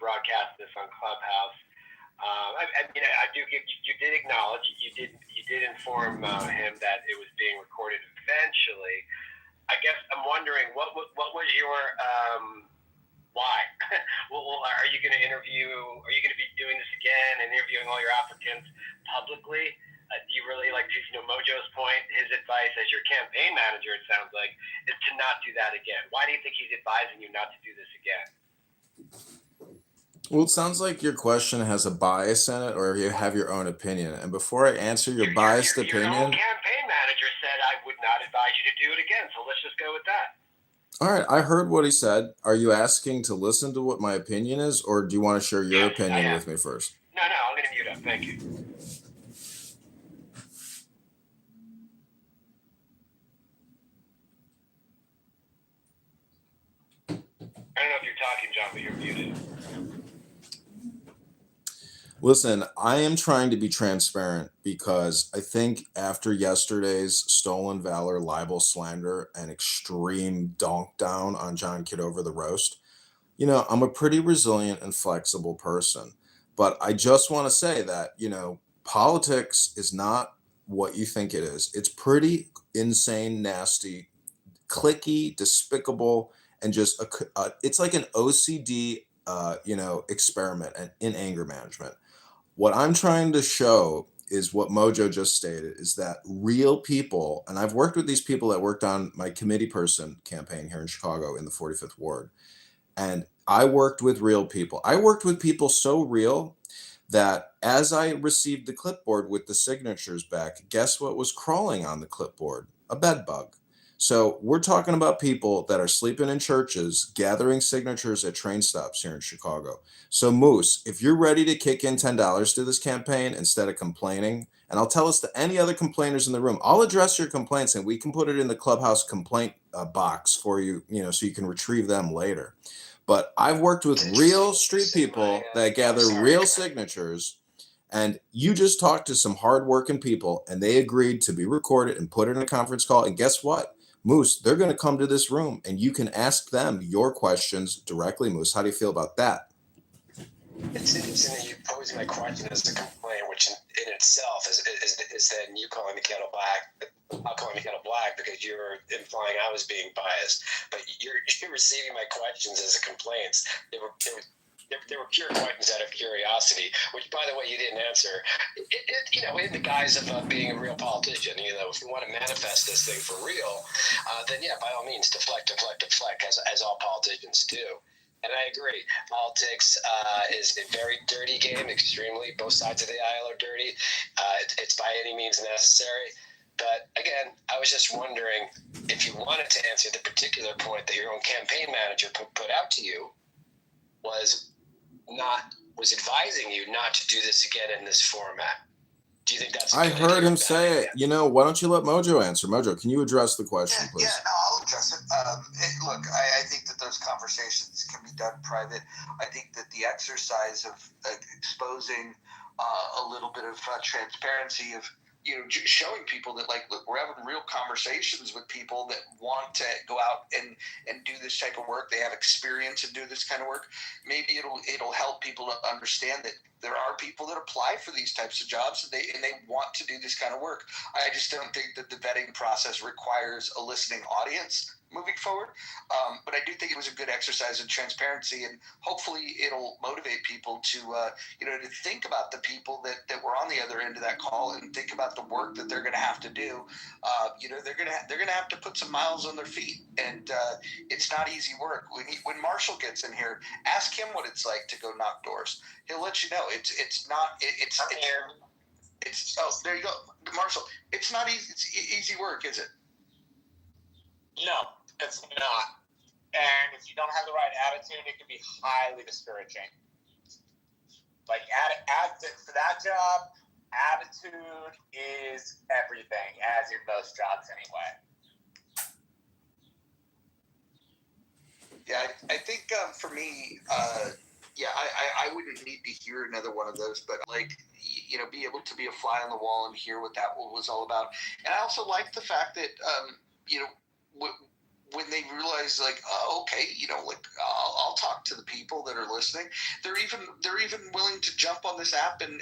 broadcast this on Clubhouse. I do give you did acknowledge you did inform him that it was being recorded eventually. I guess I'm wondering what was your why? Well, are you going to interview? Are you going to be doing this again and interviewing all your applicants publicly? Do you really like to, Mojo's point, his advice as your campaign manager, it sounds like, is to not do that again. Why do you think he's advising you not to do this again? Well, it sounds like your question has a bias in it, or you have your own opinion. And before I answer your biased opinion, your own campaign manager said I would not advise you to do it again. So let's just go with that. All right, I heard what he said. Are you asking to listen to what my opinion is, or do you want to share your opinion with me first? No, I'm going to mute up. Thank you. I don't know if you're talking, John, but you're muted. Listen, I am trying to be transparent because I think after yesterday's stolen valor, libel, slander, and extreme donk down on John Kitover the roast, I'm a pretty resilient and flexible person. But I just want to say that, politics is not what you think it is. It's pretty insane, nasty, clicky, despicable, and just it's like an OCD, experiment in anger management. What I'm trying to show is what Mojo just stated, is that real people, and I've worked with these people that worked on my committee person campaign here in Chicago in the 45th Ward, and I worked with real people. I worked with people so real that as I received the clipboard with the signatures back, guess what was crawling on the clipboard? A bed bug. So we're talking about people that are sleeping in churches, gathering signatures at train stops here in Chicago. So Moose, if you're ready to kick in $10 to this campaign instead of complaining, and I'll tell us to any other complainers in the room, I'll address your complaints and we can put it in the Clubhouse complaint box for you, so you can retrieve them later. But I've worked with real street people that gather real signatures, and you just talked to some hardworking people and they agreed to be recorded and put in a conference call. And guess what? Moose, they're going to come to this room and you can ask them your questions directly. Moose, how do you feel about that? It's interesting that you pose my question as a complaint, which in itself is then you calling the kettle black. I'll call the kettle black because you're implying I was being biased. But you're receiving my questions as complaints. They were pure questions out of curiosity, which, by the way, you didn't answer. In the guise of being a real politician, if you want to manifest this thing for real, then yeah, by all means, deflect, as all politicians do. And I agree. Politics is a very dirty game, extremely. Both sides of the aisle are dirty. It's by any means necessary. But again, I was just wondering if you wanted to answer the particular point that your own campaign manager put out to you was advising you not to do this again in this format. Do you think that's I heard him say it. Why don't you let Mojo answer? Mojo, can you address the question, please? Yeah, no, I'll address it. Look, I think that those conversations can be done private. I think that the exercise of exposing a little bit of transparency of showing people that, look, we're having real conversations with people that want to go out and do this type of work. They have experience in doing this kind of work. Maybe it'll help people to understand that there are people that apply for these types of jobs and they want to do this kind of work. I just don't think that the vetting process requires a listening audience moving forward. But I do think it was a good exercise in transparency, and hopefully it'll motivate people to to think about the people that were on the other end of that call and think about the work that they're going to have to do. They're going to have to put some miles on their feet, and it's not easy work. When Marshall gets in here, ask him what it's like to go knock doors. He'll let you know. It's not. Oh, there you go, Marshall. It's not easy. It's easy work, is it? No, it's not. And if you don't have the right attitude, it can be highly discouraging. For that job, attitude is everything, as in most jobs anyway. Yeah, I think for me, I wouldn't need to hear another one of those, but be able to be a fly on the wall and hear what that was all about. And I also like the fact that, when they realize, like, oh, okay, like I'll talk to the people that are listening. They're even willing to jump on this app and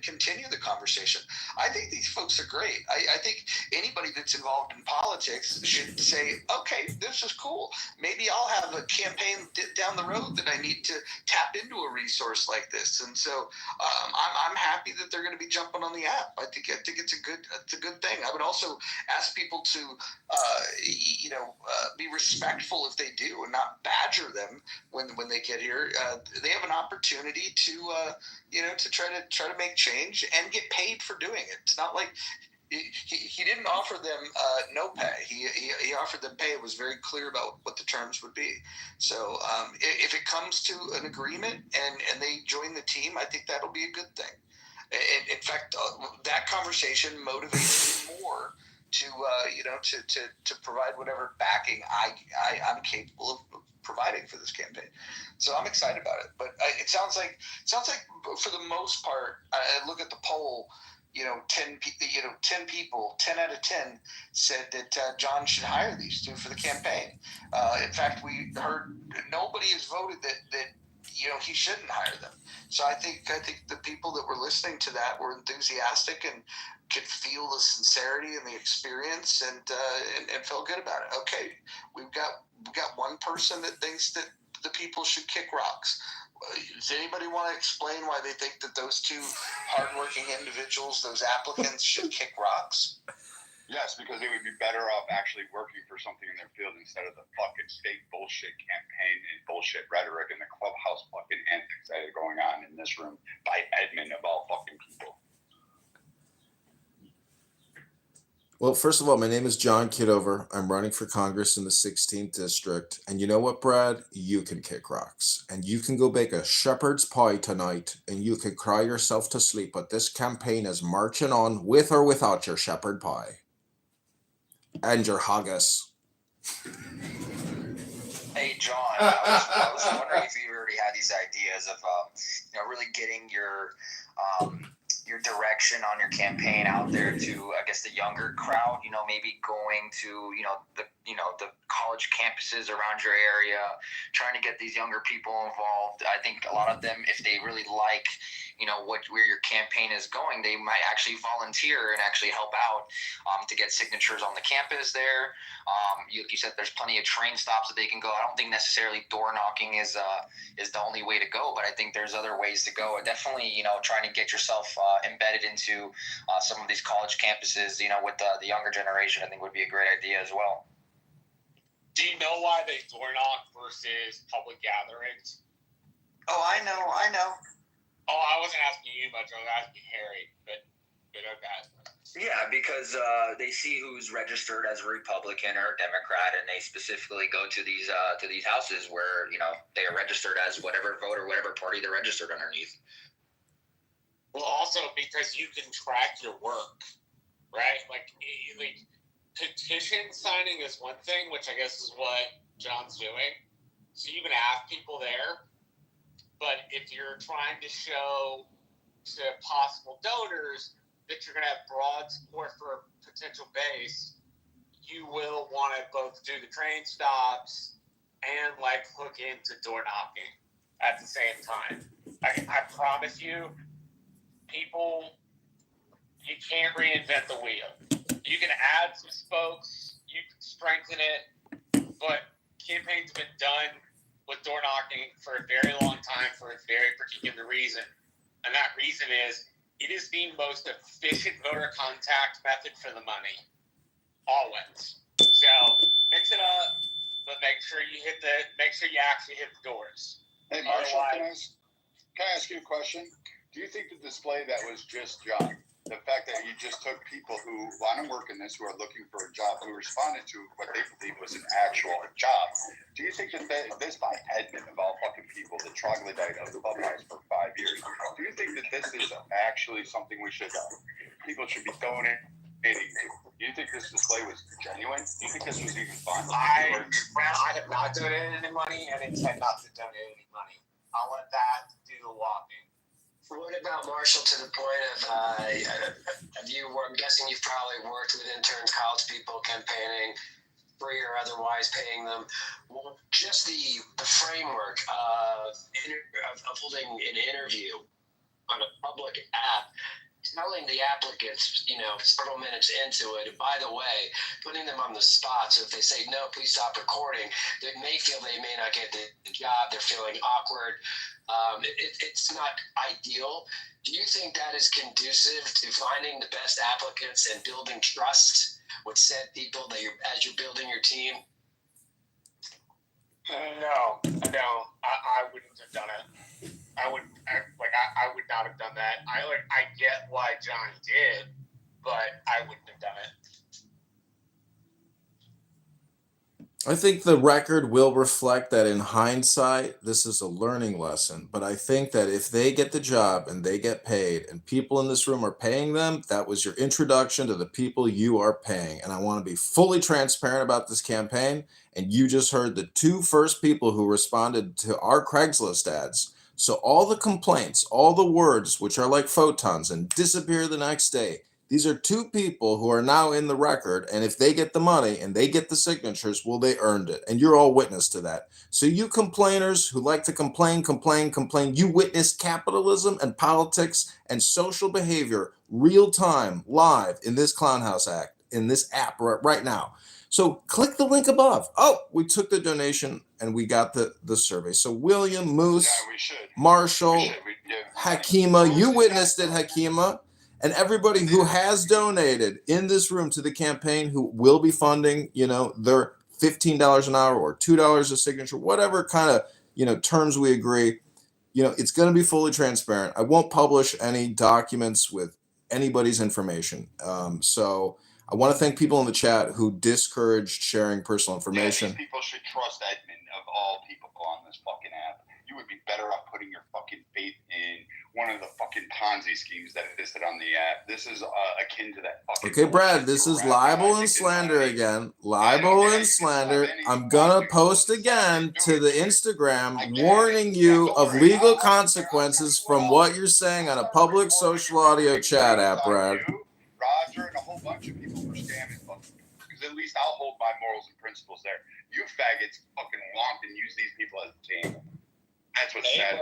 continue the conversation. I think these folks are great. I think anybody that's involved in politics should say, okay, this is cool. Maybe I'll have a campaign down the road that I need to tap into a resource like this. And so I'm happy that they're going to be jumping on the app. I think it's a good thing. I would also ask people to be respectful if they do, and not badger them when they get here. They have an opportunity to try to make change and get paid for doing it. It's not like he didn't offer them no pay. He offered them pay. It was very clear about what the terms would be. So if it comes to an agreement and they join the team, I think that'll be a good thing. In fact, that conversation motivates me more to provide whatever backing I'm capable of providing for this campaign. So I'm excited about it. But it sounds like for the most part, I look at the poll. 10 people, 10 out of 10 said that John should hire these two for the campaign. In fact, we heard nobody has voted that he shouldn't hire them. So I think the people that were listening to that were enthusiastic and could feel the sincerity and the experience and felt good about it. Okay, we've got one person that thinks that the people should kick rocks. Does anybody want to explain why they think that those two hardworking individuals, those applicants, should kick rocks? Yes, because they would be better off actually working for something in their field instead of the fucking state bullshit campaign and bullshit rhetoric and the clubhouse fucking antics that are going on in this room by Edmund of all fucking people. Well, first of all, my name is John Kitover. I'm running for Congress in the 16th district. And you know what, Brad? You can kick rocks. And you can go bake a shepherd's pie tonight and you can cry yourself to sleep. But this campaign is marching on with or without your shepherd pie. And your haggis. Hey, John, I was wondering if you already had these ideas of, really getting your direction on your campaign out there to, I guess, the younger crowd, maybe going to, the college campuses around your area, trying to get these younger people involved. I think a lot of them, if they really like, where your campaign is going, they might actually volunteer and actually help out to get signatures on the campus there. You said there's plenty of train stops that they can go. I don't think necessarily door knocking is the only way to go, but I think there's other ways to go. Definitely, trying to get yourself embedded into some of these college campuses, with the younger generation, I think would be a great idea as well. Do you know why they door knock versus public gatherings? Oh, I know. Oh, I wasn't asking you much. I was asking Harry, but okay. Yeah, because they see who's registered as a Republican or a Democrat, and they specifically go to these houses where they are registered as whatever vote or whatever party they're registered underneath. Well, also because you can track your work, right? Like petition signing is one thing, which I guess is what John's doing. So you can have people there, but if you're trying to show to possible donors that you're going to have broad support for a potential base, you will want to both do the train stops and hook into door knocking at the same time. I promise you, people, you can't reinvent the wheel. You can add some spokes, you can strengthen it, but campaigns have been done with door knocking for a very long time for a very particular reason. And that reason is it is the most efficient voter contact method for the money. Always. So mix it up, but make sure you actually hit the doors. Hey Marshall, can I ask you a question? Do you think the display that was just John, the fact that you just took people who want to work in this, who are looking for a job, who responded to what they believe was an actual job, do you think that this by Edmund of all fucking people, the troglodyte of the clubhouse for 5 years, do you think that this is actually something people should be donating to? Do you think this display was genuine? Do you think this was even fun? I have not donated any money and intend not to donate any money. I'll let that do the walking. What about Marshall to the point of, I'm guessing you've probably worked with interns, college people campaigning. free or otherwise paying them. Well, just the framework of holding an interview on a public app, telling the applicants, several minutes into it, and by the way, putting them on the spot. So if they say, no, please stop recording, they may feel they may not get the job. They're feeling awkward. It's not ideal. Do you think that is conducive to finding the best applicants and building trust with said people that as you're building your team? No, I wouldn't have done it. I would not have done that. I get why John did, but I wouldn't have done it. I think the record will reflect that in hindsight, this is a learning lesson. But I think that if they get the job and they get paid and people in this room are paying them, that was your introduction to the people you are paying. And I want to be fully transparent about this campaign. And you just heard the two first people who responded to our Craigslist ads. So all the complaints, all the words, which are like photons and disappear the next day, these are two people who are now in the record, and if they get the money and they get the signatures, well, they earned it. And you're all witness to that. So you complainers who like to complain, you witnessed capitalism and politics and social behavior real time, live in this Clownhouse Act, in this app right now. So click the link above. Oh, we took the donation and we got the survey. So William, Moose, Marshall, Hakima, you witnessed it, Hakima. And everybody who has donated in this room to the campaign, who will be funding, their $15 an hour or $2 a signature, whatever kind of, terms we agree, it's going to be fully transparent. I won't publish any documents with anybody's information. So I want to thank people in the chat who discouraged sharing personal information. Yeah, these people should trust Edmund of all people on this fucking app. You would be better off putting your fucking faith in one of the fucking Ponzi schemes that existed on the app. This is akin to that fucking. Okay, Brad, this is libel and slander again. Libel and slander. I'm gonna post again to the Instagram warning you of legal consequences from what you're saying on a public social audio chat app, Brad. Roger and a whole bunch of people were scamming fucking. Because at least I'll hold my morals and principles there. You faggots fucking want and use these people as a team. That's what's sad.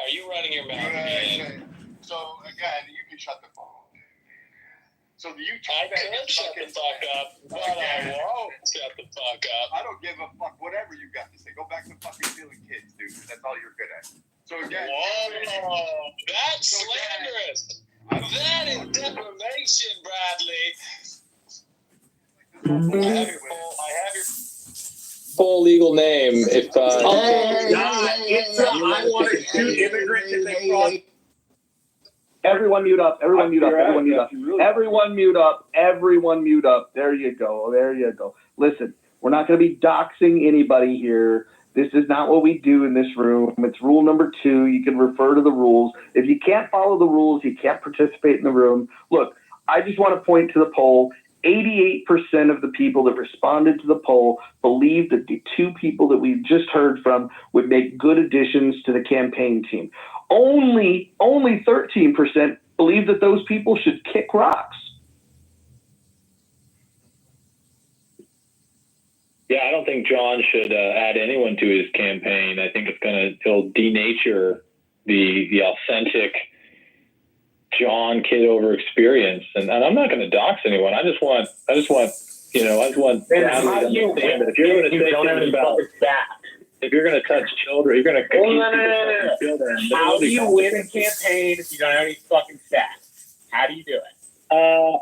Are you running your mouth again? So again, you can shut the phone. So the YouTube. I can shut the fuck up, but I won't shut the fuck up. I don't give a fuck whatever you got to say. Go back to fucking stealing kids, dude. Because that's all you're good at. So again. Whoa, that's slanderous. That is defamation, Bradley. I have your full legal name. If I want to shoot immigrants if they cross. Everyone mute up. Everyone mute up. Everyone mute up. Everyone mute up. Everyone mute up. There you go. There you go. Listen, we're not going to be doxing anybody here. This is not what we do in this room. It's rule number 2. You can refer to the rules. If you can't follow the rules, you can't participate in the room. Look, I just want to point to the poll. 88% of the people that responded to the poll believe that the two people that we've just heard from would make good additions to the campaign team. Only 13% believe that those people should kick rocks. Yeah, I don't think John should add anyone to his campaign. I think it'll denature the authentic John Kitover experience. And I'm not going to dox anyone. I just want Bradley to understand that if you're going to say something about if you're going to touch children, you're going to touch children. How do you win a campaign if you don't have any fucking stats? How do you do it?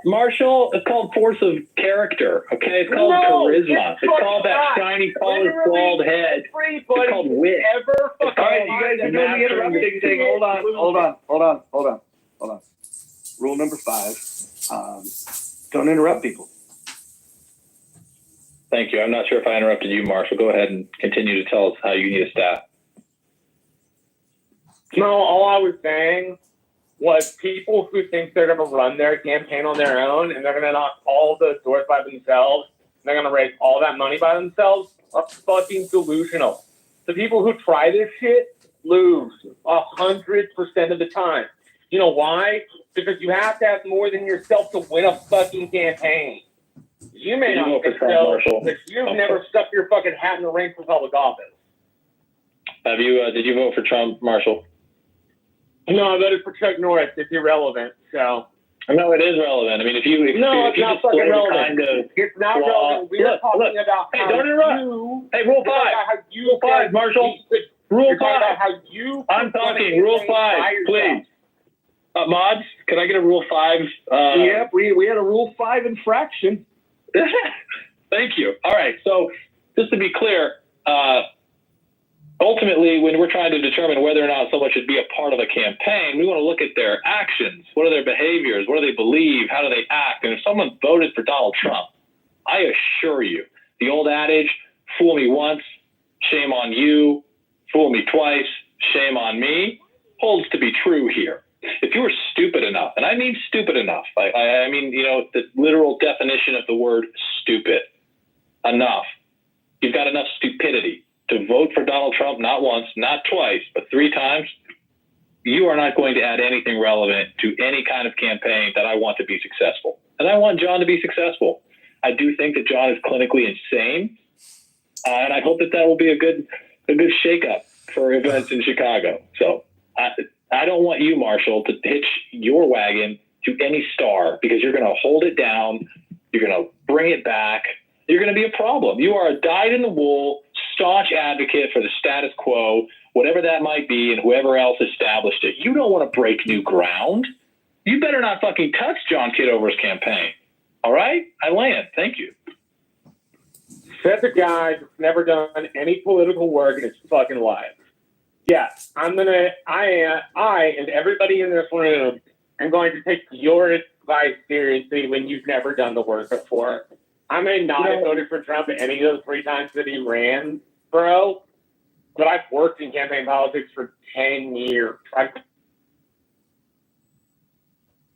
Marshall, it's called force of character, okay? It's called charisma. It's called that shiny, polished, bald head. It's called wit. All right, you guys know the interrupting thing. Hold on. Rule number 5, don't interrupt people. Thank you. I'm not sure if I interrupted you, Marshall. Go ahead and continue to tell us how you need a staff. No, all I was saying was people who think they're going to run their campaign on their own and they're going to knock all the doors by themselves and they're going to raise all that money by themselves are fucking delusional. The people who try this shit lose 100% of the time. You know why? Because you have to have more than yourself to win a fucking campaign. You may Did you not vote for think Trump, so, Marshall? but you've never stuck your fucking hat in the ring for public office. Have you? Did you vote for Trump, Marshall? No, I voted for Chuck Norris. It's irrelevant. So. No, it is relevant. I mean, if you It's not fucking relevant. It's not relevant. We are talking about hey, don't interrupt. Hey, Rule 5. Rule 5, Marshall. Rule 5. I'm talking. Rule 5, please. Mods, can I get a Rule 5? Yep, we had a Rule 5 infraction. Thank you. All right. So just to be clear, ultimately, when we're trying to determine whether or not someone should be a part of a campaign, we want to look at their actions. What are their behaviors? What do they believe? How do they act? And if someone voted for Donald Trump, I assure you, the old adage, fool me once, shame on you, fool me twice, shame on me, holds to be true here. If you were stupid enough, and I mean stupid enough, I mean, the literal definition of the word stupid, enough, you've got enough stupidity to vote for Donald Trump, not once, not twice, but 3 times, you are not going to add anything relevant to any kind of campaign that I want to be successful. And I want John to be successful. I do think that John is clinically insane, and I hope that will be a good shakeup for events in Chicago. So I don't want you, Marshall, to hitch your wagon to any star because you're going to hold it down. You're going to bring it back. You're going to be a problem. You are a dyed-in-the-wool, staunch advocate for the status quo, whatever that might be, and whoever else established it. You don't want to break new ground. You better not fucking touch John Kitover's campaign. All right? I land. Thank you. Said the guy that's never done any political work in his fucking life. Yes, I and everybody in this room am going to take your advice seriously when you've never done the work before. I may not have voted for Trump any of those 3 times that he ran, bro, but I've worked in campaign politics for 10 years.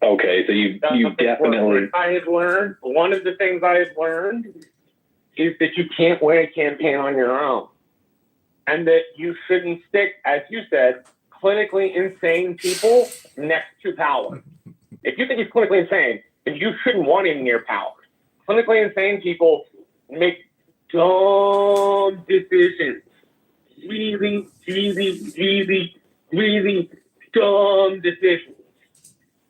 Okay, so you definitely... One of the things I have learned is that you can't win a campaign on your own. And that you shouldn't stick, as you said, clinically insane people next to power. If you think he's clinically insane, then you shouldn't want him near power. Clinically insane people make dumb decisions. Really dumb decisions.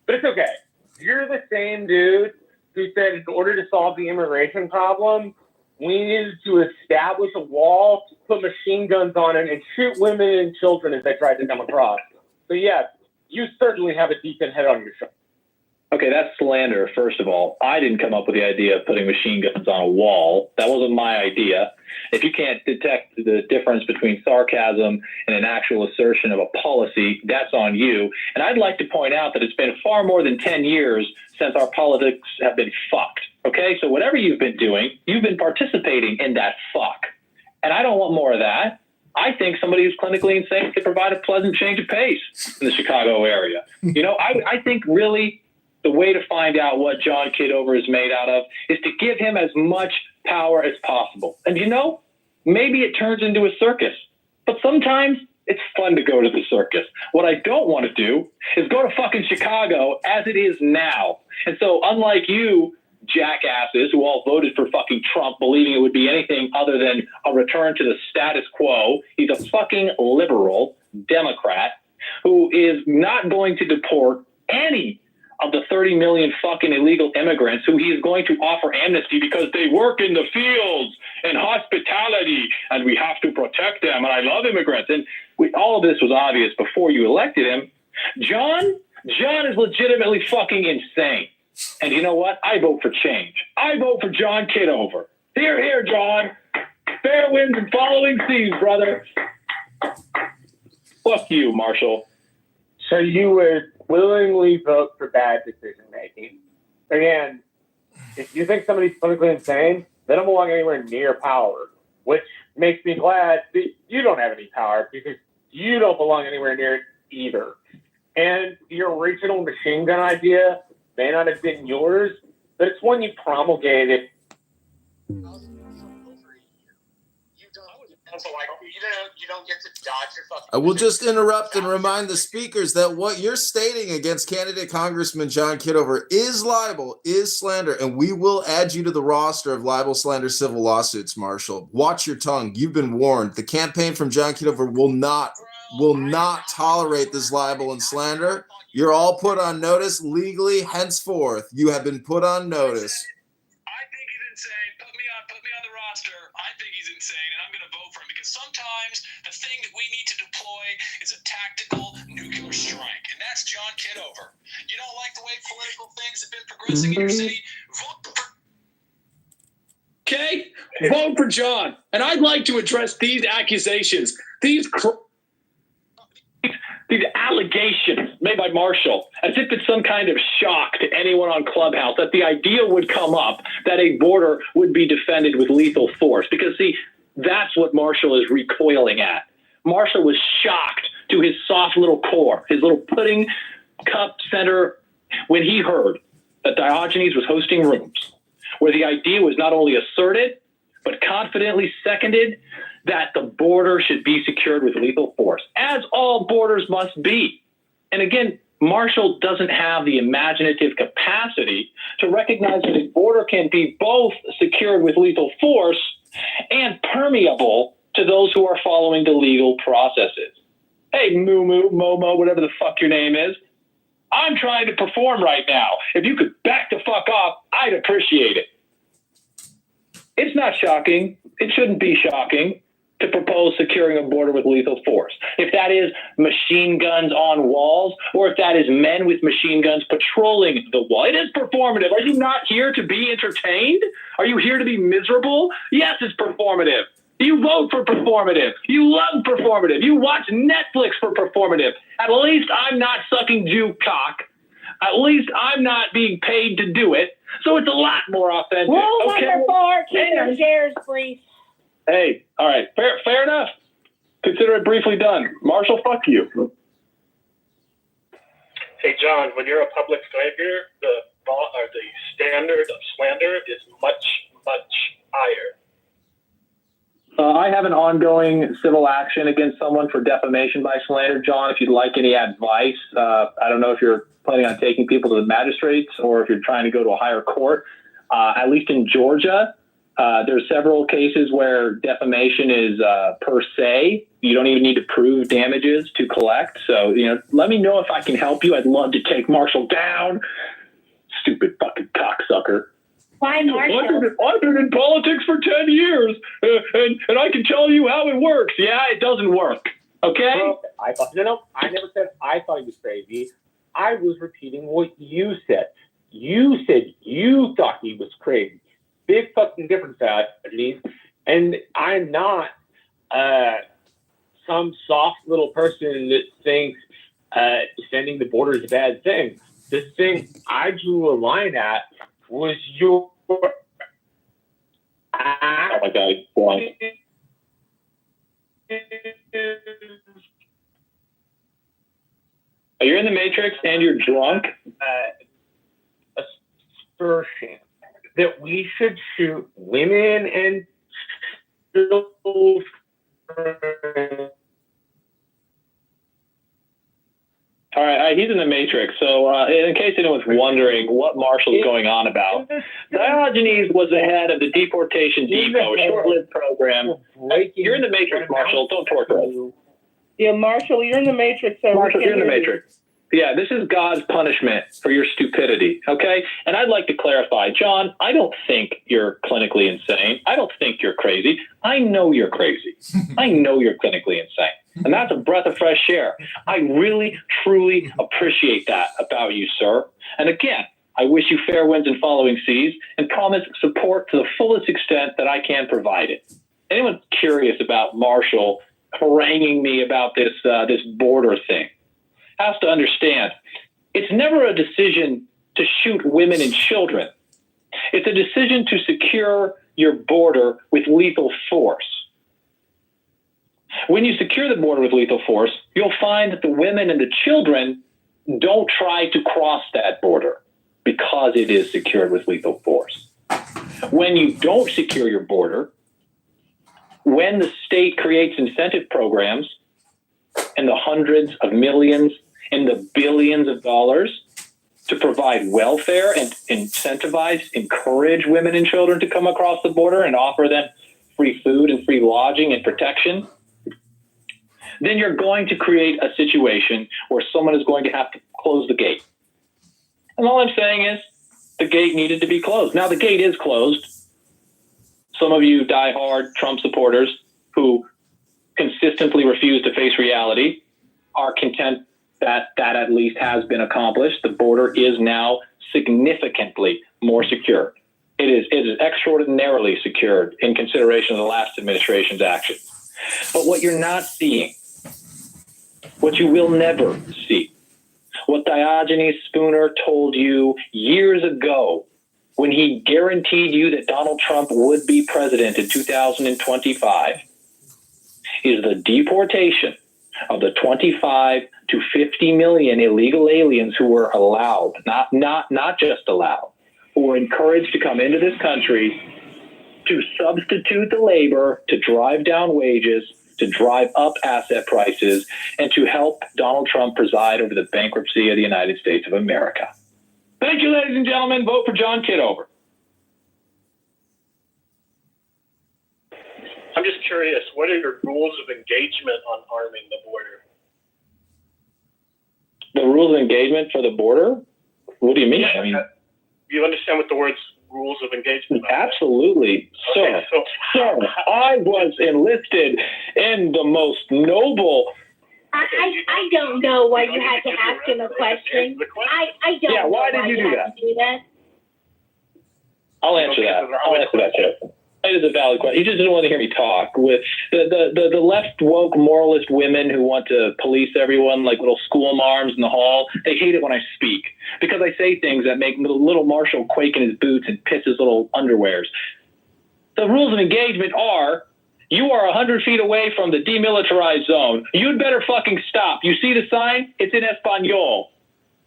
But it's okay. You're the same dude who said in order to solve the immigration problem, we needed to establish a wall, put machine guns on it, and shoot women and children as they tried to come across. So yes, you certainly have a decent head on your shoulder. Okay, that's slander, first of all. I didn't come up with the idea of putting machine guns on a wall. That wasn't my idea. If you can't detect the difference between sarcasm and an actual assertion of a policy, that's on you. And I'd like to point out that it's been far more than 10 years since our politics have been fucked. Okay, so whatever you've been doing, you've been participating in that fuck. And I don't want more of that. I think somebody who's clinically insane could provide a pleasant change of pace in the Chicago area. I think really the way to find out what John Kitover is made out of is to give him as much power as possible. And maybe it turns into a circus, but sometimes it's fun to go to the circus. What I don't want to do is go to fucking Chicago as it is now. And so unlike you, jackasses who all voted for fucking Trump, believing it would be anything other than a return to the status quo, he's a fucking liberal Democrat who is not going to deport any of the 30 million fucking illegal immigrants who he is going to offer amnesty because they work in the fields and hospitality and we have to protect them. And I love immigrants. And all of this was obvious before you elected him. John is legitimately fucking insane. And you know what? I vote for change. I vote for John Kitover. Here, here, John. Fair winds and following seas, brother. Fuck you, Marshall. So you would willingly vote for bad decision making. Again, if you think somebody's clinically insane, they don't belong anywhere near power, which makes me glad that you don't have any power because you don't belong anywhere near it either. And your original machine gun idea may not have been yours, but it's one you promulgated. So like you don't get to dodge your fucking. I will just interrupt and remind the speakers that what you're stating against candidate Congressman John Kitover is libel, is slander, and we will add you to the roster of libel, slander, civil lawsuits, Marshall. Watch your tongue. You've been warned. The campaign from John Kitover will not tolerate this libel and slander. You're all put on notice legally. Henceforth, you have been put on notice. I think he's insane. Put me on the roster. I think he's insane, and I'm going to vote for him because sometimes the thing that we need to deploy is a tactical nuclear strike, and that's John Kitover. You don't like the way political things have been progressing in your city? Vote for. Okay, vote for John. And I'd like to address these accusations, these allegations made by Marshall, as if it's some kind of shock to anyone on Clubhouse that the idea would come up that a border would be defended with lethal force. Because, see, that's what Marshall is recoiling at. Marshall was shocked to his soft little core, his little pudding cup center, when he heard that Diogenes was hosting rooms where the idea was not only asserted, but confidently seconded that the border should be secured with lethal force, as all borders must be. And again, Marshall doesn't have the imaginative capacity to recognize that a border can be both secured with lethal force and permeable to those who are following the legal processes. Hey, Moo, Momo, whatever the fuck your name is, I'm trying to perform right now. If you could back the fuck off, I'd appreciate it. It's not shocking. It shouldn't be shocking to propose securing a border with lethal force. If that is machine guns on walls, or if that is men with machine guns patrolling the wall, it is performative. Are you not here to be entertained? Are you here to be miserable? Yes, it's performative. You vote for performative. You love performative. You watch Netflix for performative. At least I'm not sucking Jew cock. At least I'm not being paid to do it. So it's a lot more authentic. Rule Okay. number 4, keep your shares, please. Hey, all right, fair enough. Consider it briefly done. Marshall, fuck you. Hey, John, when you're a public figure, the standard of slander is much, much higher. I have an ongoing civil action against someone for defamation by slander. John, if you'd like any advice, I don't know if you're planning on taking people to the magistrates or if you're trying to go to a higher court. At least in Georgia, there's several cases where defamation is per se. You don't even need to prove damages to collect. So, let me know if I can help you. I'd love to take Marshall down. Stupid fucking cocksucker. Why, Marshall? I've been in politics for 10 years, and I can tell you how it works. Yeah, it doesn't work. Okay? Well, I never said I thought he was crazy. I was repeating what you said. You said you thought he was crazy. Big fucking difference, at least. And I'm not some soft little person that thinks defending the border is a bad thing. The thing I drew a line at was your Oh my God, go on. You're in the Matrix and you're drunk? Assertion that we should shoot women and children. All right, he's in the Matrix. So in case anyone's wondering what Marshall's going on about, Diogenes was the head of the Deportation Depot, a short-lived program. You're in the Matrix, Marshall. Don't torture us. Yeah, Marshall, you're in the Matrix. So Marshall, you're in the Matrix. Yeah, this is God's punishment for your stupidity, okay? And I'd like to clarify, John, I don't think you're clinically insane. I don't think you're crazy. I know you're crazy. I know you're clinically insane. And that's a breath of fresh air. I really, truly appreciate that about you, sir. And again, I wish you fair winds and following seas and promise support to the fullest extent that I can provide it. Anyone curious about Marshall haranguing me about this border thing has to understand, it's never a decision to shoot women and children. It's a decision to secure your border with lethal force. When you secure the border with lethal force, you'll find that the women and the children don't try to cross that border because it is secured with lethal force. When you don't secure your border, when the state creates incentive programs in the hundreds of millions, in the billions of dollars to provide welfare and incentivize, encourage women and children to come across the border and offer them free food and free lodging and protection, then you're going to create a situation where someone is going to have to close the gate. And all I'm saying is the gate needed to be closed. Now the gate is closed. Some of you diehard Trump supporters who consistently refuse to face reality are content that that at least has been accomplished. The border is now significantly more secure. It is extraordinarily secured in consideration of the last administration's action. But what you're not seeing, what you will never see, what Diogenes Spooner told you years ago when he guaranteed you that Donald Trump would be president in 2025, is the deportation of the 25 to 50 million illegal aliens who were allowed, not just allowed, who were encouraged to come into this country to substitute the labor, to drive down wages, to drive up asset prices, and to help Donald Trump preside over the bankruptcy of the United States of America. Thank you, ladies and gentlemen. Vote for John Kitover. I'm just curious, what are your rules of engagement on arming the border? The rules of engagement for the border? What do you mean? Yeah, you understand what the words rules of engagement are? Absolutely. Okay, Sir, I was enlisted in the most noble... I don't know why you had to ask him a question. I don't know why did you do that? I'll answer that. I'll answer that, too. It is a valid question. He just didn't want to hear me talk. With the left woke moralist women who want to police everyone like little school marms in the hall, they hate it when I speak because I say things that make little Marshall quake in his boots and piss his little underwears. The rules of engagement are: you are 100 feet away from the demilitarized zone. You'd better fucking stop. You see the sign? It's in Espanol.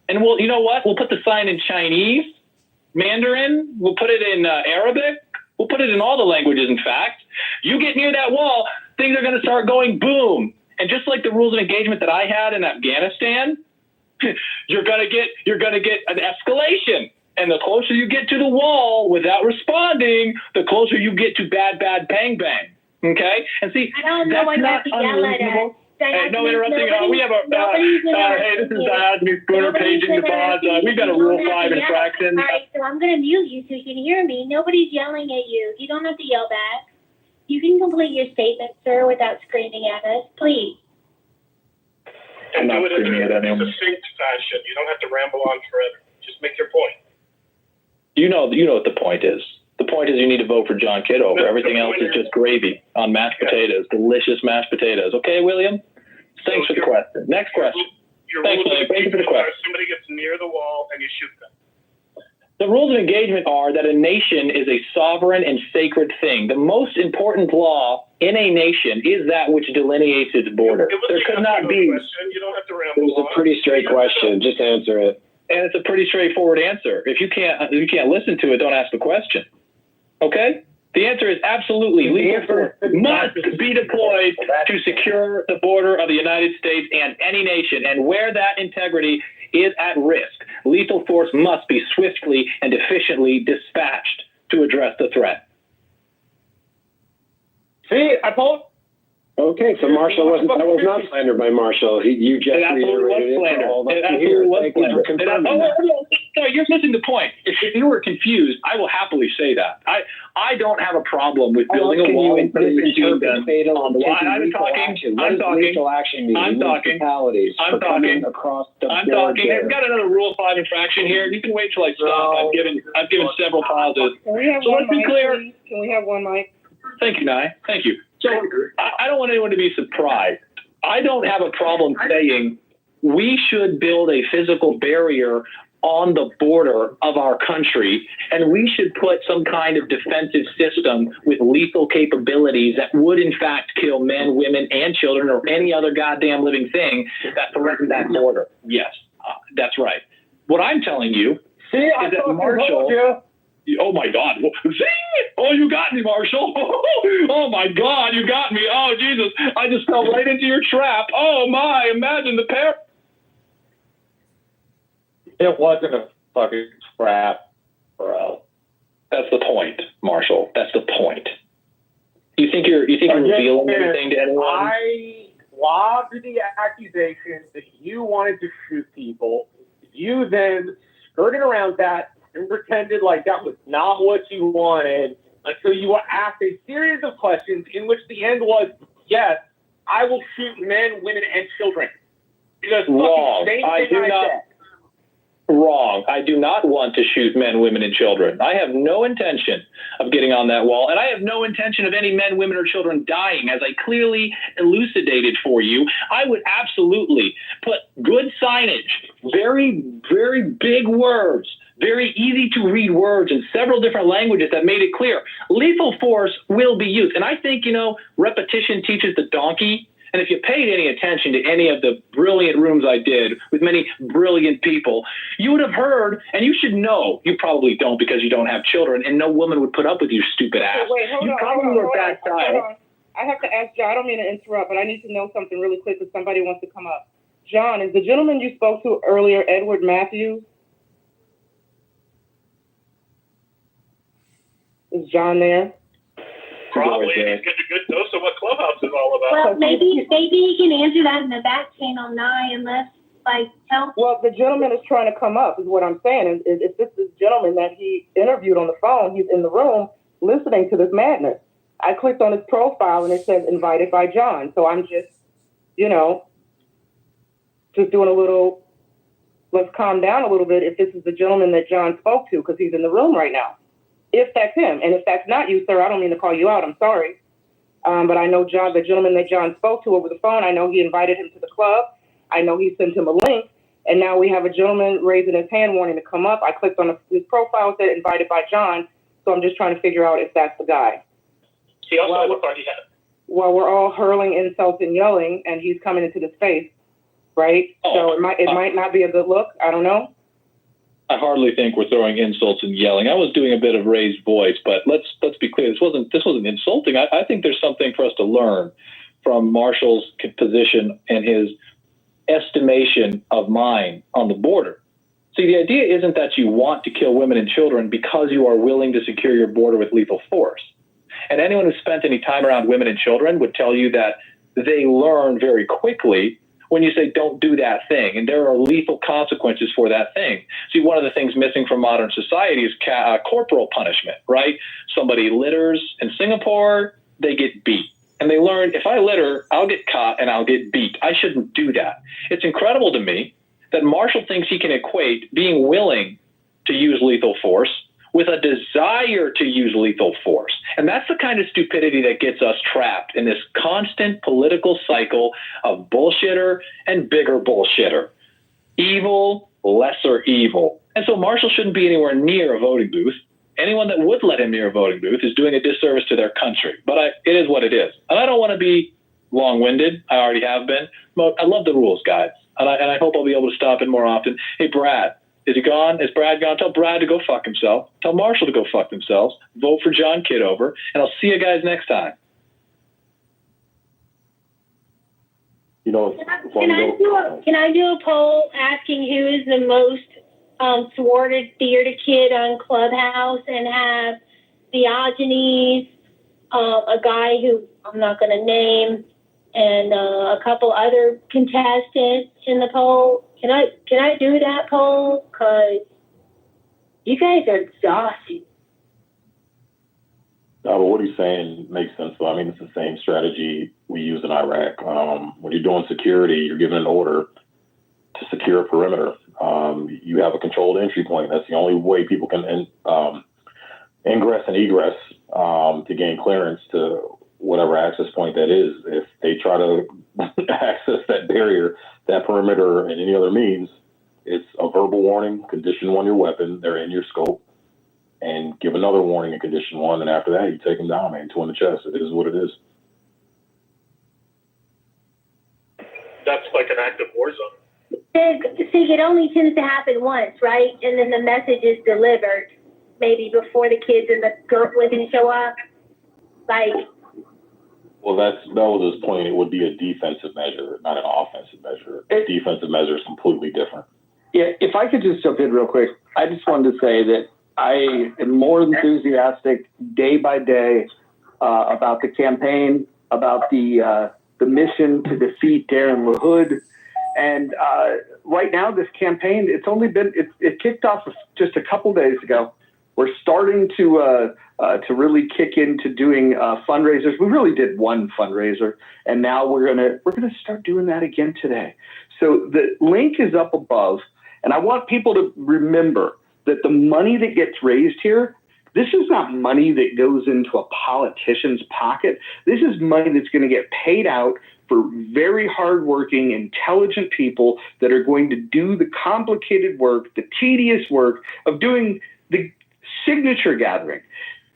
And you know what? We'll put the sign in Chinese, Mandarin. We'll put it in Arabic. We'll put it in all the languages, in fact. You get near that wall, things are going to start going boom. And just like the rules of engagement that I had in Afghanistan, you're going to get an escalation. And the closer you get to the wall without responding, the closer you get to bad, bang, bang. Okay? And see, I don't know why you have to yell at us. Hey, no interrupting. We have a, hey, this is Diogenes Spooner paging the pod. We've got a Rule 5 infraction. All right, so I'm going to mute you so you can hear me. Nobody's yelling at you. You don't have to yell back. You can complete your statement, sir, without screaming at us. Please. And do it in a succinct fashion. You don't have to ramble on forever. Just make your point. You know what the point is. The point is you need to vote for John Kitover. Everything else is just gravy on mashed potatoes, delicious mashed potatoes. Okay, William? Thanks for the question. Next question. Thanks, William. Thank you for the question. Somebody gets near the wall and you shoot them. The rules of engagement are that a nation is a sovereign and sacred thing. The most important law in a nation is that which delineates its border. There could not be. You don't have to ramble. It was a pretty straight question. Just answer it. And it's a pretty straightforward answer. If you can't listen to it, don't ask the question. Okay? The answer is absolutely. Lethal force must be deployed to secure the border of the United States and any nation. And where that integrity is at risk, lethal force must be swiftly and efficiently dispatched to address the threat. See, I told. Okay, so Marshall was not slandered by Marshall. You just reiterated it for all of us to hear. Thank you for confirming that. No, you're missing the point. If you were confused, I will happily say that. I don't have a problem with building a wall and putting machine guns on the wall. I'm talking. I've got another Rule 5 infraction here. You can wait till I stop. I've given several pauses. Can we have one mic, please? Can we have one mic? Thank you, Nye. Thank you. So I don't want anyone to be surprised. I don't have a problem saying we should build a physical barrier on the border of our country, and we should put some kind of defensive system with lethal capabilities that would in fact kill men, women, and children, or any other goddamn living thing that threatens that border. Yes, that's right. What I'm telling you is that Marshall... Oh my God! Zing! Oh, you got me, Marshall! Oh my God, you got me! Oh Jesus! I just fell right into your trap! Oh my! Imagine the pair. It wasn't a fucking trap, bro. That's the point, Marshall. That's the point. You think you're revealing anything to anyone? I lobbed the accusation that you wanted to shoot people. You then skirted around that and pretended like that was not what you wanted until you were asked a series of questions in which the end was, yes, I will shoot men, women, and children. Because wrong. Wrong. I do not want to shoot men, women, and children. I have no intention of getting on that wall, and I have no intention of any men, women, or children dying, as I clearly elucidated for you. I would absolutely put good signage, very, very big words, very easy to read words in several different languages that made it clear. Lethal force will be used. And I think, repetition teaches the donkey. And if you paid any attention to any of the brilliant rooms I did with many brilliant people, you would have heard, and you should know, you probably don't because you don't have children, and no woman would put up with your stupid ass. Wait, hold on. I have to ask John, I don't mean to interrupt, but I need to know something really quick because somebody wants to come up. John, is the gentleman you spoke to earlier Edward Matthews? Is John there? Probably. He's getting a good dose of what Clubhouse is all about. Well, maybe he can answer that in the back channel, unless help. Well, the gentleman is trying to come up, is what I'm saying. If this is gentleman that he interviewed on the phone, he's in the room listening to this madness. I clicked on his profile and it says invited by John. So I'm just, just doing a little, let's calm down a little bit if this is the gentleman that John spoke to, because he's in the room right now. If that's him, and if that's not you, sir, I don't mean to call you out. I'm sorry. But I know John, the gentleman that John spoke to over the phone, I know he invited him to the club. I know he sent him a link. And now we have a gentleman raising his hand wanting to come up. I clicked on his profile, said invited by John. So I'm just trying to figure out if that's the guy. He also has a party hat. Well, we're all hurling insults and yelling, and he's coming into the space, right? So it might not be a good look. I don't know. I hardly think we're throwing insults and yelling. I was doing a bit of raised voice, but let's be clear. This wasn't insulting. I think there's something for us to learn from Marshall's position and his estimation of mine on the border. See, the idea isn't that you want to kill women and children because you are willing to secure your border with lethal force. And anyone who spent any time around women and children would tell you that they learn very quickly when you say don't do that thing, and there are lethal consequences for that thing. See, one of the things missing from modern society is corporal punishment, right? Somebody litters in Singapore, they get beat. And they learn, if I litter, I'll get caught and I'll get beat. I shouldn't do that. It's incredible to me that Marshall thinks he can equate being willing to use lethal force with a desire to use lethal force. And that's the kind of stupidity that gets us trapped in this constant political cycle of bullshitter and bigger bullshitter. Evil, lesser evil. And so Marshall shouldn't be anywhere near a voting booth. Anyone that would let him near a voting booth is doing a disservice to their country. But it is what it is. And I don't want to be long-winded. I already have been. I love the rules, guys. And I hope I'll be able to stop in more often. Hey, Brad. Is he gone? Is Brad gone? Tell Brad to go fuck himself. Tell Marshall to go fuck themselves. Vote for John Kitover, and I'll see you guys next time. Can I do a poll asking who is the most thwarted theater kid on Clubhouse and have Diogenes, a guy who I'm not going to name, and a couple other contestants in the poll? Can I do that poll? Because you guys are exhausted. No, but what he's saying makes sense. I mean, it's the same strategy we use in Iraq. When you're doing security, you're given an order to secure a perimeter. You have a controlled entry point. That's the only way people can ingress and egress to gain clearance to whatever access point that is. If they try to access that barrier, that perimeter, and any other means, it's a verbal warning, condition 1 your weapon, they're in your scope, and give another warning in condition 1, and after that, you take them down, man, 2 in the chest. It is what it is. That's like an active war zone. See, it only tends to happen once, right? And then the message is delivered. maybe before the kids and the women show up? Like, Well, that was his point. It would be a defensive measure, not an offensive measure. A defensive measure is completely different. Yeah, if I could just jump in real quick, I just wanted to say that I am more enthusiastic day by day about the campaign, about the mission to defeat Darren LaHood. And right now, this campaign, it kicked off just a couple days ago. We're starting to really kick into doing fundraisers. We really did one fundraiser, and now we're gonna start doing that again today. So the link is up above, and I want people to remember that the money that gets raised here, this is not money that goes into a politician's pocket. This is money that's going to get paid out for very hardworking, intelligent people that are going to do the complicated work, the tedious work of doing the signature gathering,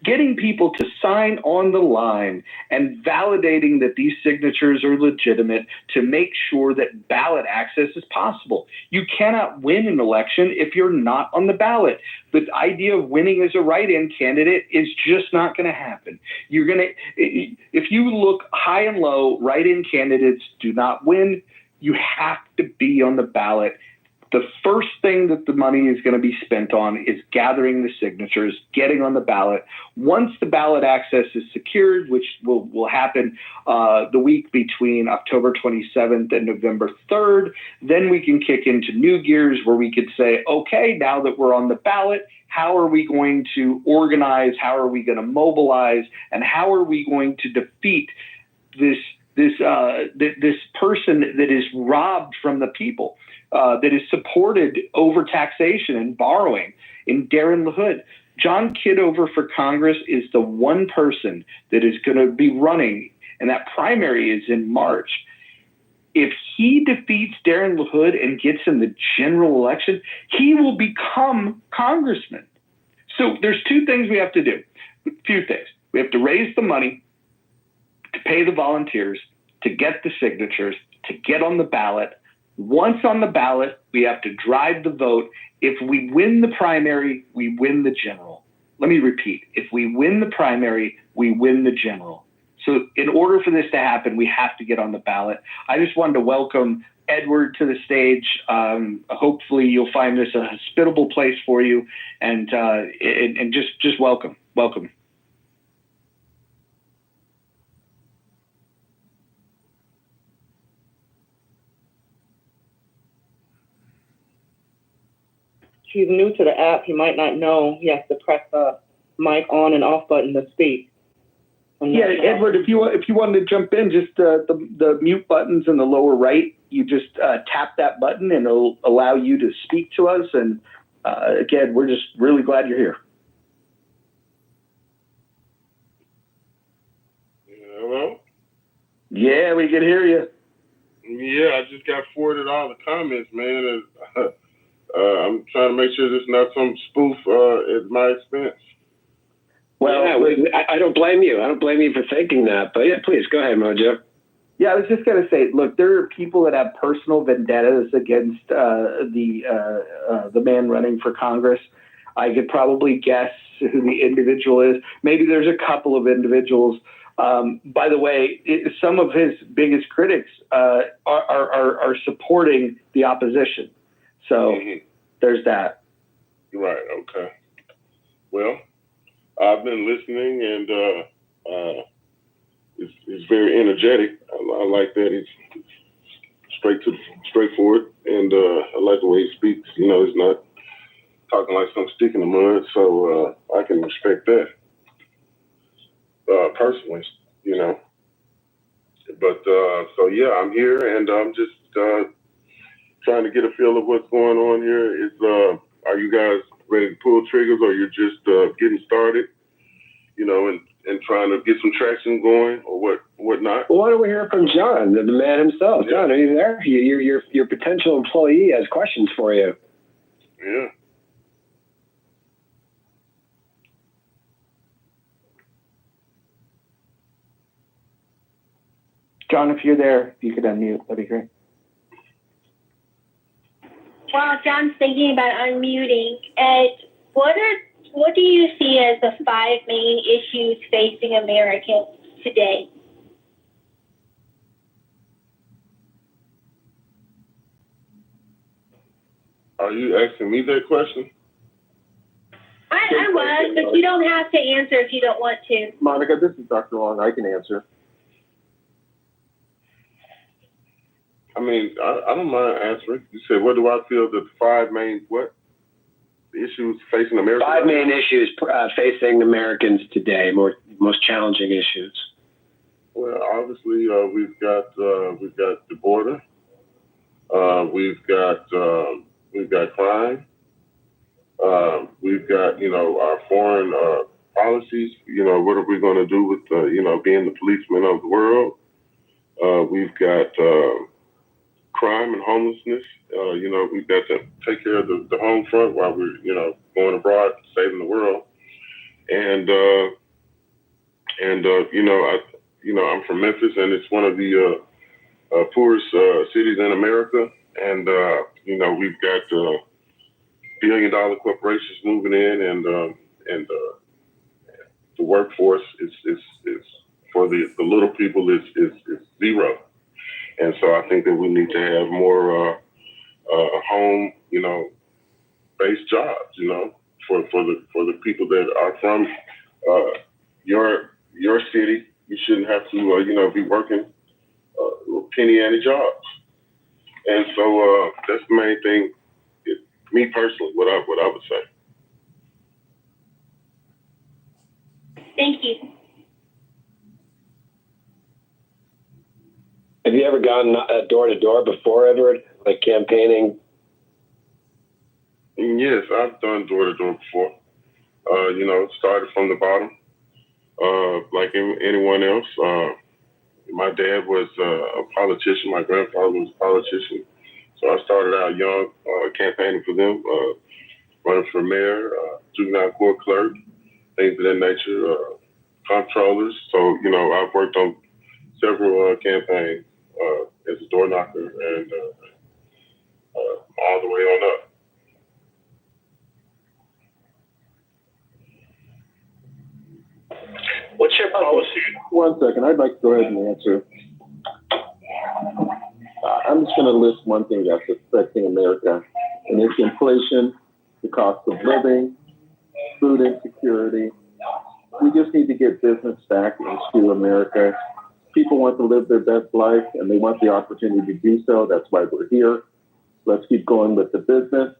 getting people to sign on the line and validating that these signatures are legitimate to make sure that ballot access is possible. You cannot win an election if you're not on the ballot. The idea of winning as a write-in candidate is just not going to happen. If you look high and low, write-in candidates do not win. You have to be on the ballot. The first thing that the money is going to be spent on is gathering the signatures, getting on the ballot. Once the ballot access is secured, which will happen the week between October 27th and November 3rd, then we can kick into new gears where we could say, okay, now that we're on the ballot, how are we going to organize? How are we going to mobilize? And how are we going to defeat this person that is robbed from the people? That is supported over taxation and borrowing in Darren LaHood. John Kitover for Congress is the one person that is going to be running, and that primary is in March. If he defeats Darren LaHood and gets in the general election, he will become congressman. So there's two things we have to do. A few things. We have to raise the money to pay the volunteers, to get the signatures, to get on the ballot. Once on the ballot, we have to drive the vote. If we win the primary, we win the general. Let me repeat. If we win the primary, we win the general. So in order for this to happen, we have to get on the ballot. I just wanted to welcome Edward to the stage. Hopefully you'll find this a hospitable place for you, and just welcome. Welcome. He's new to the app. He might not know he has to press the mic on and off button to speak. Yeah, Edward, if you wanted to jump in, just the mute button's in the lower right. You just tap that button and it'll allow you to speak to us. And again, we're just really glad you're here. Hello? Yeah, we can hear you. Yeah, I just got forwarded all the comments, man. And, I'm trying to make sure this is not some spoof at my expense. Well, yeah, I don't blame you. I don't blame you for thinking that. But yeah, please go ahead, Mojo. Yeah, I was just going to say, look, there are people that have personal vendettas against the man running for Congress. I could probably guess who the individual is. Maybe there's a couple of individuals. By the way, some of his biggest critics are supporting the opposition. So there's that. Right. Okay. Well, I've been listening, and it's very energetic. I like that. It's straightforward, and I like the way he speaks. You know, he's not talking like some stick in the mud, so I can respect that personally. You know, but so yeah, I'm here, and I'm just trying to get a feel of what's going on here. Are you guys ready to pull triggers, or you're just getting started, you know, and trying to get some traction going, or whatnot? Well, why don't we hear from John, the man himself? John, are you there? Your potential employee has questions for you. Yeah. John, if you're there, you could unmute. That'd be great. While John's thinking about unmuting, Ed, what are what do you see as the 5 main issues facing Americans today? Are you asking me that question? I was, but you don't have to answer if you don't want to. Monica, this is Dr. Long. I can answer. I mean, I don't mind answering. You said, what do I feel that the 5 main issues facing America? 5 main issues facing Americans today, most challenging issues. Well, obviously, we've got the border. We've got crime. We've got our foreign policies. What are we going to do with being the policeman of the world? We've got crime and homelessness. We've got to take care of the home front while we're going abroad saving the world. And I'm from Memphis, and it's one of the poorest cities in America. And we've got billion-dollar corporations moving in, and the workforce is for the little people is zero. And so I think that we need to have more home, based jobs, for the people that are from your city. You shouldn't have to be working penny ante jobs. And so that's the main thing. Me personally, what I would say. Thank you. Have you ever gone door to door before, Edward, like campaigning? Yes, I've done door to door before. Started from the bottom, like anyone else. My dad was a politician. My grandfather was a politician. So I started out young, campaigning for them, running for mayor, juvenile court clerk, things of that nature, comptrollers. So, I've worked on several campaigns as a door knocker and all the way on up. What's your policy? One second, I'd like to go ahead and answer. I'm just going to list one thing that's affecting America, and it's inflation, the cost of living, food insecurity. We just need to get business back into America. People want to live their best life, and they want the opportunity to do so. That's why we're here. Let's keep going with the business.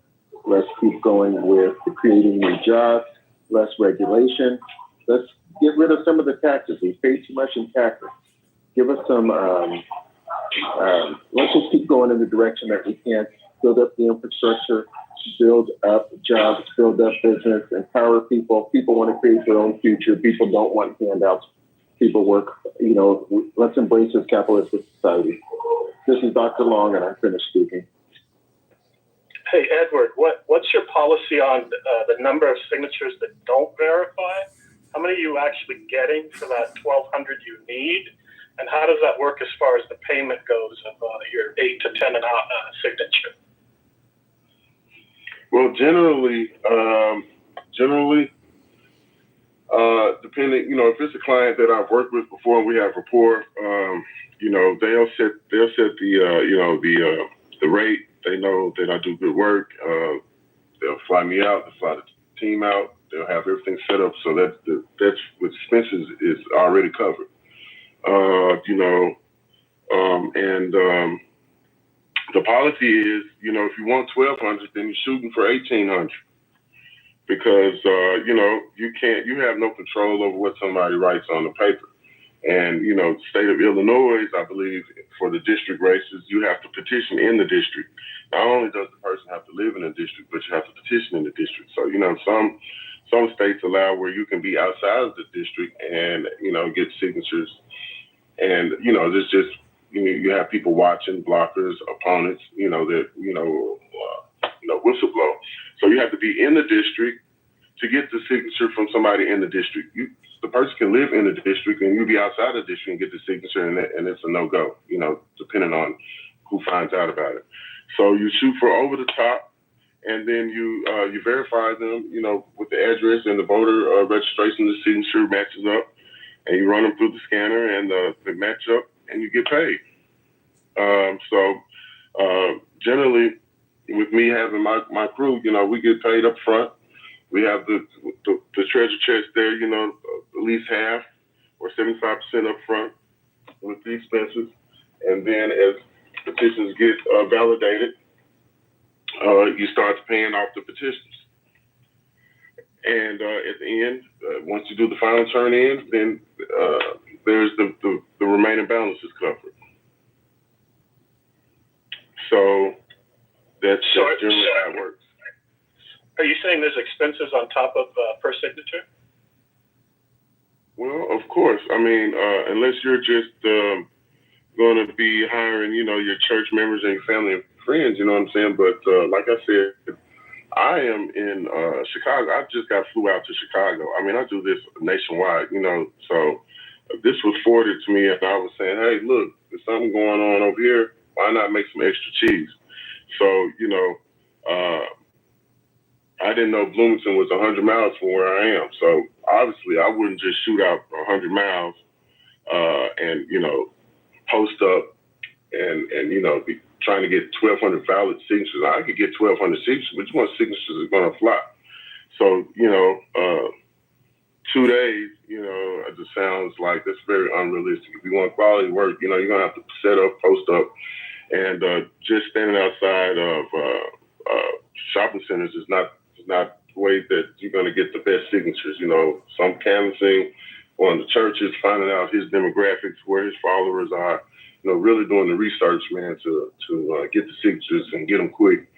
Let's keep going with creating new jobs, less regulation. Let's get rid of some of the taxes. We pay too much in taxes. Give us some, let's just keep going in the direction that we can. Build up the infrastructure, build up jobs, build up business, empower people. People want to create their own future. People don't want handouts. People work, let's embrace this capitalist society. This is Dr. Long, and I'm finished speaking. Hey, Edward, what's your policy on the number of signatures that don't verify? How many are you actually getting for that 1,200 you need? And how does that work as far as the payment goes of your 8 to 10 signature? Well, generally, depending, if it's a client that I've worked with before and we have rapport, they'll set the rate. They know that I do good work. They'll fly me out. They'll fly the team out. They'll have everything set up so that's with expenses is already covered. The policy is, if you want 1,200, then you're shooting for 1,800 because, you have no control over what somebody writes on the paper. And, the state of Illinois, I believe, for the district races, you have to petition in the district. Not only does the person have to live in the district, but you have to petition in the district. So, some states allow where you can be outside of the district and, get signatures. And, there's just, you have people watching, blockers, opponents, whistleblow. So you have to be in the district to get the signature from somebody in the district. The person can live in the district and you be outside the district and get the signature, and it's a no-go, depending on who finds out about it. So you shoot for over the top, and then you verify them, with the address and the voter registration, the signature matches up, and you run them through the scanner, and they match up, and you get paid. Generally, with me having my crew, we get paid up front. We have the treasure chest there, at least half or 75% up front with the expenses. And then as petitions get validated, you start paying off the petitions. And at the end, once you do the final turn in, then there's the remaining balances covered. So that's generally how it works. Are you saying there's expenses on top of per signature? Well, of course. I mean, unless you're just going to be hiring, your church members and your family and friends, you know what I'm saying? But like I said, I am in Chicago. I just flew out to Chicago. I mean, I do this nationwide, so this was forwarded to me, and I was saying, hey, look, there's something going on over here. Why not make some extra cheese? So, I didn't know Bloomington was 100 miles from where I am. So obviously I wouldn't just shoot out 100 miles and, post up and be trying to get 1,200 valid signatures. I could get 1,200 signatures, but which one signatures is going to fly? So, 2 days, it just sounds like that's very unrealistic. If you want quality work, you're going to have to set up, post up, and just standing outside of shopping centers is not the way that you're going to get the best signatures. Some canvassing on the churches, finding out his demographics, where his followers are, really doing the research, man, to get the signatures and get them quick,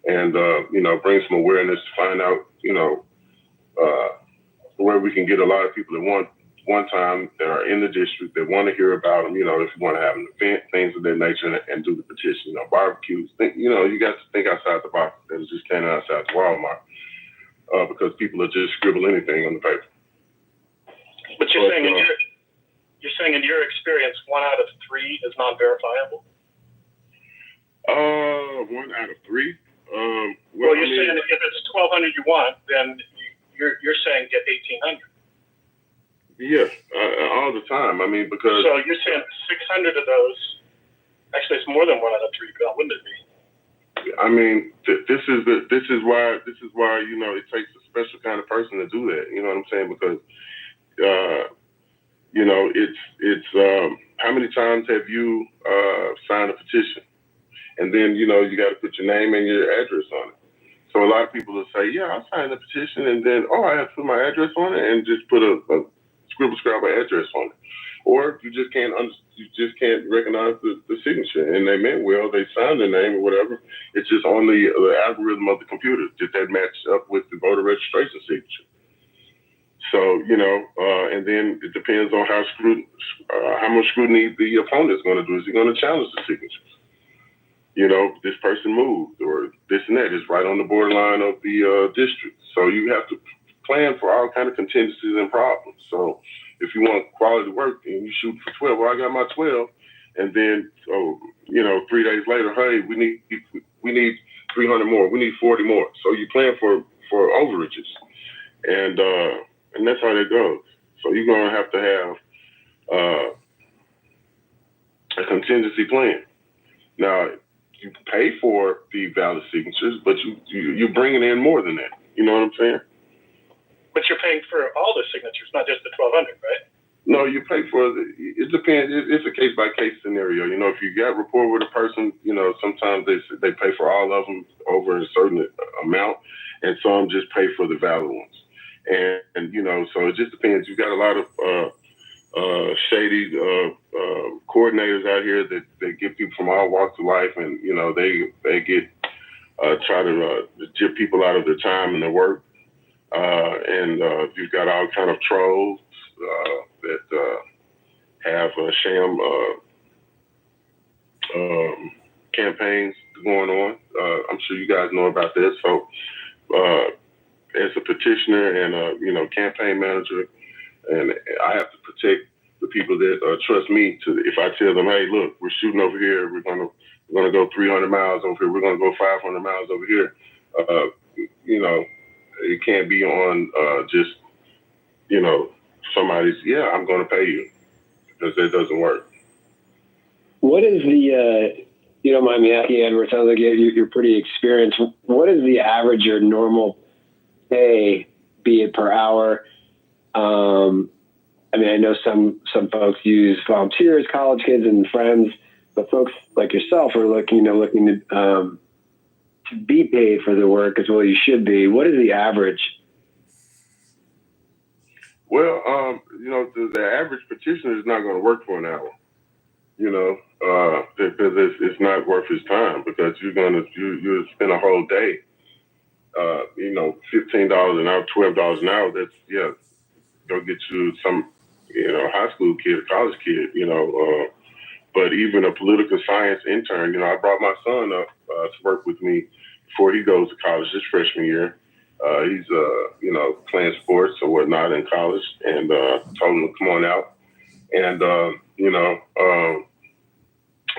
and bring some awareness to find out, where we can get a lot of people at one time that are in the district that want to hear about them. If you want to have an event, things of that nature, and do the petition, barbecues. You got to think outside the box. Instead of just standing outside the Walmart, because people will just scribble anything on the paper. But you're saying in your experience, 1 out of 3 is non-verifiable? 1 out of 3. Well, you're saying if it's 1,200 you want, then you're saying get 1,800. Yeah, all the time. I mean, because so you're saying 600 of those. Actually, it's more than 1 out of 3. Wouldn't it be? I mean, this is why it takes a special kind of person to do that. You know what I'm saying? Because it's how many times have you signed a petition, and then you got to put your name and your address on it. So a lot of people will say, yeah, I signed the petition, and then I have to put my address on it, and just put a scribble address on it. Or you just can't recognize the signature, and they meant well, they signed their name or whatever. It's just on the algorithm of the computer that match up with the voter registration signature. So and then it depends on how much scrutiny the opponent is going to do. Is he going to challenge the signatures? This person moved, or this and that is right on the borderline of the district. So you have to plan for all kind of contingencies and problems. So if you want quality work and you shoot for 12, well, I got my 12, and then 3 days later, hey, we need 300 more, we need 40 more. So you plan for overages, and that's how that goes. So you're gonna have to have a contingency plan. Now you pay for the valid signatures, but you're bringing in more than that. You know what I'm saying? But you're paying for all the signatures, not just the 1,200, right? No, you pay for it depends. It's a case by case scenario. If you got rapport with a person, sometimes they pay for all of them over a certain amount, and some just pay for the valid ones. And so it just depends. You got a lot of shady coordinators out here that get people from all walks of life, and they get try to jip people out of their time and their work. And you've got all kind of trolls that have sham campaigns going on. I'm sure you guys know about this. So as a petitioner and a campaign manager, and I have to protect the people that trust me to. If I tell them, hey, look, we're shooting over here, we're gonna go 300 miles over here, we're gonna go 500 miles over here. You know, it can't be on just, you know, somebody's, yeah, I'm going to pay you, because that doesn't work. What is the, you don't mind me asking, Edward, sounds like you're pretty experienced. What is the average or normal pay, be it per hour? I mean, I know some folks use volunteers, college kids, and friends, but folks like yourself are looking to be paid for the work as well. You should be. What is the average? Well, you know, the average petitioner is not going to work for an hour, you know, because it's not worth his time, because you'll spend a whole day, you know, $15 an hour, $12 an hour. That's, yeah, go get you some, you know, high school kid, college kid, you know, but even a political science intern, you know, I brought my son up to work with me before he goes to college this freshman year. He's, you know, playing sports or whatnot in college, and told him to come on out. And, you know,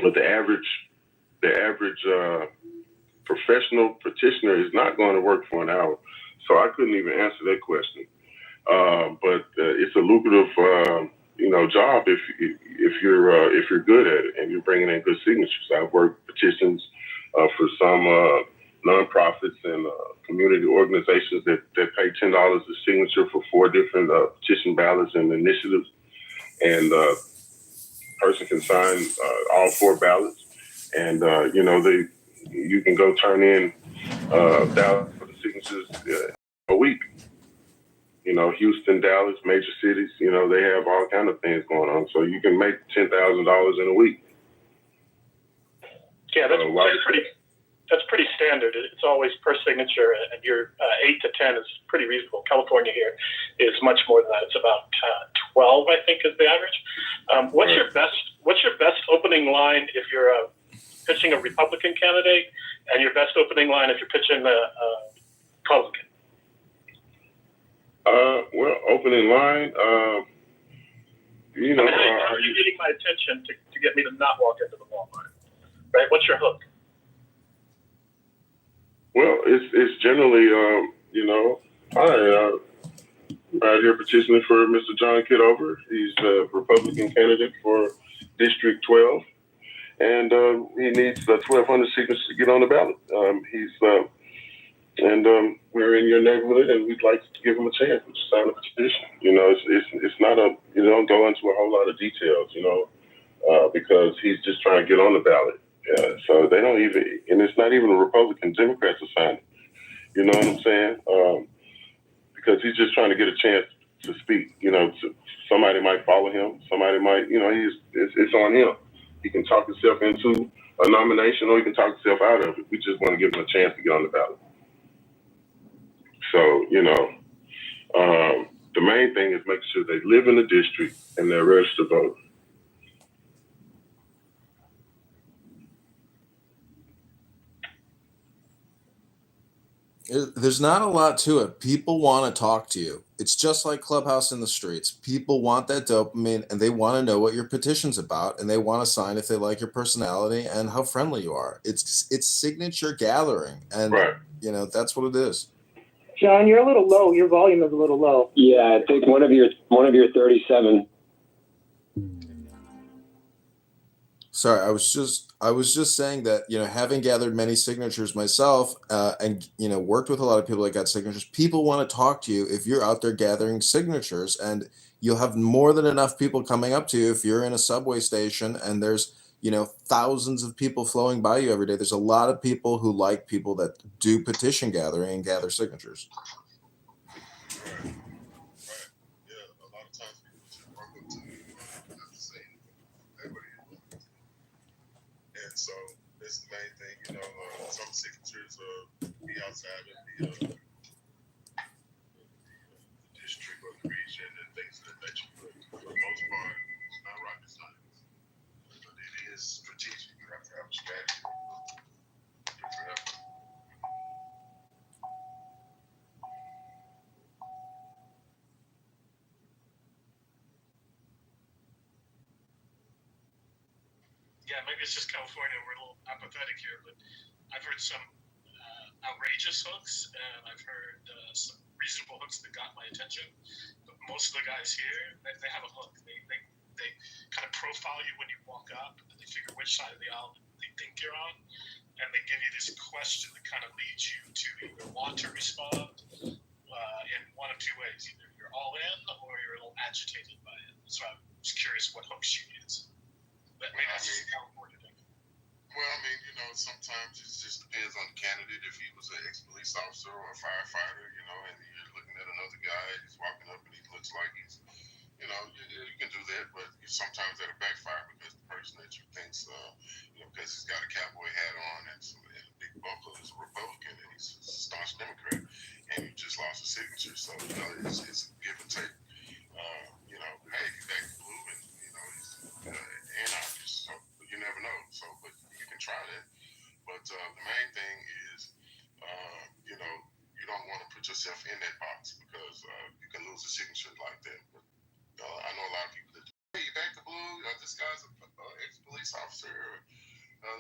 but the average professional petitioner is not going to work for an hour. So I couldn't even answer that question. But it's a lucrative, you know, job if you're good at it and you're bringing in good signatures. I've worked petitions for some nonprofits and community organizations that pay $10 a signature for 4 different petition ballots and initiatives, and person can sign all 4 ballots, and you know, you can go turn in 1,000 signatures a week. You know, Houston, Dallas, major cities, you know, they have all kind of things going on. So you can make $10,000 in a week. Yeah, that's pretty standard. It's always per signature, and your 8 to 10 is pretty reasonable. California here is much more than that. It's about 12, I think, is the average. What's your best opening line if you're pitching a Republican candidate, and your best opening line if you're pitching a Republican? Well, opening line, you know, how are you getting my attention to get me to not walk into the Walmart? Right? What's your hook? Well, it's generally, you know, hi, right here petitioning for Mr. John Kitover. He's a Republican candidate for District 12, and he needs 1,200 signatures to get on the ballot. We're in your neighborhood, and we'd like to give him a chance to sign a petition. You know, it's not you don't go into a whole lot of details, you know, because he's just trying to get on the ballot. So they don't even, and it's not even a Republican, Democrats are signing. You know what I'm saying? Because he's just trying to get a chance to speak. You know, somebody might follow him, somebody might, you know, it's on him. He can talk himself into a nomination, or he can talk himself out of it. We just want to give him a chance to get on the ballot. So, you know, the main thing is making sure they live in the district and they're registered to vote. There's not a lot to it. People want to talk to you. It's just like Clubhouse in the streets. People want that dopamine, and they want to know what your petition's about, and they want to sign if they like your personality and how friendly you are. It's signature gathering, and right. You know, that's what it is. John, you're a little low. Your volume is a little low. Yeah, I think one of your 37. Sorry, I was just saying that, you know, having gathered many signatures myself, and, you know, worked with a lot of people that got signatures, people want to talk to you if you're out there gathering signatures, and you'll have more than enough people coming up to you if you're in a subway station and there's, you know, thousands of people flowing by you every day. There's a lot of people who like people that do petition gathering and gather signatures. And so that's the main thing, you know, some signatures be outside of the district or the region and things of that nature, but for the most part, it's not rocket science. But it is strategic. You have to have a strategy. Yeah, maybe it's just California. We're a little apathetic here, but I've heard some outrageous hooks, and I've heard some reasonable hooks that got my attention. But most of the guys here, they have a hook. They kind of profile you when you walk up, and they figure which side of the aisle they think you're on, and they give you this question that kind of leads you to either want to respond in one of two ways. Either you're all in or you're a little agitated by it. So I was curious what hooks you use. But maybe that's just a California thing. Well, I mean, sometimes it just depends on the candidate. If he was an ex-police officer or a firefighter, and you're looking at another guy, he's walking up and he looks like he's, you can do that, but sometimes that'll backfire because the person that you think's, because he's got a cowboy hat on and a big buckle is a Republican and he's a staunch Democrat, and you just lost a signature. So, it's a give and take. Hey, he's back blue and, he's anarchist. So, you never know. So, but you can try that. But the main thing is, you don't want to put yourself in that box because you can lose a signature like that. But I know a lot of people that, hey, you back to blue? This guy's an ex-police officer, and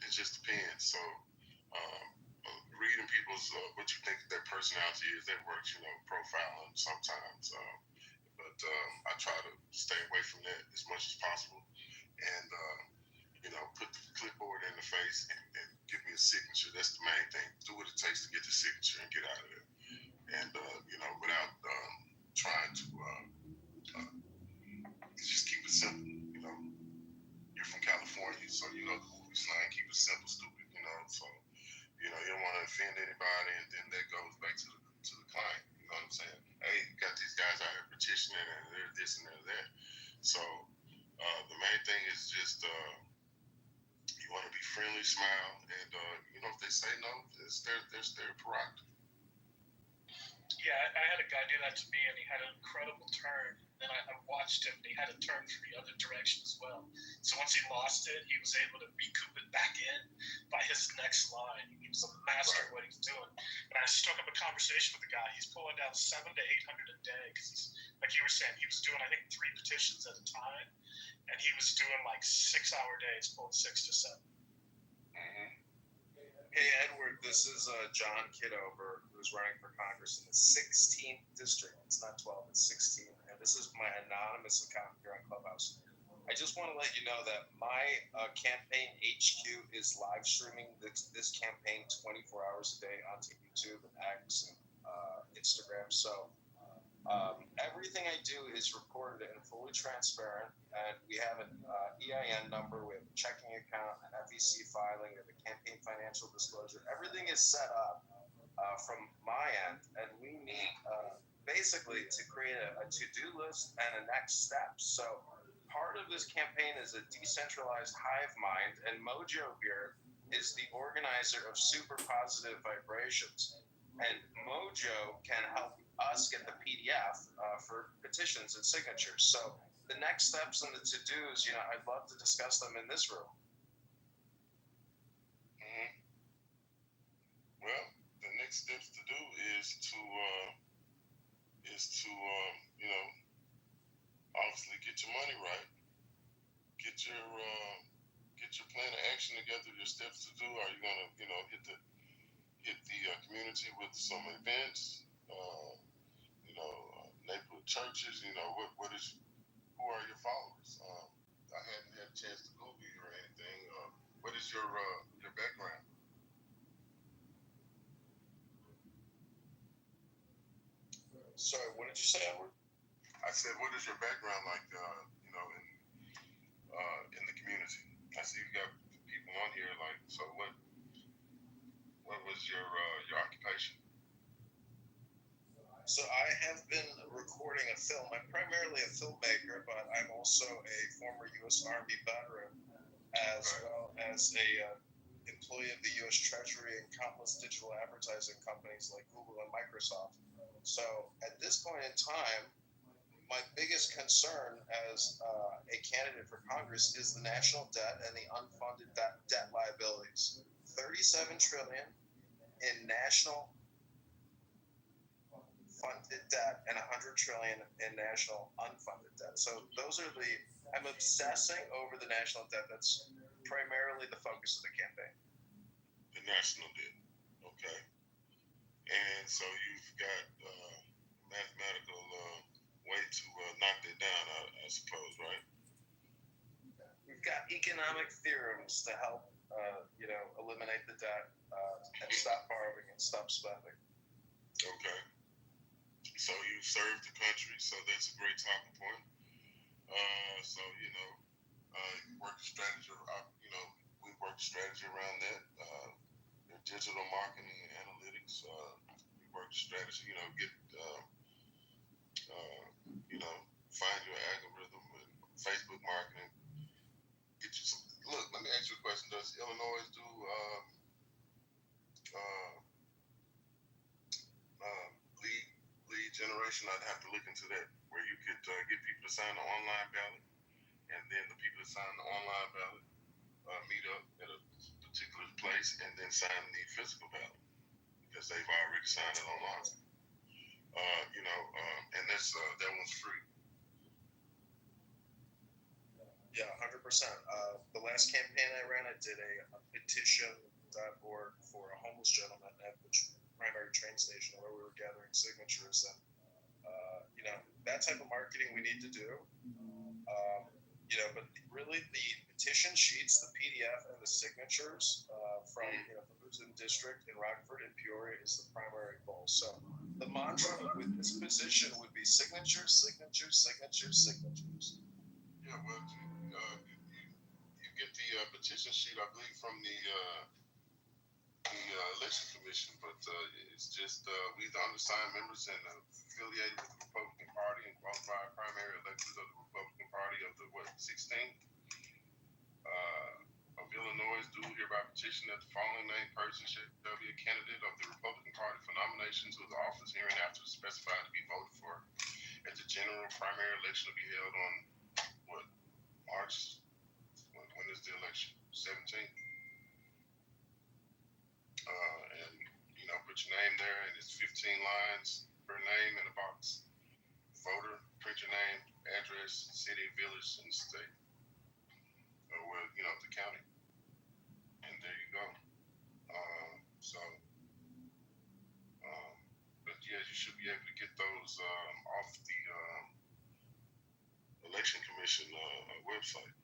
it just depends. So reading people's, what you think their personality is, that works, profiling sometimes. But I try to stay away from that as much as possible. And, put the clipboard in the face and give me a signature. That's the main thing. Do what it takes to get the signature and get out of there. And, without trying to just keep it simple. You're from California, so you know the movie slang, keep it simple, stupid, So, you don't want to offend anybody, and then that goes back to the client. You know what I'm saying? Hey, you got these guys out here petitioning, and they're this and they're that. So, the main thing is just you want to be friendly, smile, and if they say no, it's their prerogative. Yeah, I had a guy do that to me, and he had an incredible turn. Then I watched him, and he had a turn for the other direction as well. So once he lost it, he was able to recoup it back in by his next line. He was a master at what he's doing. And I struck up a conversation with the guy. He's pulling down 700 to 800 a day because he's, like you were saying, he was doing, I think, 3 petitions at a time. And he was doing like 6-hour days, pulling 6 to 7. Mm-hmm. Hey, Edward, this is John Kitover, who's running for Congress in the 16th district. It's not 12, it's 16. And this is my anonymous account here on Clubhouse. I just want to let you know that my campaign HQ is live streaming this campaign 24 hours a day onto YouTube and X and Instagram. So everything I do is recorded and fully transparent, and we have an EIN number, we have a checking account, an FEC filing, we have a campaign financial disclosure. Everything is set up from my end, and we meet basically to create a to-do list and a next step. So part of this campaign is a decentralized hive mind, and Mojo here is the organizer of Super Positive Vibrations. And Mojo can help us get the PDF for petitions and signatures. So the next steps and the to-dos, I'd love to discuss them in this room. Mm-hmm. Well, the next steps to do is to obviously get your money right, get your plan of action together, your steps to do. Are you gonna, hit the community with some events? Neighborhood churches. Who are your followers? I hadn't had a chance to Google you or anything. What is your background? Sorry, what did you say, Edward? I said, what is your background like? In the community. I see you got people on here. Like, so what was your occupation? So I have been recording a film. I'm primarily a filmmaker, but I'm also a former U.S. Army veteran, as well as a employee of the U.S. Treasury and countless digital advertising companies like Google and Microsoft. So at this point in time, my biggest concern as a candidate for Congress is the national debt and the unfunded debt liabilities. $37 trillion in national funded debt and $100 trillion in national unfunded debt. So those are I'm obsessing over the national debt. That's primarily the focus of the campaign. the national did. Okay. And so you've got mathematical way to knock that down, I suppose, right? We've got economic theorems to help, eliminate the debt and stop borrowing and stop spending. Okay. So you served the country, so that's a great talking point. You work strategy. We work strategy around that. Digital marketing and analytics. We work strategy. Find your algorithm and Facebook marketing. Get you some. Look, let me ask you a question. Does Illinois do lead generation? I'd have to look into that, where you could get people to sign the online ballot, and then the people that sign the online ballot meet up at a particular place and then sign the physical ballot because they've already signed it online. And that one's free. Yeah, 100%. The last campaign I ran, I did a petition.org for a homeless gentleman at the primary train station where we were gathering signatures. And, that type of marketing we need to do. But really the petition sheets, the PDF, and the signatures from who's in district in Rockford and Peoria is the primary goal. So the mantra with this position would be signatures, signatures, signatures, signatures. Yeah, well, you get the petition sheet, I believe, from the election commission, but it's just we the undersigned members and affiliated with the Republican Party and qualified primary electors of the Republican Party of the 16th of Illinois do hereby petition that the following named person shall be a candidate of the Republican Party for nomination to the office hereinafter specified to be voted for at the general primary election to be held on March. When is the election? 17th. Put your name there, and it's 15 lines per name in a box. Voter, print your name, address, city, village, and state. The county. And there you go. But yeah, you should be able to get those off the election commission website.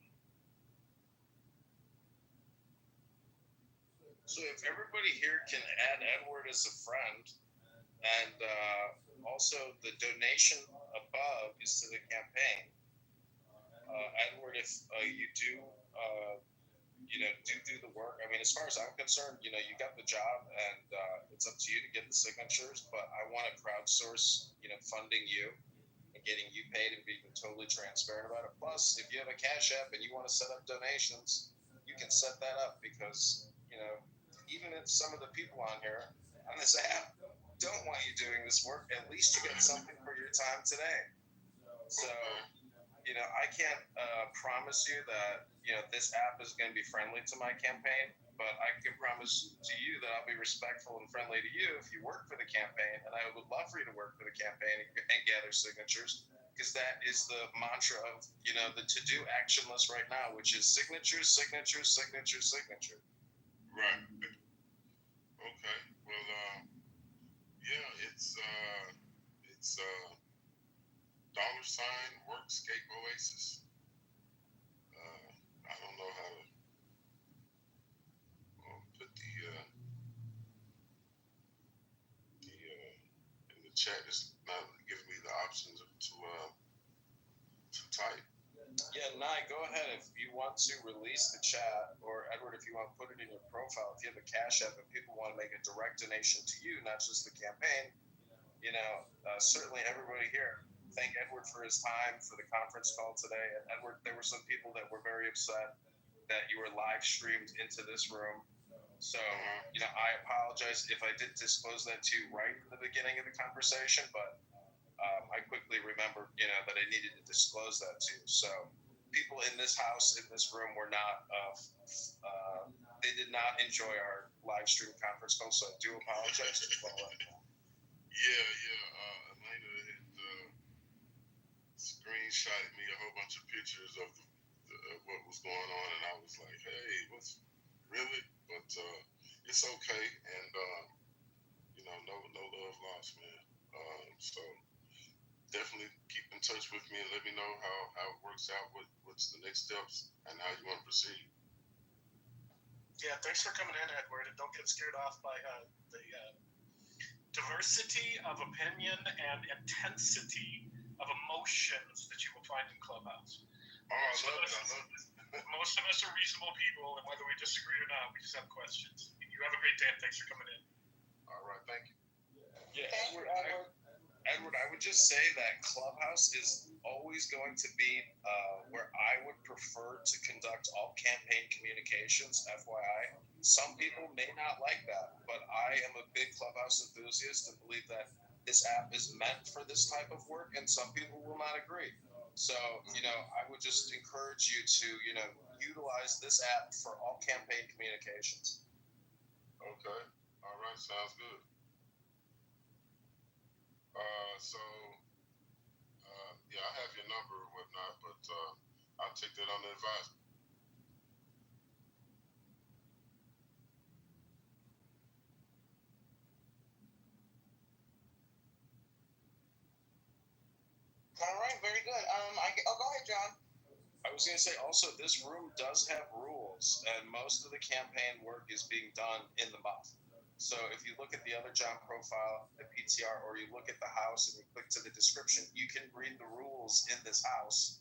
So if everybody here can add Edward as a friend, and also the donation above is to the campaign. Edward, if you do the work. I mean, as far as I'm concerned, you got the job, and it's up to you to get the signatures. But I want to crowdsource, funding you and getting you paid and being totally transparent about it. Plus, if you have a Cash App and you want to set up donations, you can set that up because even if some of the people on here on this app don't want you doing this work, at least you get something for your time today. So, I can't promise you that, this app is going to be friendly to my campaign, but I can promise to you that I'll be respectful and friendly to you if you work for the campaign, and I would love for you to work for the campaign and gather signatures, because that is the mantra of, the to-do action list right now, which is signatures, signatures, signatures, signature. Right. Okay. Well, it's $Workscape Oasis. I don't know how to put the in the chat. It's not giving me the options to type. Yeah, Nye, go ahead if you want to release the chat, or Edward, if you want to put it in your profile. If you have a Cash App and people want to make a direct donation to you, not just the campaign, certainly everybody here. Thank Edward for his time for the conference call today. And Edward, there were some people that were very upset that you were live streamed into this room. So, I apologize if I did disclose that to you right in the beginning of the conversation, but I quickly remembered, that I needed to disclose that to you. So people in this house, in this room, were not, they did not enjoy our live stream conference call. So I do apologize to all that. Yeah. Elena had screenshotted me a whole bunch of pictures of what was going on, and I was like, hey, what's really? But it's okay, and no love lost, man. So definitely keep in touch with me and let me know how it works out. What's the next steps and how you want to proceed. Yeah, thanks for coming in, Edward, and don't get scared off by the diversity of opinion and intensity of emotions that you will find in Clubhouse. Oh, I love it. Most of us are reasonable people, and whether we disagree or not, we just have questions. You have a great day, and thanks for coming in. All right, thank you. Yeah, Edward, I would just say that Clubhouse is always going to be where I would prefer to conduct all campaign communications, FYI. Some people may not like that, but I am a big Clubhouse enthusiast and believe that this app is meant for this type of work, and some people will not agree. So, I would just encourage you to, utilize this app for all campaign communications. Okay. All right. Sounds good. Yeah, I have your number or whatnot, but I'll take that on the advisement. All right, very good. Go ahead, John. I was going to say also, this room does have rules, and most of the campaign work is being done in the month. So if you look at the other John profile, the PTR, or you look at the house and you click to the description, you can read the rules in this house.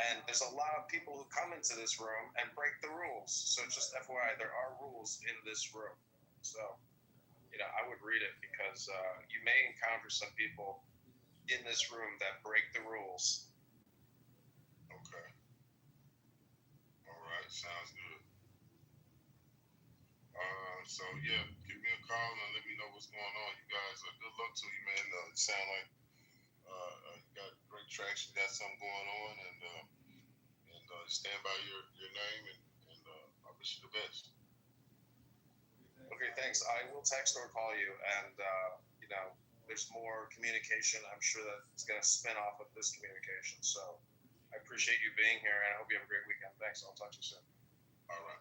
And there's a lot of people who come into this room and break the rules. So just FYI, there are rules in this room. So, I would read it because you may encounter some people in this room that break the rules. Okay. All right. Sounds good. So yeah, give me a call and let me know what's going on. You guys, good luck to you, man. It sound like you got great traction, got something going on, and stand by your name, and I wish you the best. Okay, thanks. I will text or call you, and there's more communication. I'm sure that it's going to spin off of this communication. So I appreciate you being here, and I hope you have a great weekend. Thanks. I'll talk to you soon. All right.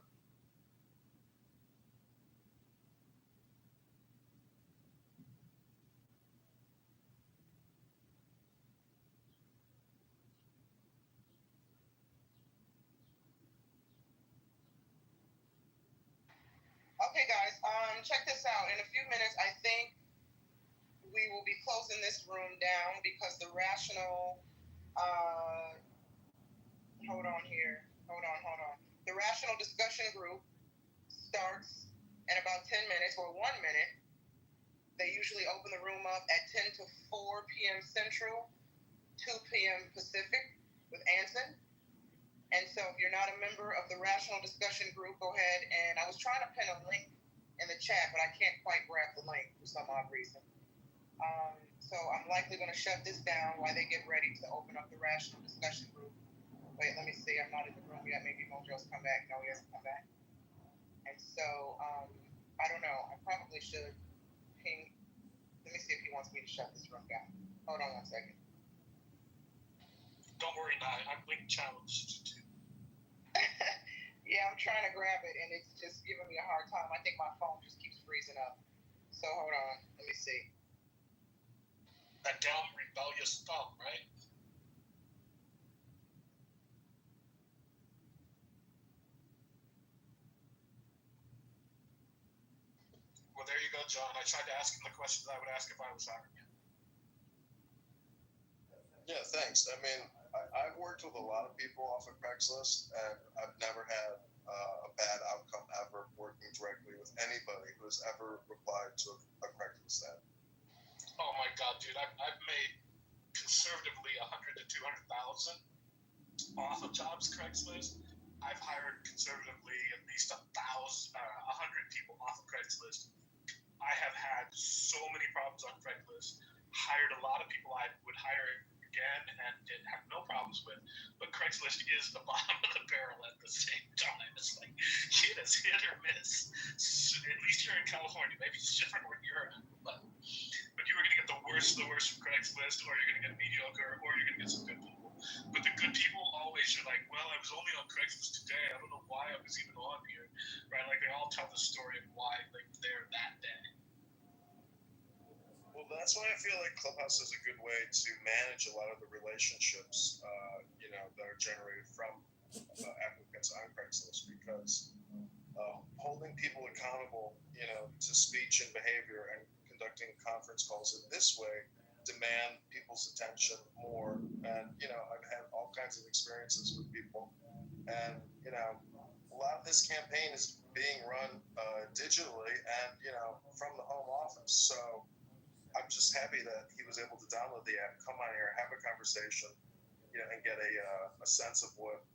Okay, guys. Check this out. In a few minutes, I think we will be closing this room down because the rational. Hold on here. Hold on. The rational discussion group starts in about 10 minutes or 1 minute. They usually open the room up at 10 to 4 p.m. Central, 2 p.m. Pacific with Anson. And so if you're not a member of the rational discussion group, go ahead. And I was trying to pin a link in the chat, but I can't quite grab the link for some odd reason. So I'm likely going to shut this down while they get ready to open up the rational discussion group. Wait, let me see. I'm not in the room yet. Maybe Mojo's come back. No, he hasn't come back. And so I don't know. I probably should ping. Let me see if he wants me to shut this room down. Hold on 1 second. Don't worry, I'm link challenged too. Yeah, I'm trying to grab it, and it's just giving me a hard time. I think my phone just keeps freezing up. So hold on. Let me see. That down rebellious thumb, right? Well, there you go, John. I tried to ask him the questions I would ask if I was hiring him. Yeah, thanks. I mean, I've worked with a lot of people off of Craigslist, and I've never had a bad outcome ever working directly with anybody who has ever replied to a Craigslist ad. Oh my God, dude! I've made conservatively 100 to 200,000 off of jobs Craigslist. I've hired conservatively at least 100 people off of Craigslist. I have had so many problems on Craigslist. Hired a lot of people I would hire again and did have no problems with, but Craigslist is the bottom of the barrel at the same time. It's like it is hit or miss. So at least you're in California. Maybe it's different where you're at, but you were going to get the worst worst of the worst from Craigslist, or you're going to get mediocre, or you're going to get some good people. But the good people always are like, well, I was only on Craigslist today. I don't know why I was even on here, right? Like they all tell the story of why like they're that day. Well, that's why I feel like Clubhouse is a good way to manage a lot of the relationships, that are generated from applicants on Craigslist, because holding people accountable, to speech and behavior and conducting conference calls in this way demand people's attention more. And, I've had all kinds of experiences with people, and, a lot of this campaign is being run digitally and, from the home office. So I'm just happy that he was able to download the app, come on here, have a conversation, and get a sense of what,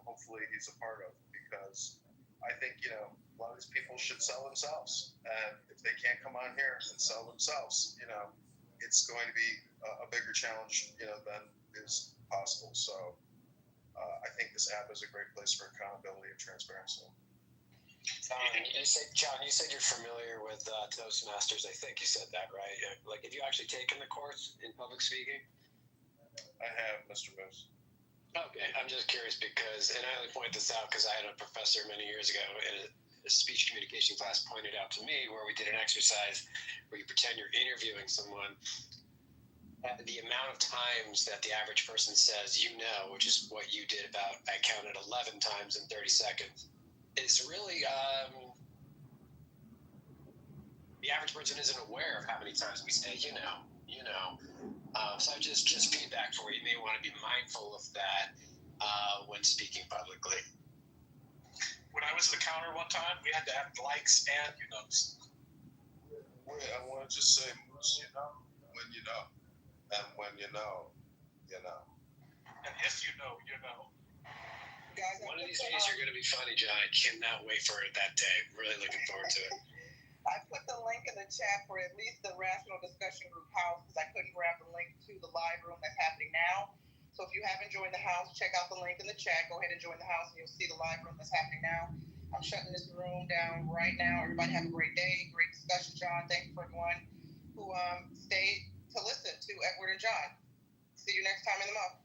hopefully he's a part of, because I think, a lot of these people should sell themselves. And if they can't come on here and sell themselves, it's going to be a bigger challenge, than is possible. So I think this app is a great place for accountability and transparency. John, you said you're familiar with Toastmasters. I think you said that, right? Like, have you actually taken the course in public speaking? I have, Mr. Moose. Okay, I'm just curious because, and I only point this out because I had a professor many years ago in a speech communication class pointed out to me where we did an exercise where you pretend you're interviewing someone. The amount of times that the average person says, which is what you did about, I counted 11 times in 30 seconds, is really, the average person isn't aware of how many times we say, so just feedback for you. You may want to be mindful of that when speaking publicly. When I was at the counter one time, we had to have likes and Wait, I want to just say, Moose, when you know. And when you know, you know. And if you know, you know. Guys, one of these days you're going to be funny, John. I cannot wait for that day. Really looking forward to it. I put the link in the chat for at least the Rational Discussion Group house because I couldn't grab the link to the live room that's happening now. So if you haven't joined the house, check out the link in the chat. Go ahead and join the house and you'll see the live room that's happening now. I'm shutting this room down right now. Everybody have a great day. Great discussion, John. Thank you for everyone who stayed to listen to Edward and John. See you next time in the month.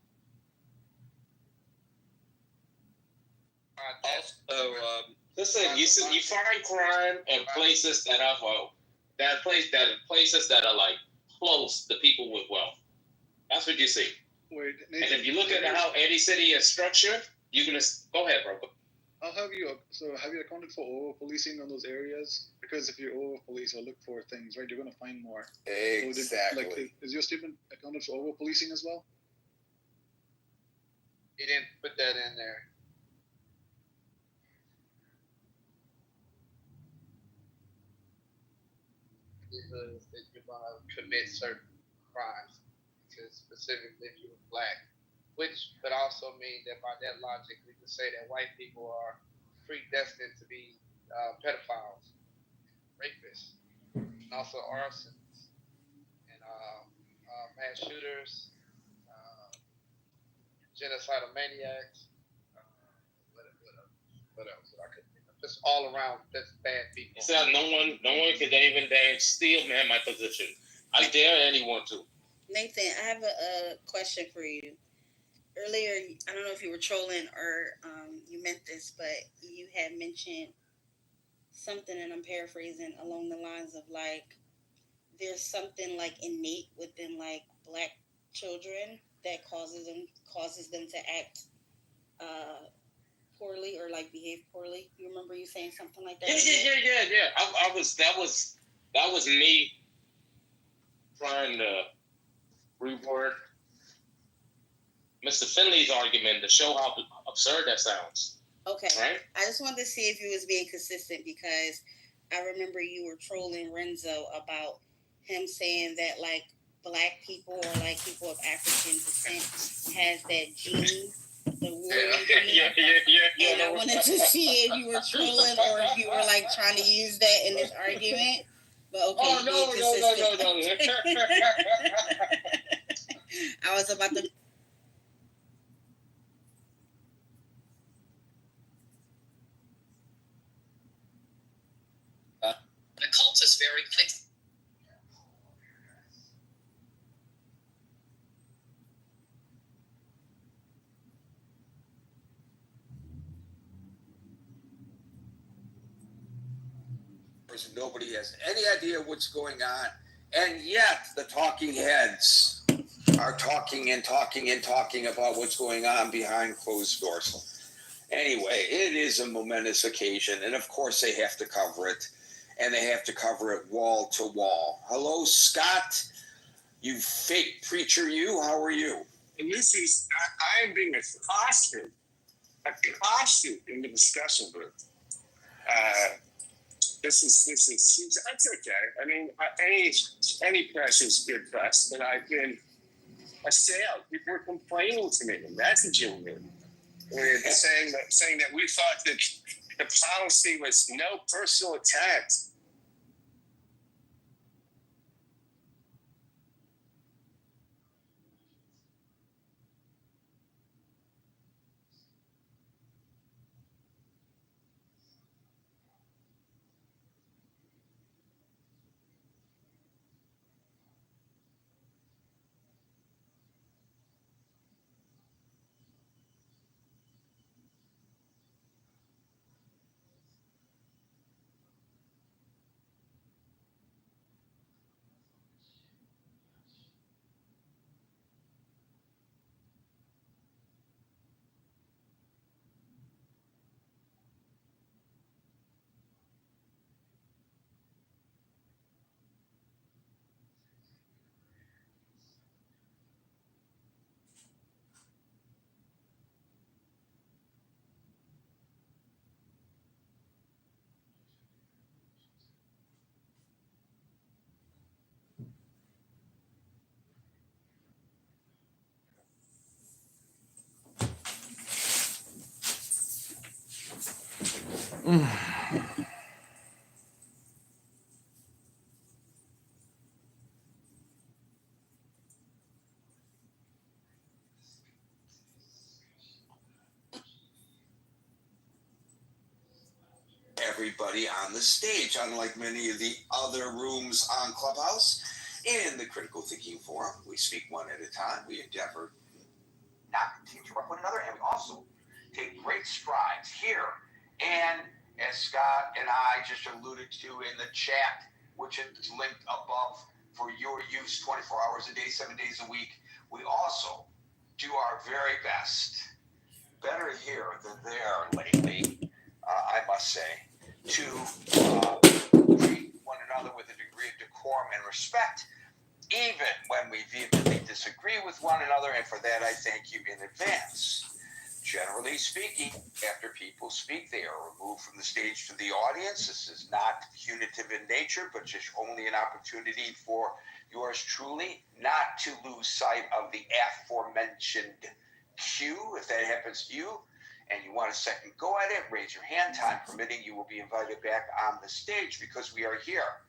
Also, listen, you find crime in places that are places that are like close to people with wealth. That's what you see. Wait, Nathan, and if you look at how any city is structured, you can just go ahead, bro. Have you accounted for over policing on those areas? Because if you over police or look for things, right, you're going to find more. Exactly. So is your statement accounted for over policing as well? He didn't put that in there. Because that you're going to commit certain crimes, specifically if you're black, which could also mean that by that logic, we could say that white people are predestined to be pedophiles, rapists, and also arsonists, and mass shooters, genocidal maniacs. What else? I could think of. Just all around, that's bad people. So no one could even dare steal man my position. I dare anyone to. Nathan, I have a question for you. Earlier, I don't know if you were trolling or you meant this, but you had mentioned something, and I'm paraphrasing, along the lines of like, there's something like innate within like black children that causes them to act poorly or like behave poorly. You remember you saying something like that? Yeah. That was me trying to reword Mr. Finley's argument to show how absurd that sounds. Okay. Right? I just wanted to see if you was being consistent because I remember you were trolling Renzo about him saying that like black people or like people of African descent has that gene, the warrior gene. Yeah. And I wanted to see if you were trolling or if you were like trying to use that in this argument. But okay. Oh no. I was about to. The cult is very quick. doors and nobody has any idea what's going on. And yet the talking heads are talking and talking and talking about what's going on behind closed doors. Anyway, it is a momentous occasion, and of course they have to cover it, and they have to cover it wall to wall. Hello, Scott, you fake preacher, you. How are you? And this is, I am being accosted in the discussion group. This is, that's okay. I mean, any press is good press, and I've been assailed. People are complaining to me, messaging me, and saying that we thought that the policy was no personal attacks. Everybody on the stage, unlike many of the other rooms on Clubhouse. In the Critical Thinking Forum, we speak one at a time. We endeavor not to interrupt one another, and we also take great strides here. And as Scott and I just alluded to in the chat, which is linked above for your use 24 hours a day, 7 days a week, we also do our very best, better here than there lately, I must say, to treat one another with a degree of decorum and respect, even when we vehemently disagree with one another, and for that I thank you in advance. Generally speaking, after people speak, they are removed from the stage to the audience. This is not punitive in nature, but just only an opportunity for yours truly not to lose sight of the aforementioned cue. If that happens to you, and you want a second go at it, raise your hand. Time permitting, you will be invited back on the stage, because we are here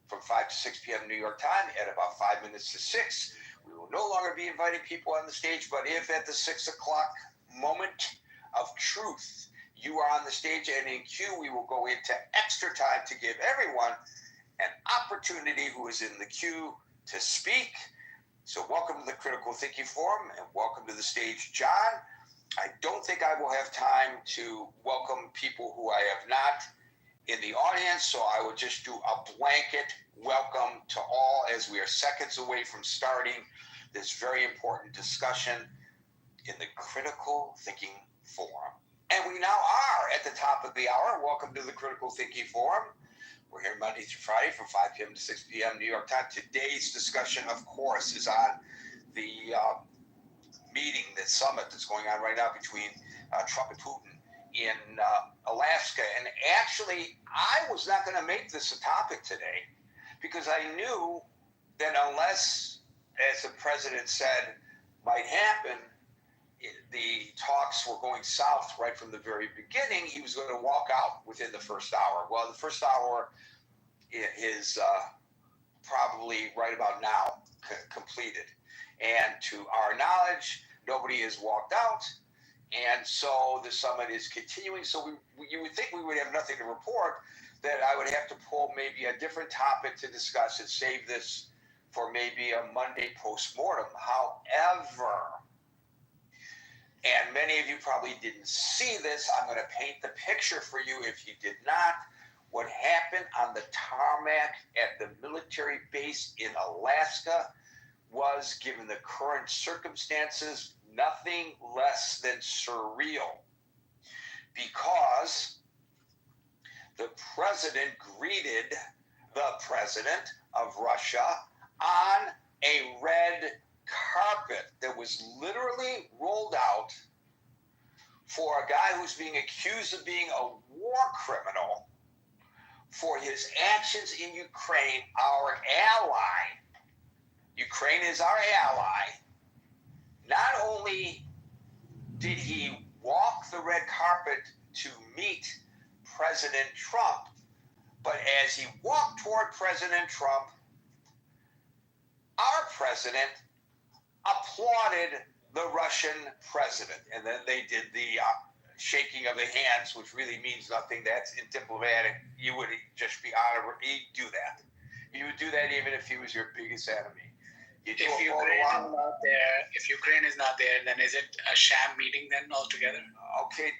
from 5 to 6 p.m. New York time at about 5 minutes to 6. We will no longer be inviting people on the stage, but if at the 6 o'clock moment of truth you are on the stage and in queue, we will go into extra time to give everyone an opportunity who is in the queue to speak. So welcome to the Critical Thinking Forum, and welcome to the stage, John. I don't think I will have time to welcome people who I have not in the audience, so I will just do a blanket welcome to all as we are seconds away from starting this very important discussion in the Critical Thinking Forum. And we now are at the top of the hour. Welcome to the Critical Thinking Forum. We're here Monday through Friday from 5 p.m. to 6 p.m. New York time. Today's discussion, of course, is on the meeting, the summit that's going on right now between Trump and Putin in Alaska. And actually, I was not going to make this a topic today, because I knew that unless, as the president said, might happen, the talks were going south right from the very beginning, he was going to walk out within the first hour. Well, the first hour is probably right about now completed. And to our knowledge, nobody has walked out. And so the summit is continuing. So you would think we would have nothing to report, that I would have to pull maybe a different topic to discuss and save this for maybe a Monday postmortem. However, and many of you probably didn't see this, I'm going to paint the picture for you if you did not. What happened on the tarmac at the military base in Alaska was, given the current circumstances, nothing less than surreal, because the president greeted the president of Russia on a red carpet that was literally rolled out for a guy who's being accused of being a war criminal for his actions in Ukraine, our ally. Ukraine is our ally. Not only did he walk the red carpet to meet President Trump, but as he walked toward President Trump, our president applauded the Russian president. And then they did the shaking of the hands, which really means nothing. That's diplomatic. You would just be honored. He'd do that. You would do that even if he was your biggest enemy. If Ukraine is not there, then is it a sham meeting then altogether? Okay,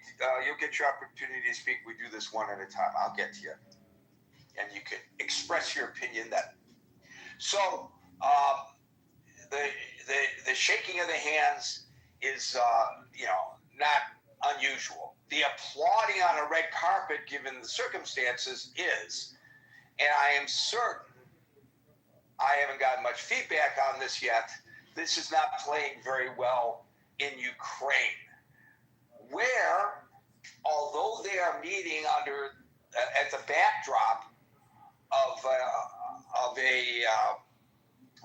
you'll get your opportunity to speak. We do this one at a time. I'll get to you. And you can express your opinion then. So, the shaking of the hands is, not unusual. The applauding on a red carpet, given the circumstances, is. And I am certain, I haven't gotten much feedback on this yet, this is not playing very well in Ukraine, where, although they are meeting at the backdrop of a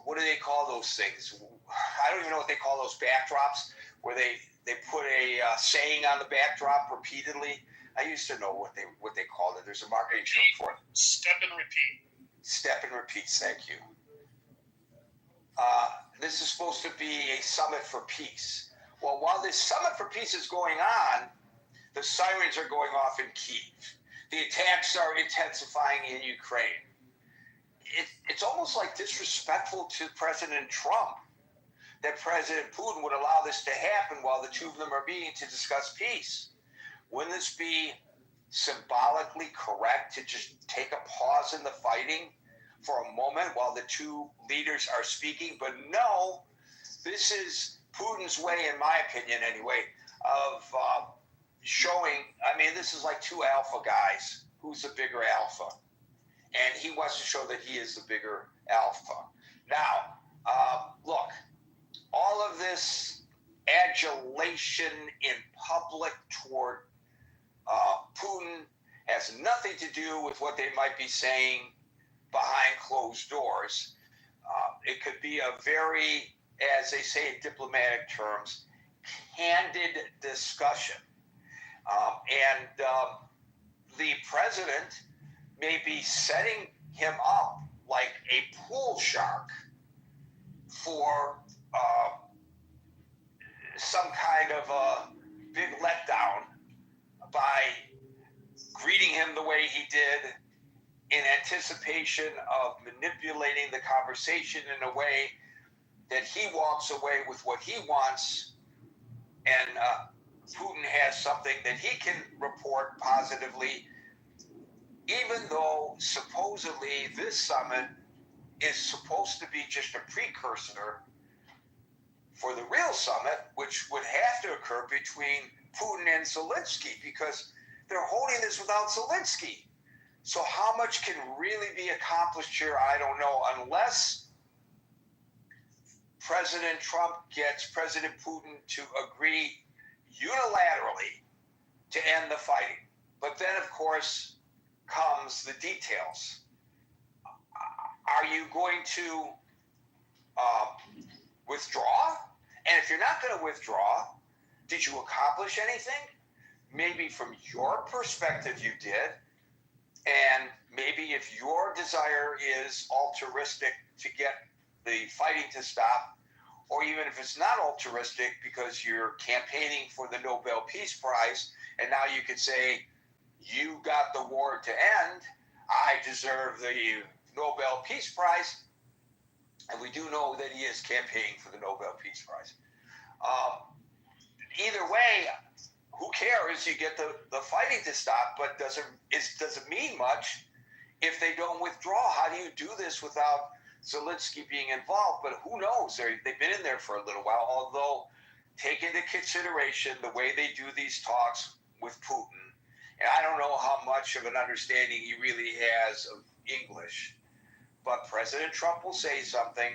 what do they call those things? I don't even know what they call those backdrops, where they put a saying on the backdrop repeatedly. I used to know what they called it. There's a marketing term for it. Step and repeat. Step and repeat. Thank you. This is supposed to be a summit for peace. Well, while this summit for peace is going on, the sirens are going off in Kyiv. The attacks are intensifying in Ukraine. It's almost like disrespectful to President Trump that President Putin would allow this to happen while the two of them are meeting to discuss peace. Wouldn't this be symbolically correct to just take a pause in the fighting for a moment while the two leaders are speaking? But no, this is Putin's way, in my opinion anyway, of showing, this is like two alpha guys. Who's the bigger alpha? And he wants to show that he is the bigger alpha. Now, look, all of this adulation in public toward Putin has nothing to do with what they might be saying behind closed doors. It could be a very, as they say in diplomatic terms, candid discussion. The president may be setting him up like a pool shark for some kind of a big letdown by greeting him the way he did in anticipation of manipulating the conversation in a way that he walks away with what he wants, and Putin has something that he can report positively, even though supposedly this summit is supposed to be just a precursor for the real summit, which would have to occur between Putin and Zelensky, because they're holding this without Zelensky. So how much can really be accomplished here? I don't know, unless President Trump gets President Putin to agree unilaterally to end the fighting. But then, of course, comes the details. Are you going to withdraw? And if you're not going to withdraw, did you accomplish anything? Maybe from your perspective you did. And maybe if your desire is altruistic to get the fighting to stop, or even if it's not altruistic because you're campaigning for the Nobel Peace Prize, and now you could say, you got the war to end, I deserve the Nobel Peace Prize. And we do know that he is campaigning for the Nobel Peace Prize. Either way, who cares? You get the fighting to stop, but does it mean much if they don't withdraw? How do you do this without Zelensky being involved? But who knows? They've been in there for a little while, although take into consideration the way they do these talks with Putin. And I don't know how much of an understanding he really has of English, but President Trump will say something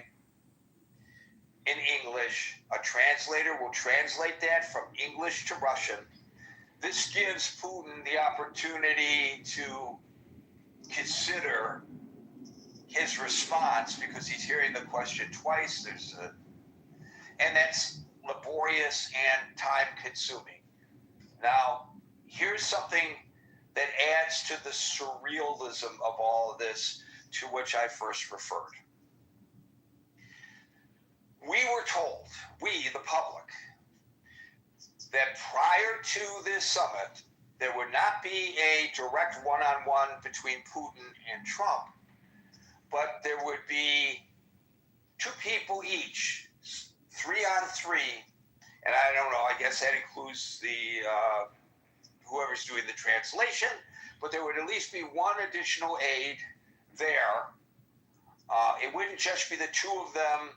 in English. A translator will translate that from English to Russian. This gives Putin the opportunity to consider his response because he's hearing the question twice. And that's laborious and time-consuming. Now, here's something that adds to the surrealism of all of this, to which I first referred. We were told, we, the public, that prior to this summit, there would not be a direct one-on-one between Putin and Trump, but there would be two people each, 3-on-3, and I don't know, I guess that includes the whoever's doing the translation, but there would at least be one additional aide there. It wouldn't just be the two of them,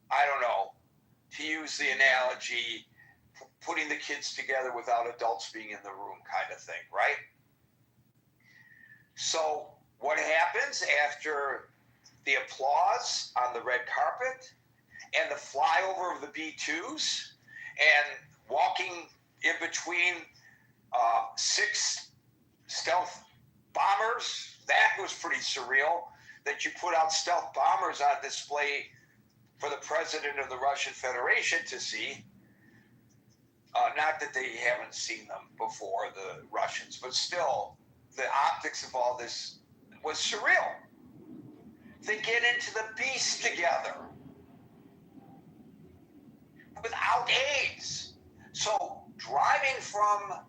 I don't know, to use the analogy, putting the kids together without adults being in the room kind of thing, right? So what happens after the applause on the red carpet and the flyover of the B-2s and walking in between 6 stealth bombers? That was pretty surreal, that you put out stealth bombers on display for the president of the Russian Federation to see. Not that they haven't seen them before, the Russians, but still, the optics of all this was surreal. They get into the beast together without aides. So driving from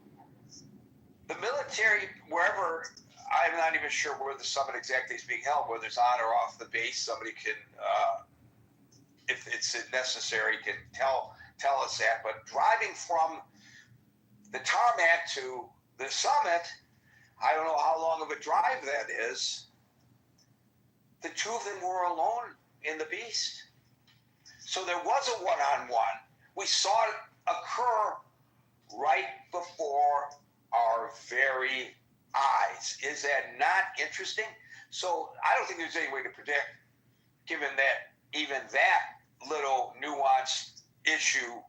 the military, wherever, I'm not even sure where the summit exactly is being held, whether it's on or off the base, somebody can, if it's necessary, can tell us that. But driving from the tarmac to the summit, I don't know how long of a drive that is. The two of them were alone in the beast. So there was a one-on-one. We saw it occur right before our very eyes. Is that not interesting? So I don't think there's any way to predict, given that even that little nuanced issue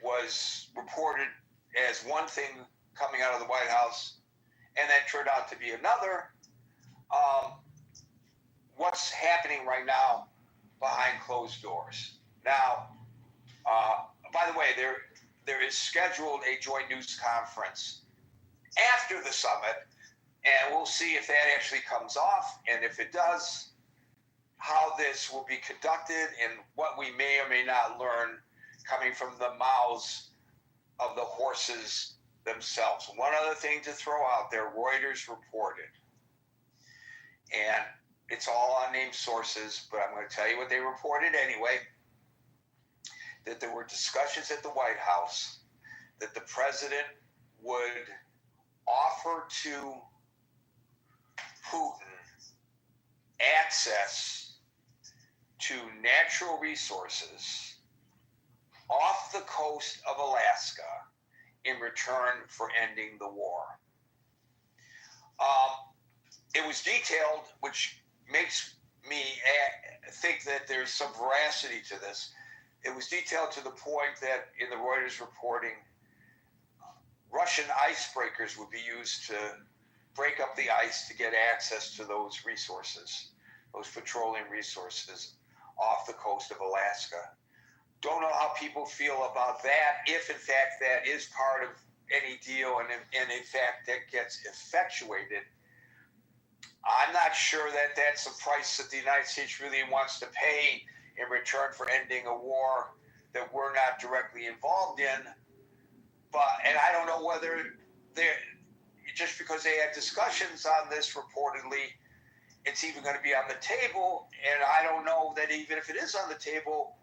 was reported as one thing coming out of the White House and then turned out to be another. What's happening right now behind closed doors? Now, by the way, there is scheduled a joint news conference after the summit, and we'll see if that actually comes off, and if it does, how this will be conducted and what we may or may not learn coming from the mouths of the horses themselves. One other thing to throw out there, Reuters reported, and it's all unnamed sources, but I'm going to tell you what they reported anyway, that there were discussions at the White House that the president would offer to Putin access to natural resources off the coast of Alaska in return for ending the war. It was detailed, which makes me think that there's some veracity to this. It was detailed to the point that in the Reuters reporting, Russian icebreakers would be used to break up the ice to get access to those resources, those petroleum resources off the coast of Alaska. Don't know how people feel about that, if in fact that is part of any deal and in fact that gets effectuated. I'm not sure that that's a price that the United States really wants to pay in return for ending a war that we're not directly involved in. And I don't know whether just because they had discussions on this reportedly, it's even going to be on the table. And I don't know that even if it is on the table,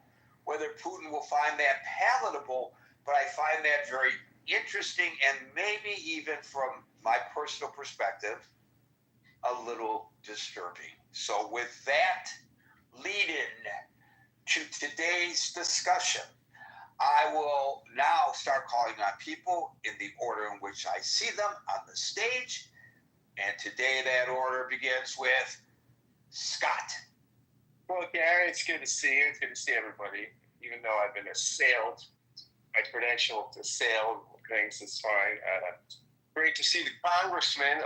whether Putin will find that palatable, but I find that very interesting and maybe even from my personal perspective, a little disturbing. So with that lead in to today's discussion, I will now start calling on people in the order in which I see them on the stage. And today that order begins with Scott. Well, Gary, it's good to see you. It's good to see everybody. Even though I've been assailed, my credential to assail things is fine. Great to see the congressman,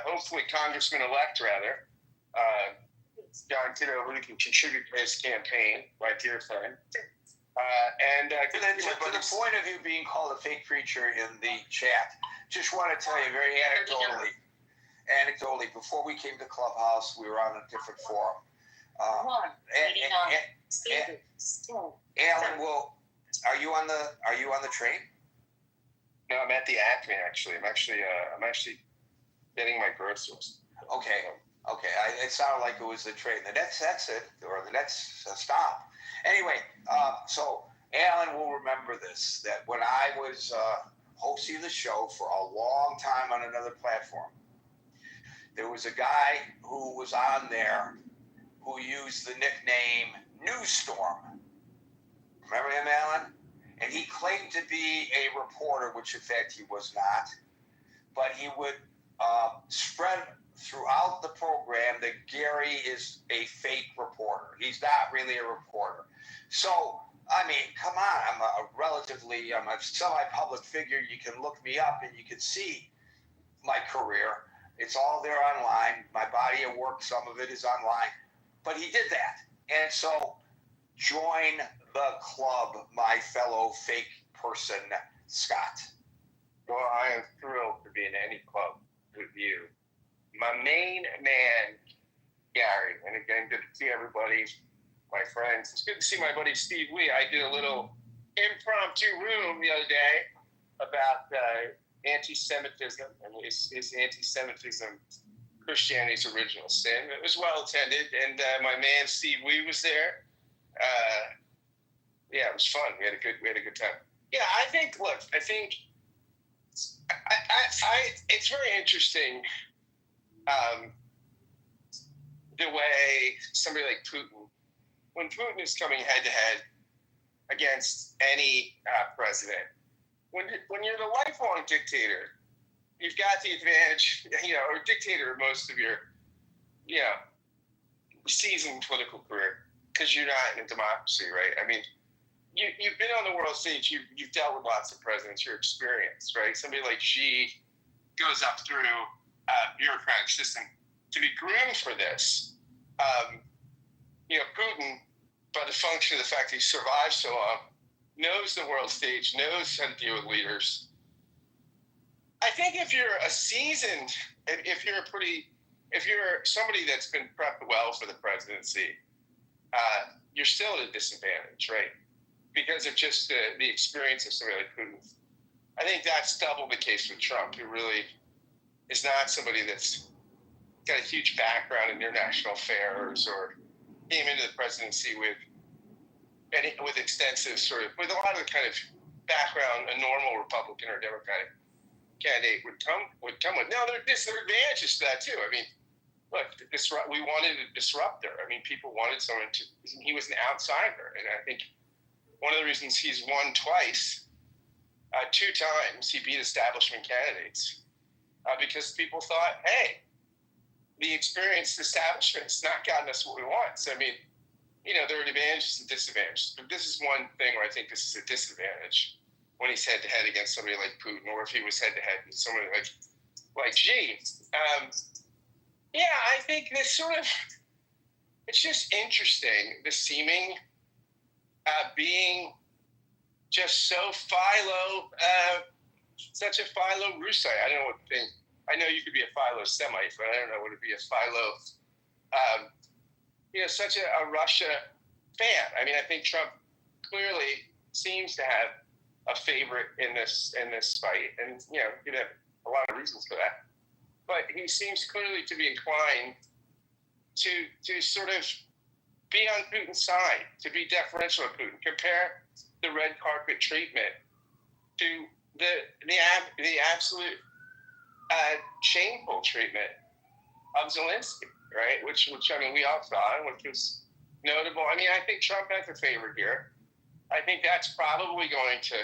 hopefully congressman-elect, rather, John Kitover, who can contribute to his campaign, my dear friend. And to the point of you being called a fake preacher in the chat, just want to tell you very anecdotally, before we came to Clubhouse, we were on a different forum. Alan, are you on the train? No, I'm at the Acme, actually. I'm actually getting my groceries. Okay. It sounded like it was the train. The next exit or the next stop. Anyway, so Alan will remember this, that when I was hosting the show for a long time on another platform, there was a guy who was on there who used the nickname Newstorm. Remember him, Alan? And he claimed to be a reporter, which in fact he was not. But he would spread throughout the program that Gary is a fake reporter. He's not really a reporter. So, I mean, come on, I'm a semi-public figure. You can look me up and you can see my career. It's all there online. My body of work, some of it is online. But he did that. And so, join the club, my fellow fake person, Scott. Well, I am thrilled to be in any club with you. My main man, Gary. And again, good to see everybody, my friends. It's good to see my buddy Steve Lee. I did a little impromptu room the other day about anti-Semitism and is anti-Semitism Christianity's original sin. It was well attended, and my man Steve Lee was there. Yeah, it was fun. We had a good time. Yeah, I think it's very interesting the way somebody like Putin, when Putin is coming head to head against any president, when you're the lifelong dictator, you've got the advantage, or dictator of most of your, seasoned political career, because you're not in a democracy, right? I mean, you've been on the world stage, you've dealt with lots of presidents, you're experienced, right? Somebody like Xi goes up through a bureaucratic system to be groomed for this. Putin, by the function of the fact that he survived so long, knows the world stage, knows how to deal with leaders. I think if you're a seasoned, if you're somebody that's been prepped well for the presidency, you're still at a disadvantage, right? Because of just the experience of somebody like Putin. I think that's double the case with Trump, who really is not somebody that's got a huge background in international affairs or came into the presidency with extensive with a lot of the kind of background a normal Republican or Democratic candidate would come with. Now, there are disadvantages to that too. I mean, look, we wanted a disruptor. I mean, people wanted someone he was an outsider. And I think one of the reasons he's won twice, 2 times, he beat establishment candidates because people thought, hey, the experienced establishment's not gotten us what we want. So, I mean, there are advantages and disadvantages. But this is one thing where I think this is a disadvantage when he's head-to-head against somebody like Putin, or if he was head-to-head with somebody like Xi. I think this it's just interesting, the seeming being just so such a philo-Russite. I don't know what to think. I know you could be a philo-Semite, but I don't know what to be a philo, such a Russia fan. I mean, I think Trump clearly seems to have a favorite in this fight, and he could have a lot of reasons for that. But he seems clearly to be inclined to sort of be on Putin's side, to be deferential to Putin. Compare the red carpet treatment to the absolute shameful treatment of Zelensky, right? Which I mean, we all saw, which was notable. I mean, I think Trump has a favor here. I think that's probably going to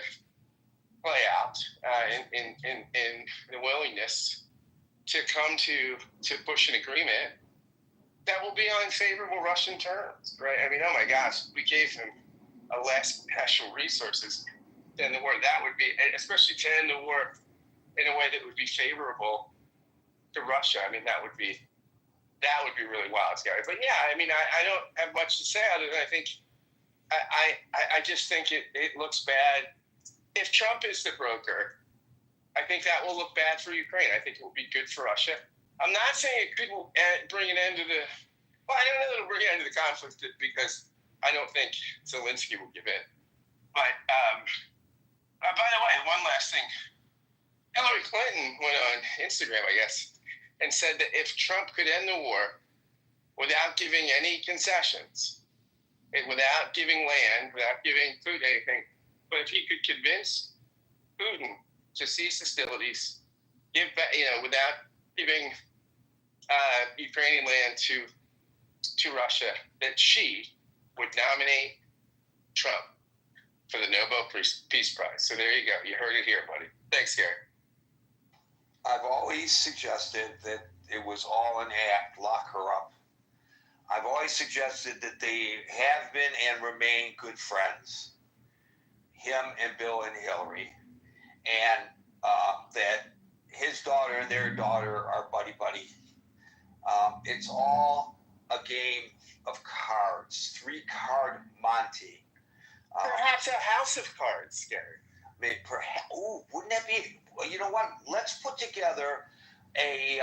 play out in the willingness to come to push an agreement that will be on favorable Russian terms, right? I mean, oh my gosh, we gave him a less special resources than the war. That would be, especially to end the war in a way that would be favorable to Russia. I mean, that would be really wild, scary. But yeah, I mean, I don't have much to say other than I think I just think it looks bad. If Trump is the broker, I think that will look bad for Ukraine. I think it will be good for Russia. I'm not saying it could bring an end to the. Well, I don't know that it'll bring an end to the conflict because I don't think Zelensky will give in. But by the way, one last thing. Hillary Clinton went on Instagram, I guess, and said that if Trump could end the war without giving any concessions, without giving land, without giving food, anything, but if he could convince Putin to cease hostilities, without giving Ukrainian land to Russia, that she would nominate Trump for the Nobel Peace Prize. So there you go. You heard it here, buddy. Thanks, Gary. I've always suggested that it was all an act. Lock her up. I've always suggested that they have been and remain good friends, him and Bill and Hillary, and that his daughter and their daughter are buddy-buddy. It's all a game of cards, 3-card Monte. Perhaps a house of cards, Gary. Wouldn't that be? Well, you know what? Let's put together a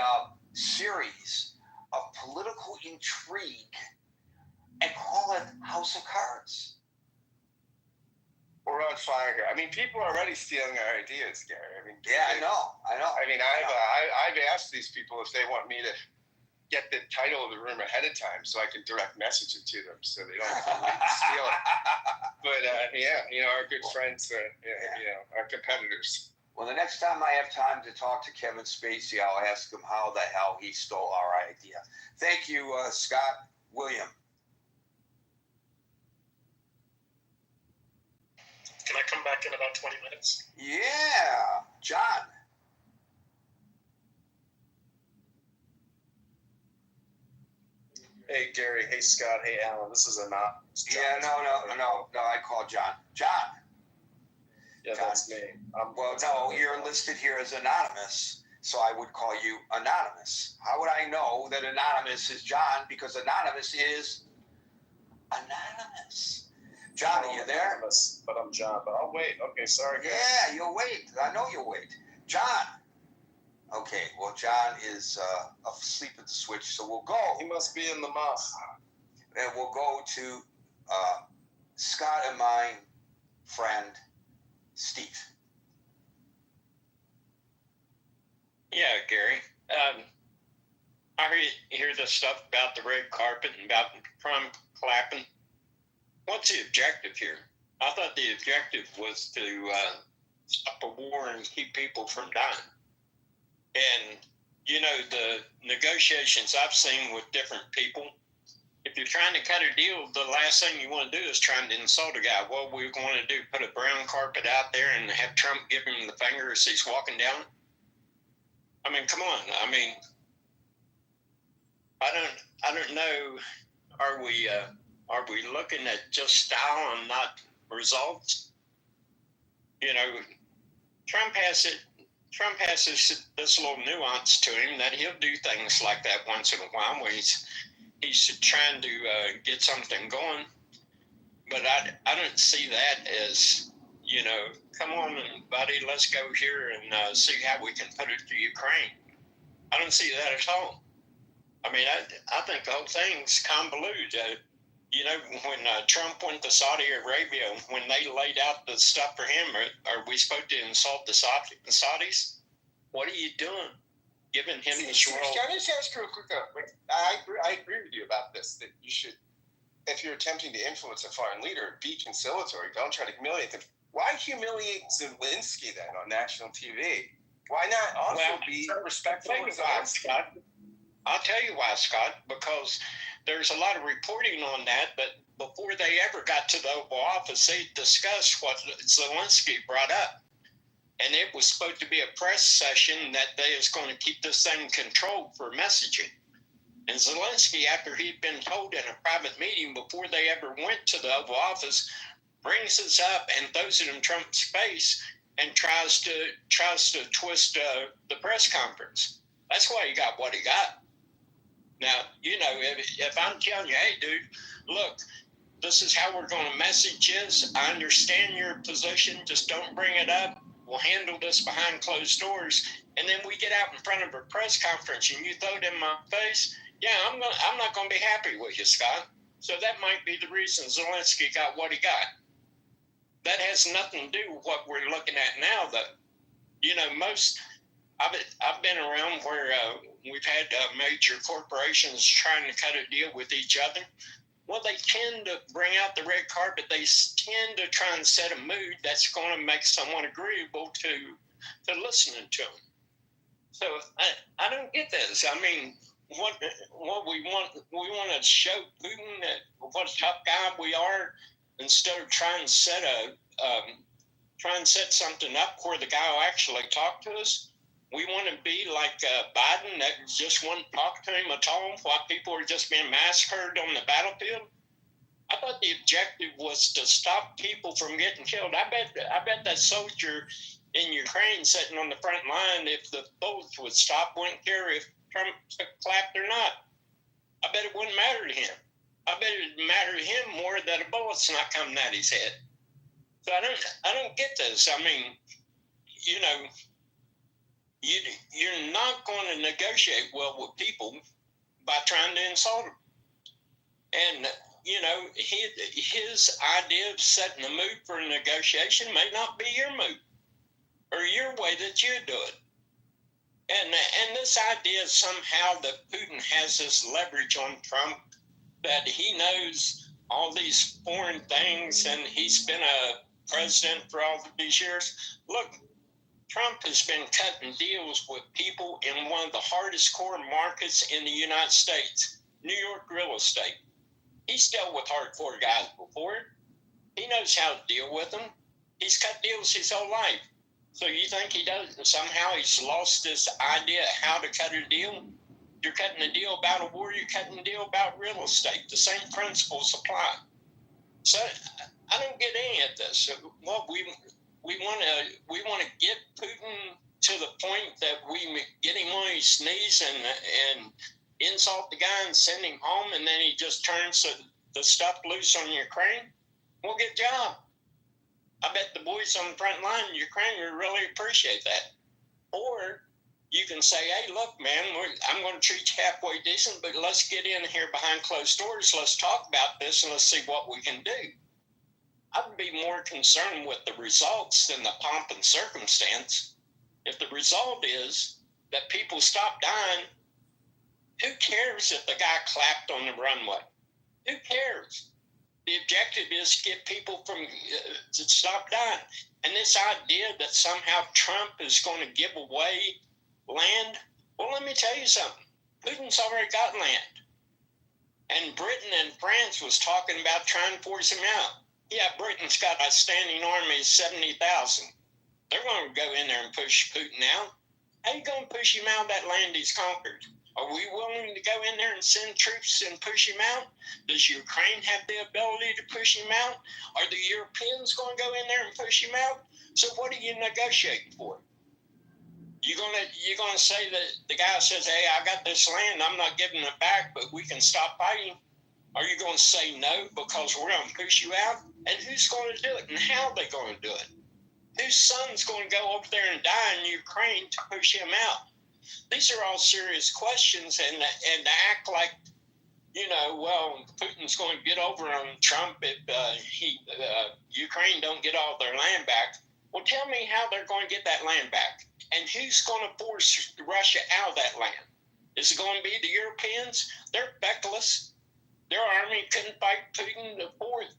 series of political intrigue and call it House of Cards. We're on fire here. I mean, people are already stealing our ideas, Gary. I mean, yeah, I know. I mean, I've asked these people if they want me to get the title of the room ahead of time so I can direct message it to them so they don't steal it. But our good friends, our competitors. Well, the next time I have time to talk to Kevin Spacey, I'll ask him how the hell he stole our idea. Thank you, Scott. William. Can I come back in about 20 minutes? Yeah. John. Hey, Gary. Hey, Scott. Hey, Alan. This is Anat. Yeah, no. I called John. John. Yeah, John. that's me. Well, no, you're listed here as anonymous, so I would call you Anonymous. How would I know that Anonymous is John? Because Anonymous is anonymous. John, are you there? Anonymous, but I'm John. But I'll wait. Okay, sorry, guys. Yeah, you'll wait. I know you'll wait. John. Okay, well, John is asleep at the switch, so we'll go. He must be in the muff. And we'll go to Scott and my friend, Steve. Yeah, Gary. I hear the stuff about the red carpet and about Trump clapping. What's the objective here? I thought the objective was to stop a war and keep people from dying. And, the negotiations I've seen with different people, if you're trying to cut a deal, the last thing you want to do is trying to insult a guy. What we're going to do, put a brown carpet out there and have Trump give him the finger as he's walking down? I mean, come on. I mean, I don't know. Are we looking at just style and not results? Trump has this little nuance to him that he'll do things like that once in a while where he's trying to get something going. But I don't see that as, come on, buddy, let's go here and see how we can put it to Ukraine. I don't see that at all. I mean, I think the whole thing's convoluted. When Trump went to Saudi Arabia, when they laid out the stuff for him, are we supposed to insult the Saudis? What are you doing? Giving him this role? Can I just ask you a quick I agree with you about this, that you should, if you're attempting to influence a foreign leader, be conciliatory. Don't try to humiliate them. Why humiliate Zelensky then on national TV? Why not also be respectful of Zelensky? Scott. I'll tell you why, Scott, because there's a lot of reporting on that, but before they ever got to the Oval Office, they discussed what Zelensky brought up. And it was supposed to be a press session that they was going to keep this thing controlled for messaging. And Zelensky, after he'd been told in a private meeting before they ever went to the Oval Office, brings this up and throws it in Trump's face and tries to twist the press conference. That's why he got what he got. Now, if I'm telling you, hey, dude, look, this is how we're going to message this. I understand your position. Just don't bring it up. We'll handle this behind closed doors. And then we get out in front of a press conference and you throw it in my face. Yeah, I'm not going to be happy with you, Scott. So that might be the reason Zelensky got what he got. That has nothing to do with what we're looking at now, though. I've been around where we've had major corporations trying to cut a deal with each other. Well, they tend to bring out the red carpet. They tend to try and set a mood that's going to make someone agreeable to listening to them. So I don't get this. I mean, what we want to show Putin that what a tough guy we are, instead of trying to set something up where the guy will actually talk to us. We want to be like Biden that just won't talk to him at all while people are just being massacred on the battlefield. I thought the objective was to stop people from getting killed. I bet that soldier in Ukraine sitting on the front line, if the bullets would stop, wouldn't care if Trump clapped or not. I bet it wouldn't matter to him. I bet it'd matter to him more that a bullet's not coming at his head. So I don't get this. I mean, you're not going to negotiate well with people by trying to insult them. And, his idea of setting the mood for a negotiation may not be your mood or your way that you do it. And this idea somehow that Putin has this leverage on Trump, that he knows all these foreign things and he's been a president for all these years. Look, Trump has been cutting deals with people in one of the hardest core markets in the United States, New York real estate. He's dealt with hardcore guys before. He knows how to deal with them. He's cut deals his whole life. So you think he does? Somehow he's lost this idea of how to cut a deal? You're cutting a deal about a war. You're cutting a deal about real estate. The same principles apply. So I don't get any of this. What we want to get Putin to the point that we get him on his knees and insult the guy and send him home, and then he just turns the stuff loose on Ukraine. We'll get a job. I bet the boys on the front line in Ukraine would really appreciate that. Or you can say, hey, look, man, I'm going to treat you halfway decent, but let's get in here behind closed doors. Let's talk about this and let's see what we can do. I would be more concerned with the results than the pomp and circumstance. If the result is that people stop dying, who cares if the guy clapped on the runway? Who cares? The objective is to get people to stop dying. And this idea that somehow Trump is going to give away land, well, let me tell you something. Putin's already got land. And Britain and France was talking about trying to force him out. Yeah, Britain's got a standing army of 70,000. They're going to go in there and push Putin out. How are you going to push him out of that land he's conquered? Are we willing to go in there and send troops and push him out? Does Ukraine have the ability to push him out? Are the Europeans going to go in there and push him out? So what are you negotiating for? You're gonna say that the guy says, hey, I got this land, I'm not giving it back, but we can stop fighting? Are you going to say no because we're going to push you out? And who's going to do it? And how are they going to do it? Whose son's going to go over there and die in Ukraine to push him out? These are all serious questions, and to act like, well, Putin's going to get over on Trump if Ukraine don't get all their land back. Well, tell me how they're going to get that land back. And who's going to force Russia out of that land? Is it going to be the Europeans? They're feckless. Their army couldn't fight Putin.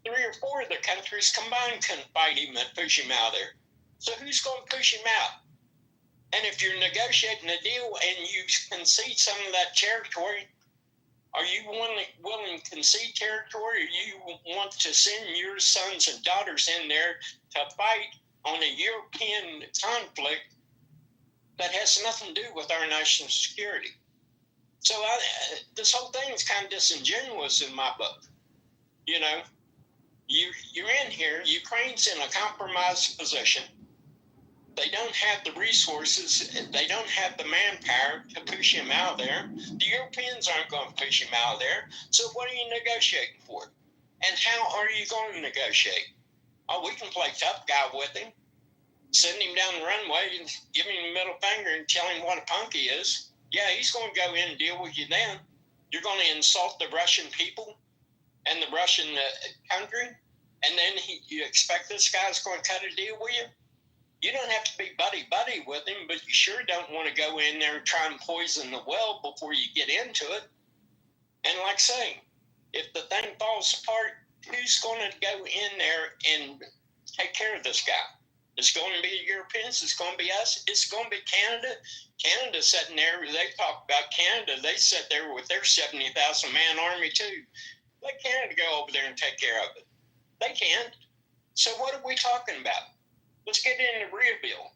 Three or four of the countries combined couldn't fight him and push him out of there. So who's going to push him out? And if you're negotiating a deal and you concede some of that territory, are you willing to concede territory, or you want to send your sons and daughters in there to fight on a European conflict that has nothing to do with our national security? So this whole thing is kind of disingenuous in my book. You know, you're in here, Ukraine's in a compromised position. They don't have the resources, they don't have the manpower to push him out there. The Europeans aren't going to push him out there. So what are you negotiating for? And how are you going to negotiate? Oh, we can play tough guy with him, send him down the runway and give him the middle finger and tell him what a punk he is. Yeah, he's going to go in and deal with you then. You're going to insult the Russian people and the Russian country, and then you expect this guy's going to cut a deal with you? You don't have to be buddy-buddy with him, but you sure don't want to go in there and try and poison the well before you get into it. And like I say, if the thing falls apart, who's going to go in there and take care of this guy? It's going to be the Europeans. It's going to be us. It's going to be Canada. Canada's sitting there. They talk about Canada. They sit there with their 70,000-man army, too. Let Canada go over there and take care of it. They can't. So what are we talking about? Let's get in the real deal.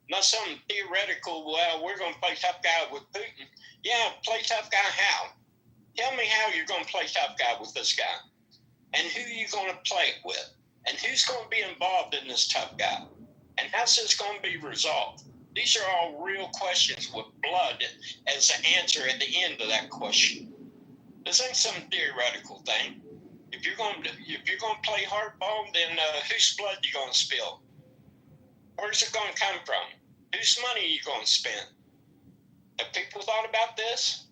Not some theoretical, well, we're going to play tough guy with Putin. Yeah, play tough guy how? Tell me how you're going to play tough guy with this guy. And who you going to play it with. And who's going to be involved in this tough guy. And how's this going to be resolved? These are all real questions with blood as the answer at the end of that question. This ain't some theoretical thing. If you're going to play hardball, then whose blood are you going to spill? Where's it going to come from? Whose money are you going to spend? Have people thought about this?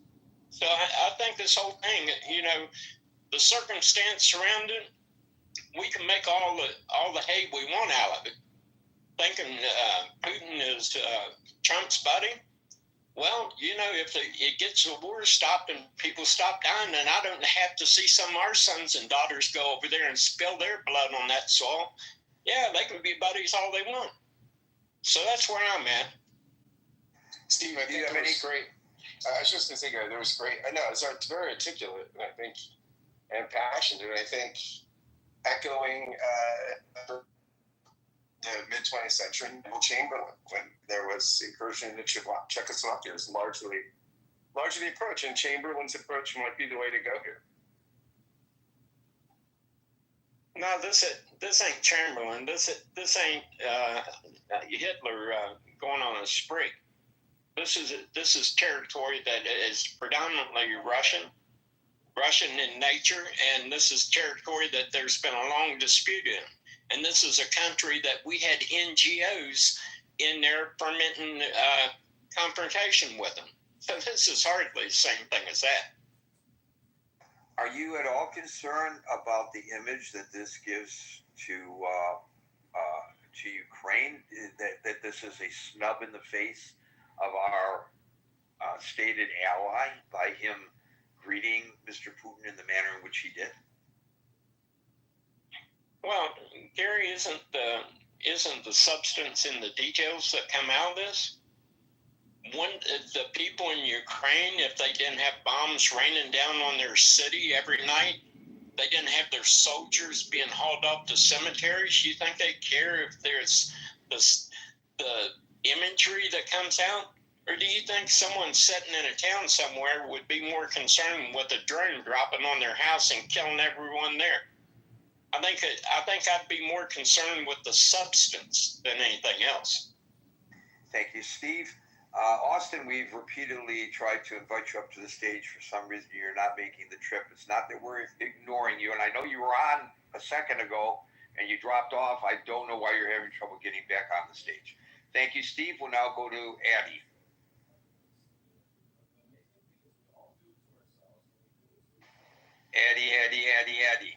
So I think this whole thing, you know, the circumstance surrounding, we can make all the hay we want out of it. Thinking Putin is Trump's buddy. Well, you know, if it gets the war stopped and people stop dying, then I don't have to see some of our sons and daughters go over there and spill their blood on that soil. Yeah, they can be buddies all they want. So that's where I'm at. Steve, I think that was great. I was just going to say, that was great. I know, it's very articulate, and I think, and passionate. And I think echoing the mid-20th century, Neville Chamberlain, when there was incursion into Czechoslovakia, was largely the approach, and Chamberlain's approach might be the way to go here. No, this ain't Chamberlain. This ain't Hitler going on a spree. This is territory that is predominantly Russian in nature, and this is territory that there's been a long dispute in. And this is a country that we had NGOs in there fermenting confrontation with them. So this is hardly the same thing as that. Are you at all concerned about the image that this gives to Ukraine? That this is a snub in the face of our stated ally by him greeting Mr. Putin in the manner in which he did? Well, Gary, isn't the substance in the details that come out of this? The people in Ukraine, if they didn't have bombs raining down on their city every night, they didn't have their soldiers being hauled off to cemeteries, you think they care if there's the imagery that comes out? Or do you think someone sitting in a town somewhere would be more concerned with a drone dropping on their house and killing everyone there? I think I'd be more concerned with the substance than anything else. Thank you, Steve. Austin, we've repeatedly tried to invite you up to the stage. For some reason, you're not making the trip. It's not that we're ignoring you. And I know you were on a second ago and you dropped off. I don't know why you're having trouble getting back on the stage. Thank you, Steve. We'll now go to Addie. Addie.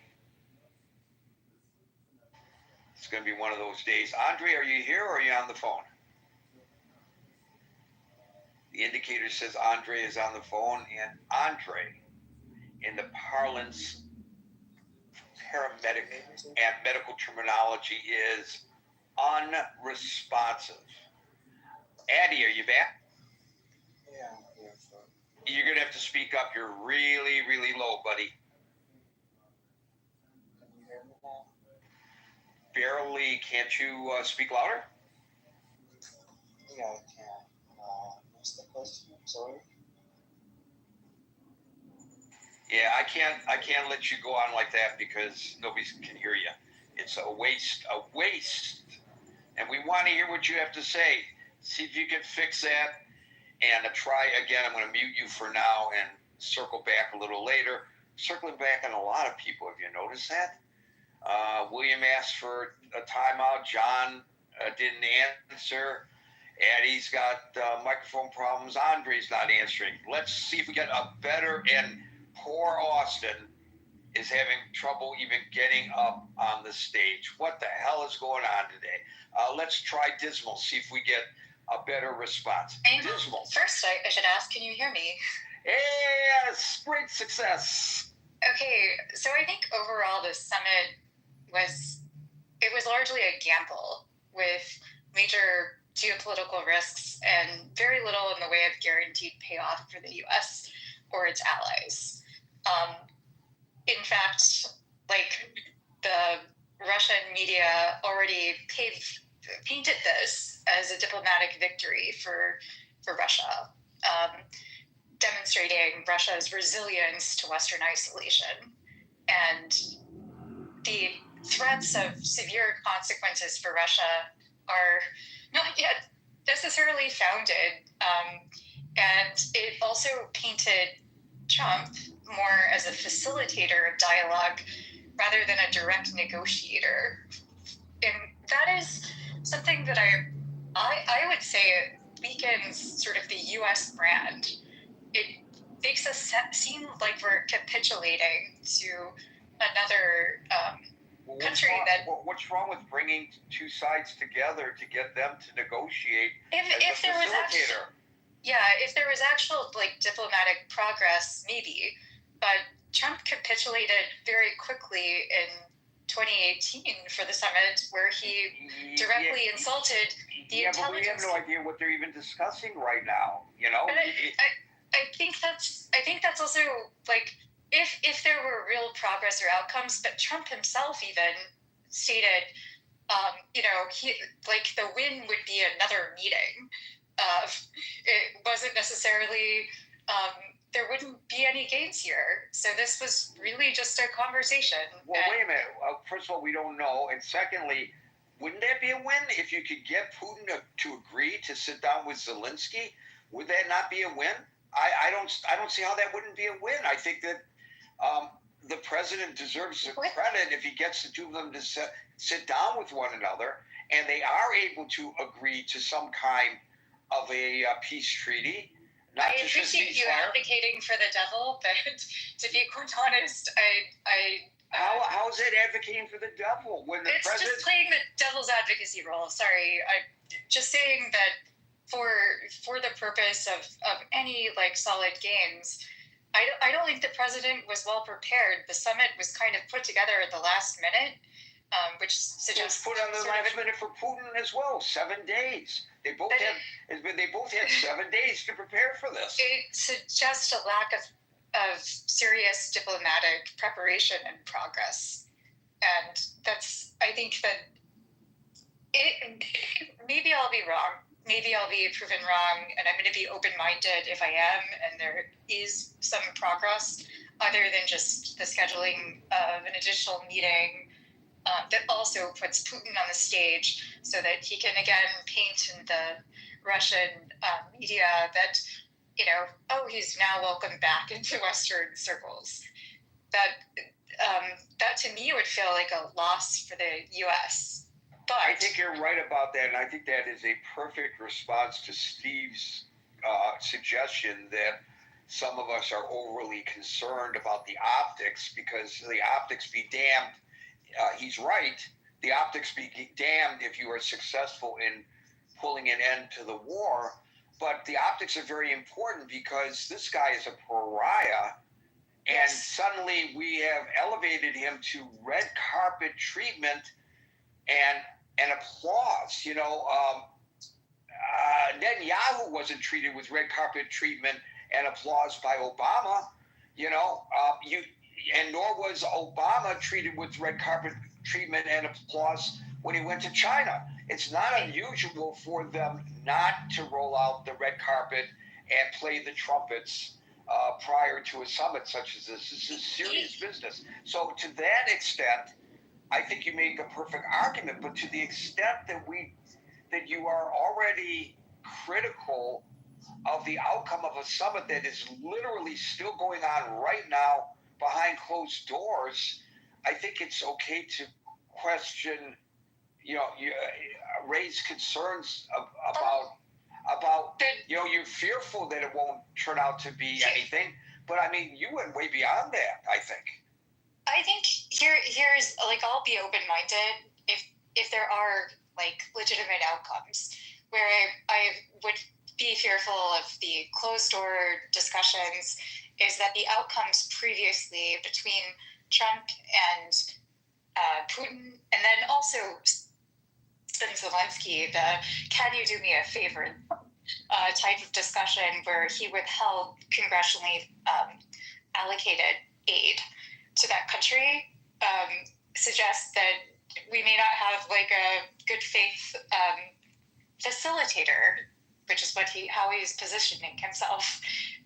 It's going to be one of those days. Andre, are you here or are you on the phone? The indicator says Andre is on the phone. And Andre, in the parlance, paramedic and medical terminology, is unresponsive. Addie, are you back? Yeah. You're going to have to speak up. You're really, really low, buddy. Can you hear me now? Barely. Can't you speak louder? Yeah, I can. What's the question? I'm sorry. Yeah, I can't let you go on like that because nobody can hear you. It's a waste. And we want to hear what you have to say. See if you can fix that. And try again. I'm going to mute you for now and circle back a little later. Circling back on a lot of people. Have you noticed that? William asked for a timeout. John didn't answer. Addie's got microphone problems. Andre's not answering. Let's see if we get a better. And poor Austin is having trouble even getting up on the stage. What the hell is going on today? Let's try Dismal. See if we get a better response. Dismal. First, I should ask, can you hear me? Yes, great success. Okay, so I think overall the summit was largely a gamble with major geopolitical risks and very little in the way of guaranteed payoff for the U.S. or its allies. In fact, like the Russian media already painted this as a diplomatic victory for Russia, demonstrating Russia's resilience to Western isolation. And the threats of severe consequences for Russia are not yet necessarily founded. And it also painted Trump more as a facilitator of dialogue rather than a direct negotiator. And that is something that I would say weakens sort of the U.S. brand. It makes us seem like we're capitulating to another country What's wrong with bringing two sides together to get them to negotiate if there was facilitator? If there was actual like diplomatic progress, maybe. But Trump capitulated very quickly in 2018 for the summit, where he directly insulted the intelligence. But we have no idea what they're even discussing right now. You know. But I think that's also like if there were real progress or outcomes, but Trump himself even stated, he like the win would be another meeting. It wasn't necessarily. There wouldn't be any gains here. So this was really just a conversation. Well, wait a minute. First of all, we don't know. And secondly, wouldn't that be a win if you could get Putin to agree to sit down with Zelensky? Would that not be a win? I don't see how that wouldn't be a win. I think that the president deserves the credit if he gets the two of them to sit down with one another and they are able to agree to some kind of a peace treaty. I appreciate you advocating for the devil, but to be quite honest, how is it advocating for the devil when the president? It's just playing the devil's advocacy role. Sorry, I'm just saying that for the purpose of any like solid gains, I don't think the president was well prepared. The summit was kind of put together at the last minute, which suggests put on the last minute for Putin as well. 7 days. They both had 7 days to prepare for this. It suggests a lack of serious diplomatic preparation and progress, and I think that maybe I'll be wrong. Maybe I'll be proven wrong, and I'm going to be open-minded if I am, and there is some progress other than just the scheduling of an additional meeting that also puts Putin on the stage so that he can again paint in the Russian media that, he's now welcome back into Western circles. That to me would feel like a loss for the U.S. But I think you're right about that, and I think that is a perfect response to Steve's suggestion that some of us are overly concerned about the optics, because the optics be damned. He's right. The optics be damned if you are successful in pulling an end to the war. But the optics are very important because this guy is a pariah, and and suddenly we have elevated him to red carpet treatment and applause. Netanyahu wasn't treated with red carpet treatment and applause by Obama. And nor was Obama treated with red carpet treatment and applause when he went to China. It's not unusual for them not to roll out the red carpet and play the trumpets prior to a summit such as this. This is serious business. So to that extent, I think you make a perfect argument. But to the extent that you are already critical of the outcome of a summit that is literally still going on right now behind closed doors, I think it's okay to question, raise concerns about you're fearful that it won't turn out to be anything. But I mean, you went way beyond that, I think. I think here's like, I'll be open-minded if there are like legitimate outcomes where I would be fearful of the closed door discussions is that the outcomes previously between Trump and Putin, and then also Zelensky, the "can you do me a favor" type of discussion where he withheld congressionally allocated aid to that country, suggests that we may not have like a good faith facilitator, which is how he's positioning himself.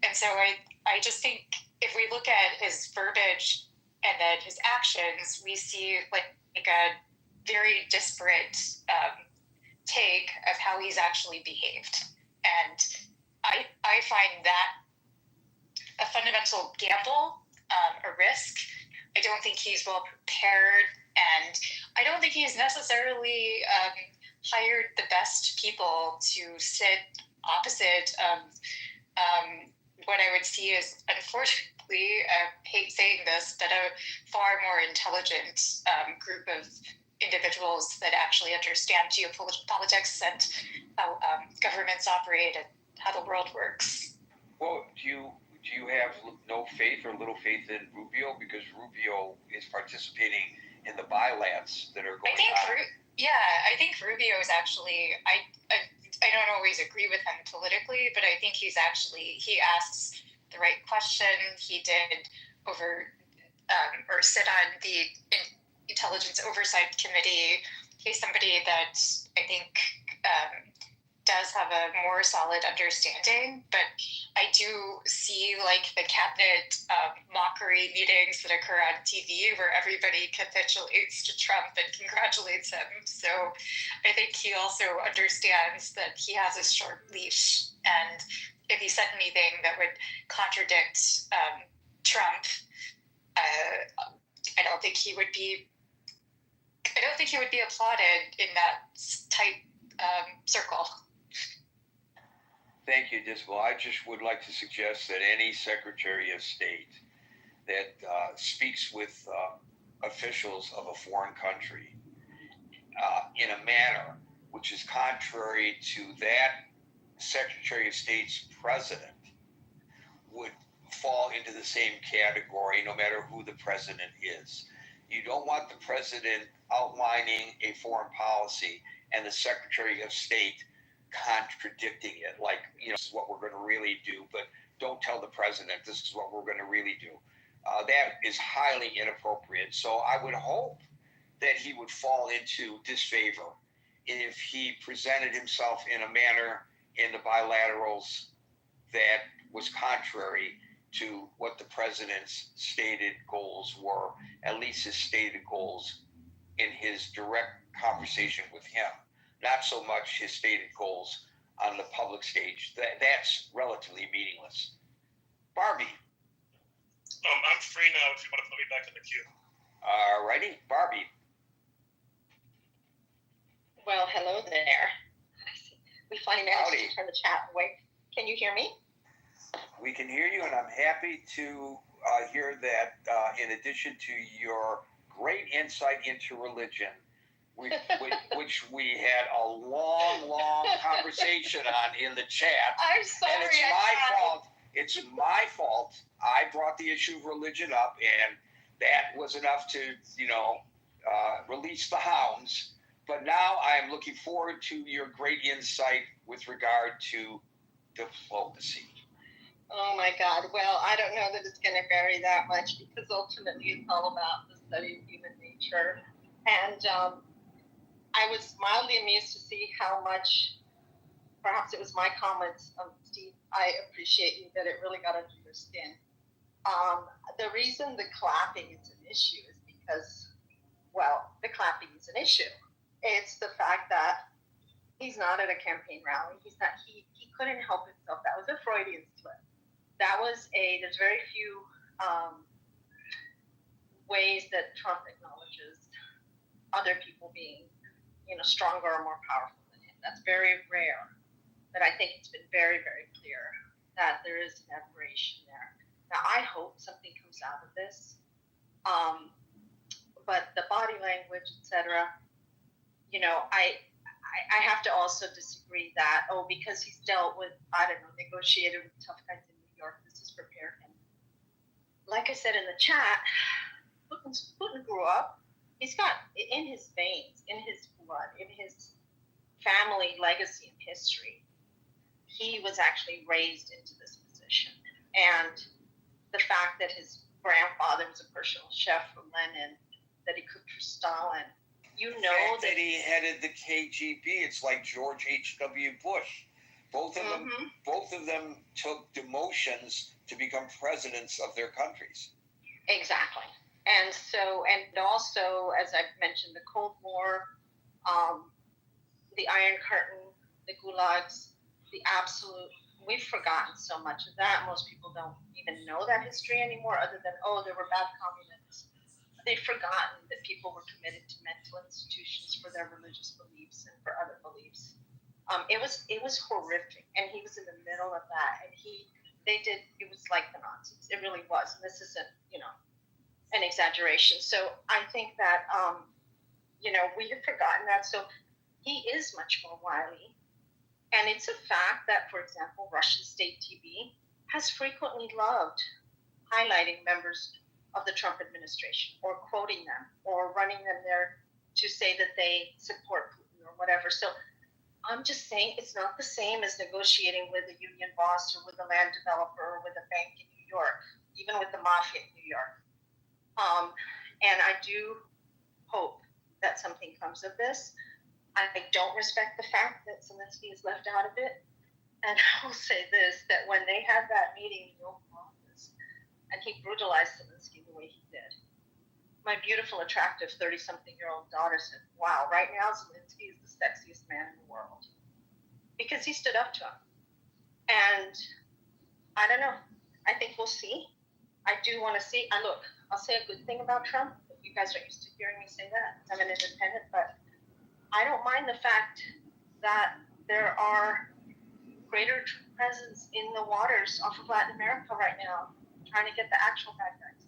And so I just think if we look at his verbiage and then his actions, we see like a very disparate take of how he's actually behaved. And I find that a fundamental gamble, a risk. I don't think he's well prepared, and I don't think he's necessarily hired the best people to sit opposite what I would see as, unfortunately, I hate saying this, but a far more intelligent group of individuals that actually understand geopolitics and how governments operate and how the world works. Well, do you have no faith or little faith in Rubio? Because Rubio is participating in the bilats that are going on. I think Rubio is actually, I don't always agree with him politically, but I think he asks the right question. He did sit on the Intelligence Oversight Committee. He's somebody that I think does have a more solid understanding, but I do see like the cabinet mockery meetings that occur on TV where everybody capitulates to Trump and congratulates him. So I think he also understands that he has a short leash, and if he said anything that would contradict Trump, I don't think he would be applauded in that tight circle. Thank you, Dismal. I just would like to suggest that any Secretary of State that speaks with officials of a foreign country in a manner which is contrary to that Secretary of State's president would fall into the same category no matter who the president is. You don't want the president outlining a foreign policy and the Secretary of State contradicting it, like, this is what we're going to really do, but don't tell the president this is what we're going to really do. That is highly inappropriate. So I would hope that he would fall into disfavor if he presented himself in a manner in the bilaterals that was contrary to what the president's stated goals were, at least his stated goals in his direct conversation with him. Not so much his stated goals on the public stage. That's relatively meaningless. Barbie. I'm free now if you want to put me back in the queue. All righty, Barbie. Well, hello there. We finally managed to turn the chat away. Can you hear me? We can hear you, and I'm happy to hear that in addition to your great insight into religion, which we had a long conversation on in the chat. I'm sorry. And it's my fault. it's my fault. I brought the issue of religion up, and that was enough to, release the hounds. But now I am looking forward to your great insight with regard to diplomacy. Oh my God. Well, I don't know that it's going to vary that much because ultimately it's all about the study of human nature. And I was mildly amused to see how much, perhaps it was my comments, Steve, I appreciate you, that it really got under your skin. The reason the clapping is an issue is because, well, the clapping is an issue. It's the fact that he's not at a campaign rally. He couldn't help himself. That was a Freudian slip. There's very few ways that Trump acknowledges other people being, stronger or more powerful than him. That's very rare. But I think it's been very, very clear that there is an admiration there. Now, I hope something comes out of this. But the body language, etc., I have to also disagree that, because he's dealt with, negotiated with tough guys in New York, this has prepared him. Like I said in the chat, Putin grew up, he's got in his veins, in his blood, in his family legacy and history, he was actually raised into this position. And the fact that his grandfather was a personal chef for Lenin, that he cooked for Stalin, that he headed the KGB. It's like George H.W. Bush. Both of them took demotions to become presidents of their countries. Exactly. And also, as I've mentioned, the Cold War, the Iron Curtain, the gulags, the absolute, we've forgotten so much of that. Most people don't even know that history anymore, other than, there were bad communists. They've forgotten that people were committed to mental institutions for their religious beliefs and for other beliefs. It was horrific, and he was in the middle of that, and it was like the Nazis. It really was, and this isn't, an exaggeration. So I think that, we have forgotten that. So he is much more wily, and it's a fact that, for example, Russian state TV has frequently loved highlighting members of the Trump administration, or quoting them, or running them there to say that they support Putin or whatever. So I'm just saying it's not the same as negotiating with a union boss or with a land developer or with a bank in New York, even with the mafia in New York. And I do hope that something comes of this. I don't respect the fact that Zelensky is left out of it. And I will say this, that when they had that meeting in the Oval Office, and he brutalized Zelensky the way he did, my beautiful, attractive 30-something-year-old daughter said, wow, right now Zelensky is the sexiest man in the world. Because he stood up to him. And I don't know. I think we'll see. I do want to see. Look, I'll say a good thing about Trump. You guys are used to hearing me say that. I'm an independent, but I don't mind the fact that there are greater presence in the waters off of Latin America right now, trying to get the actual bad guys.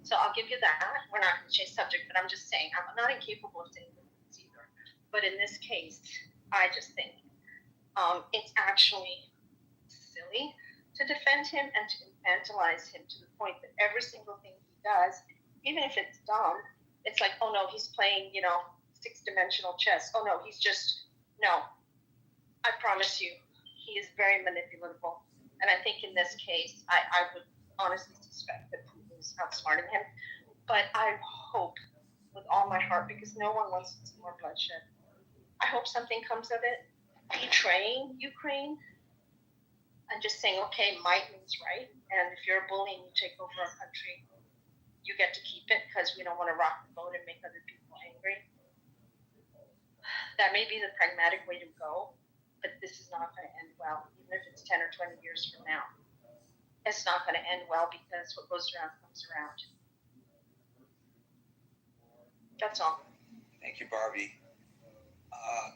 So I'll give you that. We're not going to change subject, but I'm just saying I'm not incapable of saying this either. But in this case, I just think it's actually silly to defend him and to infantilize him to the point that every single thing he does, even if it's dumb, it's like, oh no, he's playing, six-dimensional chess. Oh no, no. I promise you, he is very manipulatable. And I think in this case, I would honestly suspect that Putin is outsmarting him. But I hope with all my heart, because no one wants to see more bloodshed, I hope something comes of it. Betraying Ukraine and just saying, okay, might means right. And if you're a bully and you take over a country, you get to keep it because we don't want to rock the boat and make other people angry. That may be the pragmatic way to go, but this is not going to end well, even if it's 10 or 20 years from now. It's not going to end well because what goes around comes around. That's all. Thank you, Barbie.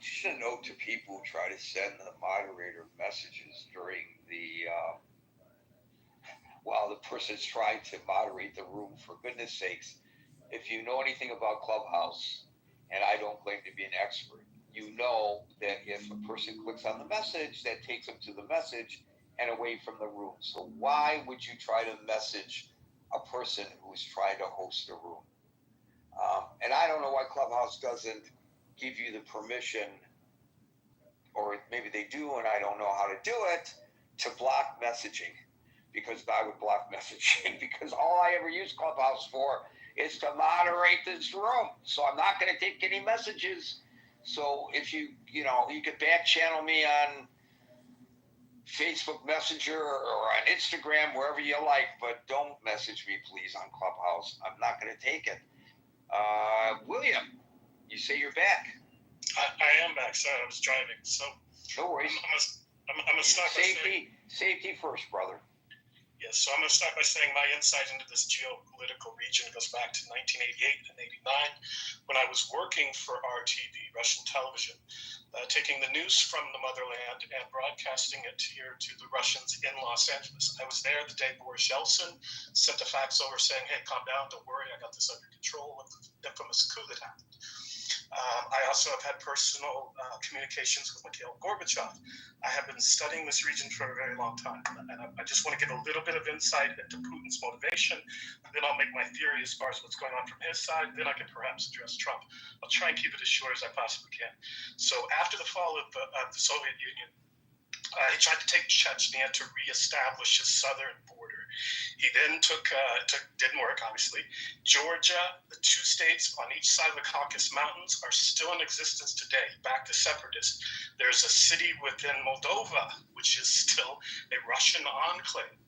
Just a note to people who try to send the moderator messages during while the person's trying to moderate the room. For goodness sakes, if you know anything about Clubhouse, and I don't claim to be an expert, you know that if a person clicks on the message, that takes them to the message, and away from the room. So why would you try to message a person who's trying to host a room? And I don't know why Clubhouse doesn't give you the permission, or maybe they do and I don't know how to do it, to block messaging, because I would block messaging because all I ever use Clubhouse for is to moderate this room. So I'm not going to take any messages. So if you can back channel me on Facebook Messenger or on Instagram, wherever you like, but don't message me, please, on Clubhouse. I'm not going to take it. William, you say you're back. I am back. Sorry, I was driving. So no worries. I'm gonna start by saying safety first, brother. Yes, so I'm going to start by saying my insight into this geopolitical region goes back to 1988 and 89 when I was working for RTV, Russian television, taking the news from the motherland and broadcasting it here to the Russians in Los Angeles. I was there the day Boris Yeltsin sent a fax over saying, hey, calm down, don't worry, I got this under control with the infamous coup that happened. I also have had personal communications with Mikhail Gorbachev. I have been studying this region for a very long time, and I just want to give a little bit of insight into Putin's motivation, and then I'll make my theory as far as what's going on from his side, then I can perhaps address Trump. I'll try and keep it as short as I possibly can. So after the fall of the Soviet Union, he tried to take Chechnya to reestablish his southern border. He then didn't work, obviously. Georgia, the two states on each side of the Caucasus Mountains are still in existence today, back to separatists. There's a city within Moldova, which is still a Russian enclave.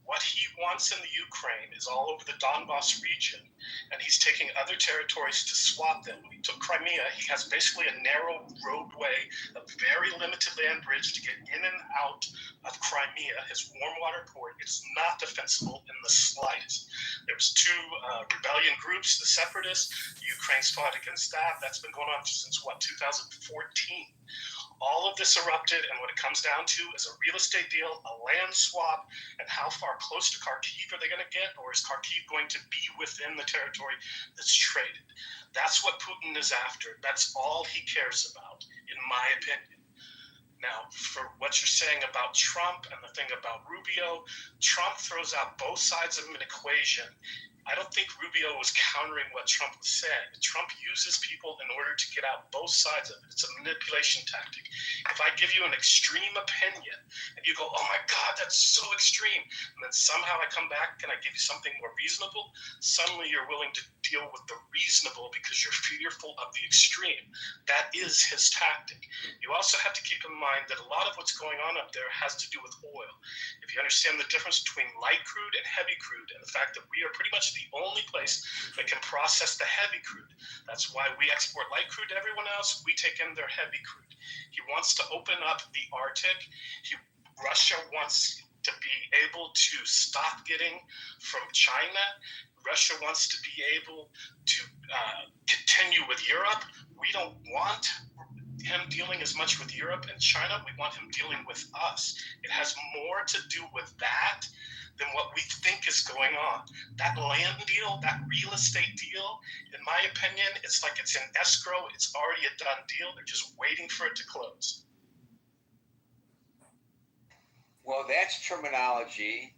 What he wants in the Ukraine is all over the Donbass region, and he's taking other territories to swap them. When he took Crimea, he has basically a narrow roadway, a very limited land bridge to get in and out of Crimea, his warm water port. It's not defensible in the slightest. There's two rebellion groups, the separatists. Ukraine's fought against that. That's been going on since, 2014. All of this erupted, and what it comes down to is a real estate deal, a land swap, and how far close to Kharkiv are they going to get, or is Kharkiv going to be within the territory that's traded? That's what Putin is after. That's all he cares about, in my opinion. Now, for what you're saying about Trump and the thing about Rubio, Trump throws out both sides of an equation. I don't think Rubio was countering what Trump was saying. Trump uses people in order to get out both sides of it. It's a manipulation tactic. If I give you an extreme opinion and you go, oh my God, that's so extreme, and then somehow I come back and I give you something more reasonable, suddenly you're willing to deal with the reasonable because you're fearful of the extreme. That is his tactic. You also have to keep in mind that a lot of what's going on up there has to do with oil. If you understand the difference between light crude and heavy crude, and the fact that we are pretty much the only place that can process the heavy crude. That's why we export light crude to everyone else. We take in their heavy crude. He wants to open up the Arctic. Russia wants to be able to stop getting from China. Russia wants to be able to continue with Europe. We don't want him dealing as much with Europe and China. We want him dealing with us. It has more to do with that than what we think is going on. That land deal, that real estate deal, in my opinion, it's like it's in escrow. It's already a done deal. They're just waiting for it to close. Well, that's terminology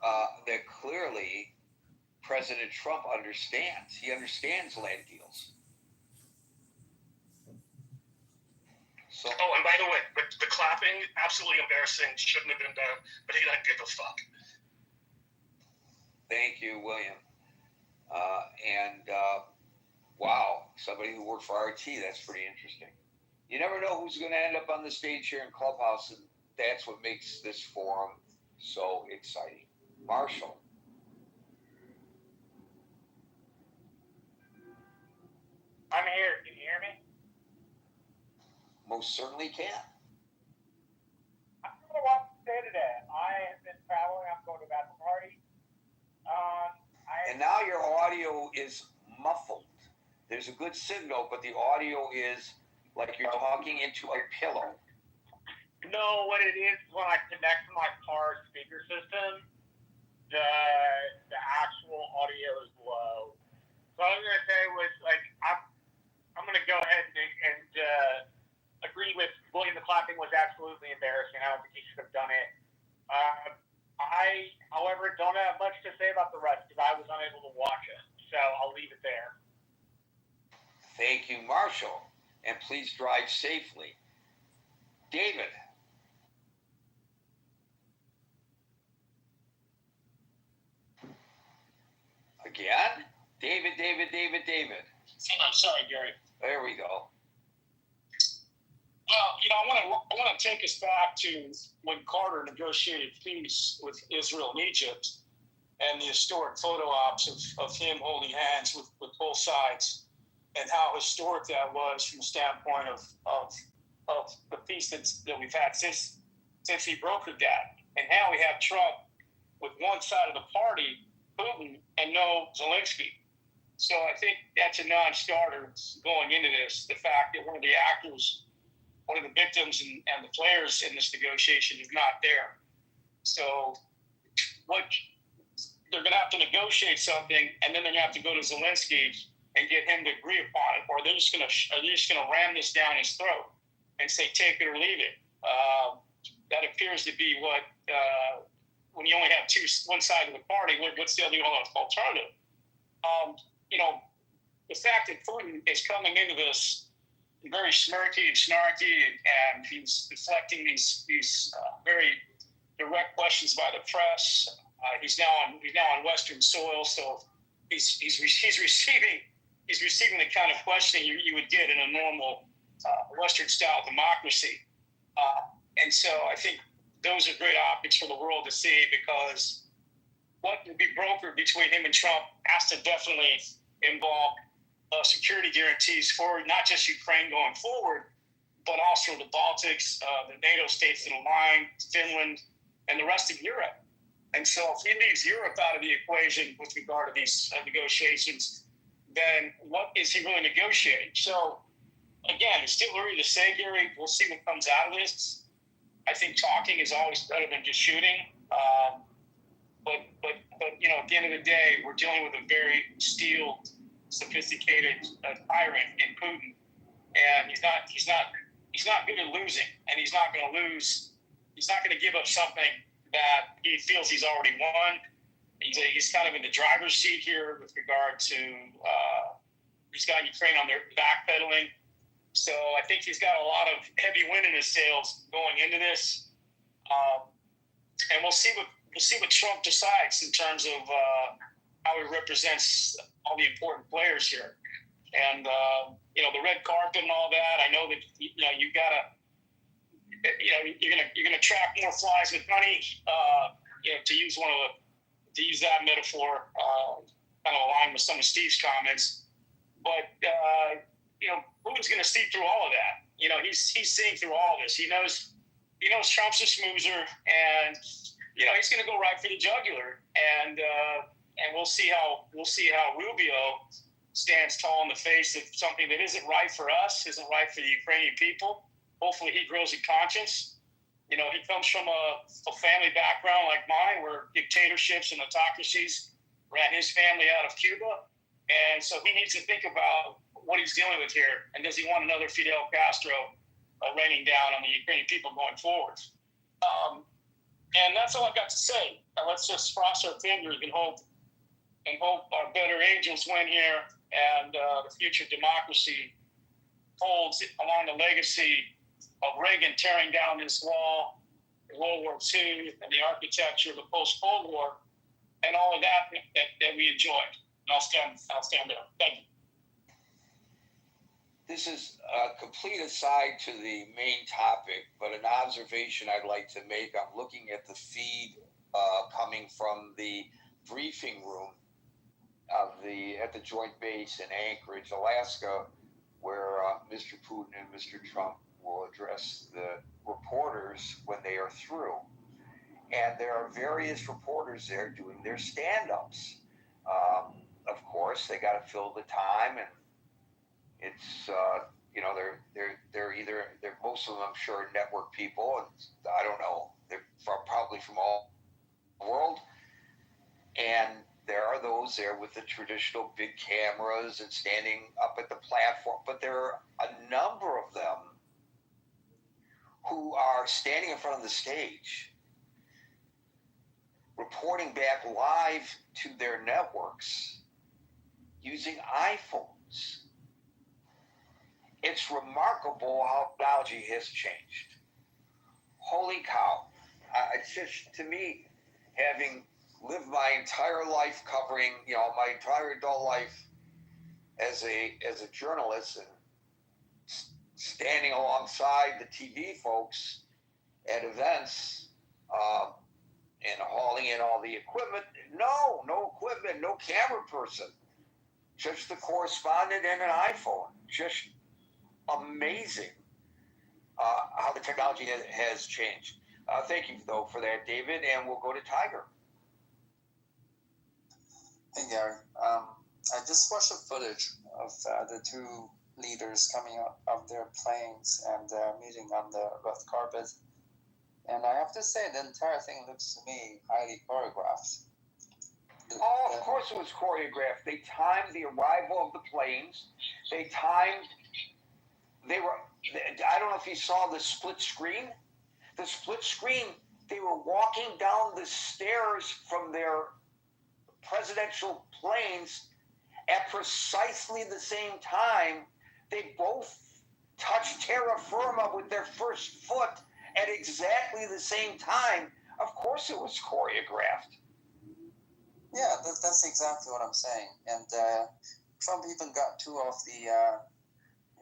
that clearly President Trump understands. He understands land deals. So, and by the way, the clapping, absolutely embarrassing, shouldn't have been done, but he doesn't give a fuck. Thank you, William. Wow, somebody who worked for RT, that's pretty interesting. You never know who's going to end up on the stage here in Clubhouse, and that's what makes this forum so exciting. Marshall. I'm here. Can you hear me? Most certainly can. I don't know what to say today. I have been traveling. I'm going to a bachelor party. And now your audio is muffled. There's a good signal, but the audio is like you're talking into a pillow. No, what it is when I connect to my car speaker system, the actual audio is low. So I was going to say was like I'm going to go ahead and agree with William the Clap clapping was absolutely embarrassing. I don't think he should have done it. I, however, don't have much to say about the rest because I was unable to watch it. So I'll leave it there. Thank you, Marshall. And please drive safely. David. Again? David. I'm sorry, Gary. There we go. Well, I want to take us back to when Carter negotiated peace with Israel and Egypt, and the historic photo ops of him holding hands with both sides, and how historic that was from the standpoint of the peace that we've had since he brokered that, and now we have Trump with one side of the party, Putin, and no Zelensky. So I think that's a non-starter going into this. The fact that one of the victims and the players in this negotiation is not there. So they're going to have to negotiate something, and then they're going to have to go to Zelensky and get him to agree upon it, or they're just going to ram this down his throat and say take it or leave it. That appears to be what when you only have one side of the party, what's the other alternative? The fact that Putin is coming into this very smirky and snarky, and he's deflecting these very direct questions by the press. He's now on Western soil, so he's receiving the kind of questioning you would get in a normal Western style democracy. And so I think those are great optics for the world to see, because what will be brokered between him and Trump has to definitely involve security guarantees for not just Ukraine going forward, but also the Baltics, the NATO states that align, Finland, and the rest of Europe. And so if he leaves Europe out of the equation with regard to these negotiations, then what is he really negotiating? So again, it's still early to say, Gary. We'll see what comes out of this. I think talking is always better than just shooting. But at the end of the day, we're dealing with a very steeled, sophisticated tyrant in Putin, and he's not good at losing, and he's not going to lose. He's not going to give up something that he feels he's already won. He's kind of in the driver's seat here with regard to he's got Ukraine on their backpedaling. So I think he's got a lot of heavy wind in his sails going into this, and we'll see what Trump decides in terms of how he represents all the important players here, and the red carpet and all that. I know that you gotta. You're gonna trap more flies with honey. To use that metaphor, kind of aligned with some of Steve's comments. But Putin's gonna see through all of that. He's seeing through all of this. He knows Trump's a smoozer, and he's gonna go right for the jugular. And we'll see how Rubio stands tall in the face of something that isn't right for us, isn't right for the Ukrainian people. Hopefully he grows a conscience. He comes from a family background like mine, where dictatorships and autocracies ran his family out of Cuba. And so he needs to think about what he's dealing with here. And does he want another Fidel Castro raining down on the Ukrainian people going forward? And that's all I've got to say. Let's just cross our fingers and hope our better angels win here, and the future democracy holds along the legacy of Reagan tearing down this wall, World War II, and the architecture of the post-Cold War, and all of that we enjoyed. And I'll stand there. Thank you. This is a complete aside to the main topic, but an observation I'd like to make. I'm looking at the feed coming from the briefing room at the Joint Base in Anchorage, Alaska, where Mr. Putin and Mr. Trump will address the reporters when they are through. And there are various reporters there doing their stand-ups. Of course, they got to fill the time, and it's they're most of them, I'm sure, network people, and I don't know, they're probably from all the world. And there are those there with the traditional big cameras and standing up at the platform, but there are a number of them who are standing in front of the stage, reporting back live to their networks using iPhones. It's remarkable how technology has changed. Holy cow. It's just, to me, having lived my entire life covering, my entire adult life as a journalist and standing alongside the TV folks at events and hauling in all the equipment. No equipment, no camera person. Just the correspondent and an iPhone. Just amazing how the technology has changed. Thank you, though, for that, David, and we'll go to Tiger. Hey, Gary. I just watched the footage of the two leaders coming out of their planes and meeting on the red carpet. And I have to say, the entire thing looks to me highly choreographed. Of course it was choreographed. They timed the arrival of the planes. I don't know if you saw the split screen. The split screen, they were walking down the stairs from their presidential planes at precisely the same time. They both touched terra firma with their first foot at exactly the same time. Of course it was choreographed. Yeah, that's exactly what I'm saying. And Trump even got two of the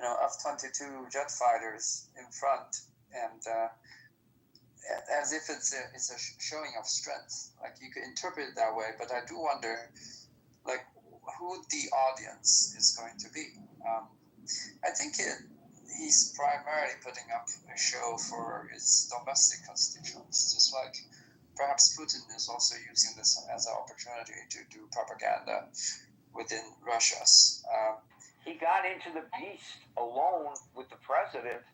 F-22 jet fighters in front, and as if it's a showing of strength. Like, you could interpret it that way, but I do wonder, like, who the audience is going to be. I think he's primarily putting up a show for his domestic constituents, just like perhaps Putin is also using this as an opportunity to do propaganda within Russia's. He got into the beast alone with the president,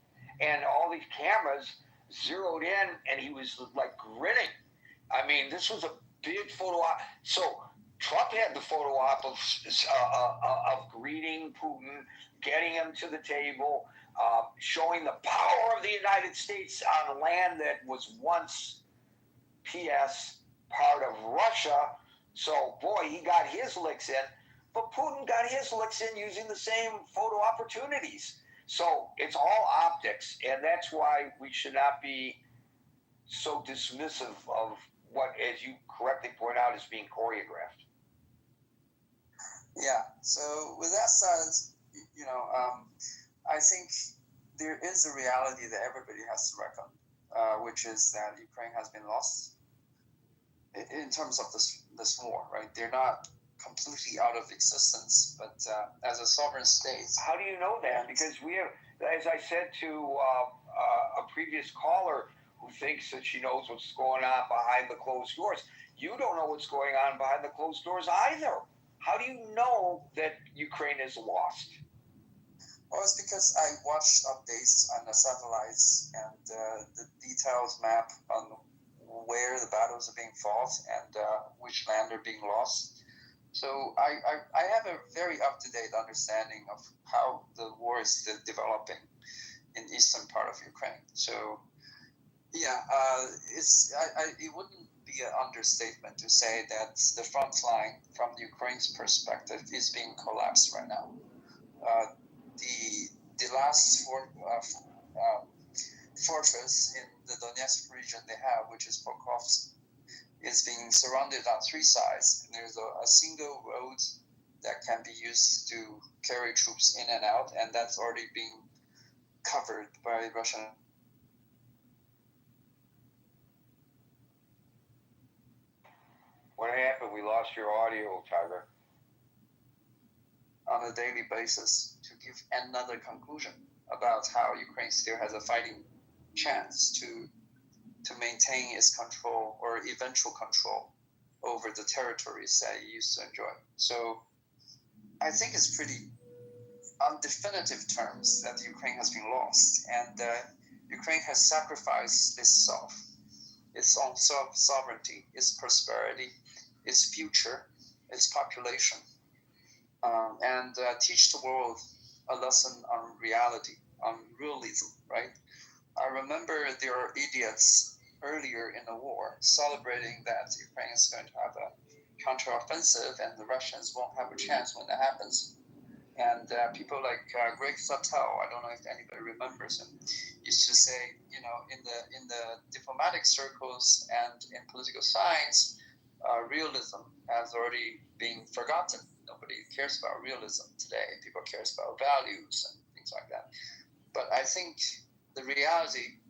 and all these cameras zeroed in, and he was like grinning. I mean, this was a big photo op. So Trump had the photo op of greeting Putin, getting him to the table, showing the power of the United States on land that was once P.S. part of Russia. So, boy, he got his licks in. But Putin got his licks in using the same photo opportunities. So it's all optics, and that's why we should not be so dismissive of what, as you correctly point out, is being choreographed. Yeah, so with that said, I think there is a reality that everybody has to reckon, which is that Ukraine has been lost in terms of this war, right? They're not completely out of existence, but as a sovereign state. How do you know that? Because we have, as I said to a previous caller who thinks that she knows what's going on behind the closed doors, you don't know what's going on behind the closed doors either. How do you know that Ukraine is lost? Well, it's because I watched updates on the satellites and the detailed map on where the battles are being fought and which land are being lost. So I have a very up-to-date understanding of how the war is developing in eastern part of Ukraine. So, yeah, it wouldn't be an understatement to say that the front line, from Ukraine's perspective, is being collapsed right now. The last fortress in the Donetsk region they have, which is Pokrovsk, is being surrounded on three sides, and there's a single road that can be used to carry troops in and out, and that's already being covered by Russian. What happened? We lost your audio, Tiger. On a daily basis to give another conclusion about how Ukraine still has a fighting chance to maintain its control or eventual control over the territories that it used to enjoy. So I think it's pretty, on definitive terms, that Ukraine has been lost, and Ukraine has sacrificed itself, its own sovereignty, its prosperity, its future, its population, and teach the world a lesson on reality, on realism, right? I remember there are idiots earlier in the war celebrating that Ukraine is going to have a counteroffensive and the Russians won't have a chance when that happens. And people like Greg Suttel, I don't know if anybody remembers him, used to say, in the diplomatic circles and in political science, realism has already been forgotten. Nobody cares about realism today. People cares about values and things like that. But I think the reality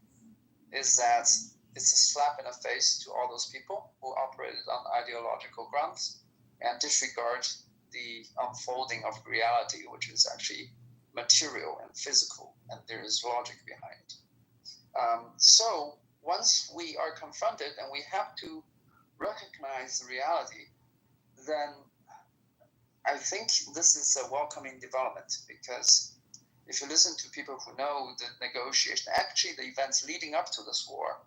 is that it's a slap in the face to all those people who operated on ideological grounds and disregard the unfolding of reality, which is actually material and physical, and there is logic behind it. So once we are confronted and we have to recognize the reality, then I think this is a welcoming development, because if you listen to people who know the negotiation, actually the events leading up to this war,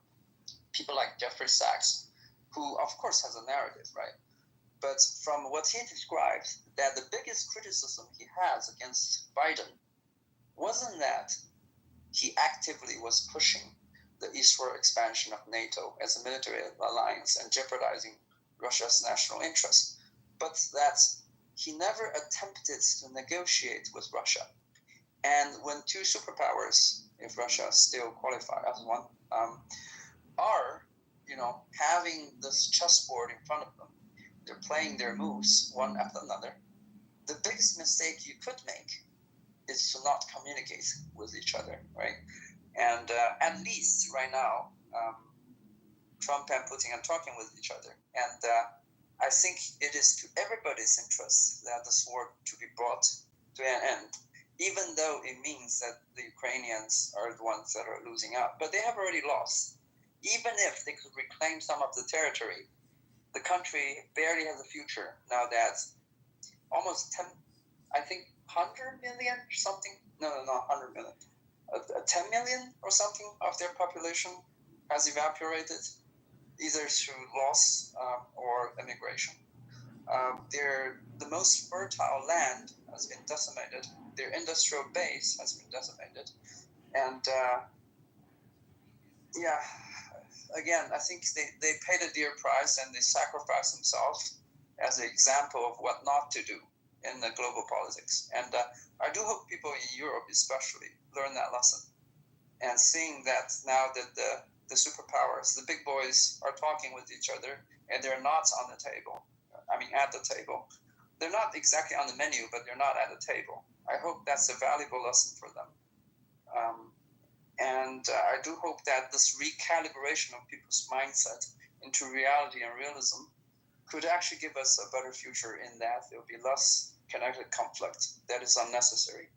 people like Jeffrey Sachs, who of course has a narrative, right? But from what he described, that the biggest criticism he has against Biden wasn't that he actively was pushing the eastward expansion of NATO as a military alliance and jeopardizing Russia's national interest, but that he never attempted to negotiate with Russia. And when two superpowers, if Russia still qualify as one, are, having this chessboard in front of them, they're playing their moves one after another, the biggest mistake you could make is to not communicate with each other, right? And at least right now, Trump and Putin are talking with each other. And I think it is to everybody's interest that this war to be brought to an end, even though it means that the Ukrainians are the ones that are losing out. But they have already lost. Even if they could reclaim some of the territory, the country barely has a future now that almost 100 million or something, no, 100 million, 10 million or something of their population has evaporated, either through loss or immigration. The most fertile land has been decimated. Their industrial base has been decimated. And again, I think they paid a dear price and they sacrificed themselves as an example of what not to do in the global politics. And I do hope people in Europe especially learn that lesson. And seeing that now that the superpowers, the big boys, are talking with each other and they're not on the table. I mean, at the table. They're not exactly on the menu, but they're not at the table. I hope that's a valuable lesson for them. And I do hope that this recalibration of people's mindset into reality and realism could actually give us a better future, in that there will be less connected conflict that is unnecessary,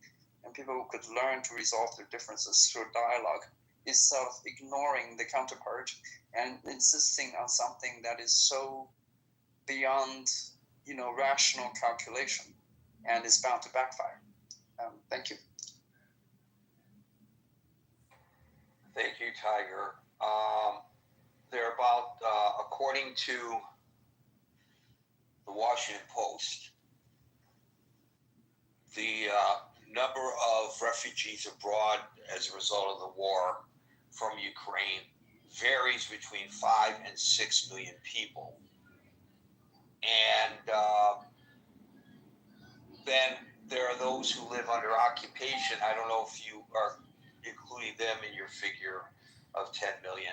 and people could learn to resolve their differences through dialogue instead of ignoring the counterpart and insisting on something that is so beyond, rational calculation and is bound to backfire. Thank you. Thank you, Tiger. They're about, according to the Washington Post, the number of refugees abroad as a result of the war from Ukraine varies between 5 and 6 million people. And then there are those who live under occupation. I don't know if you are including them in your figure of 10 million.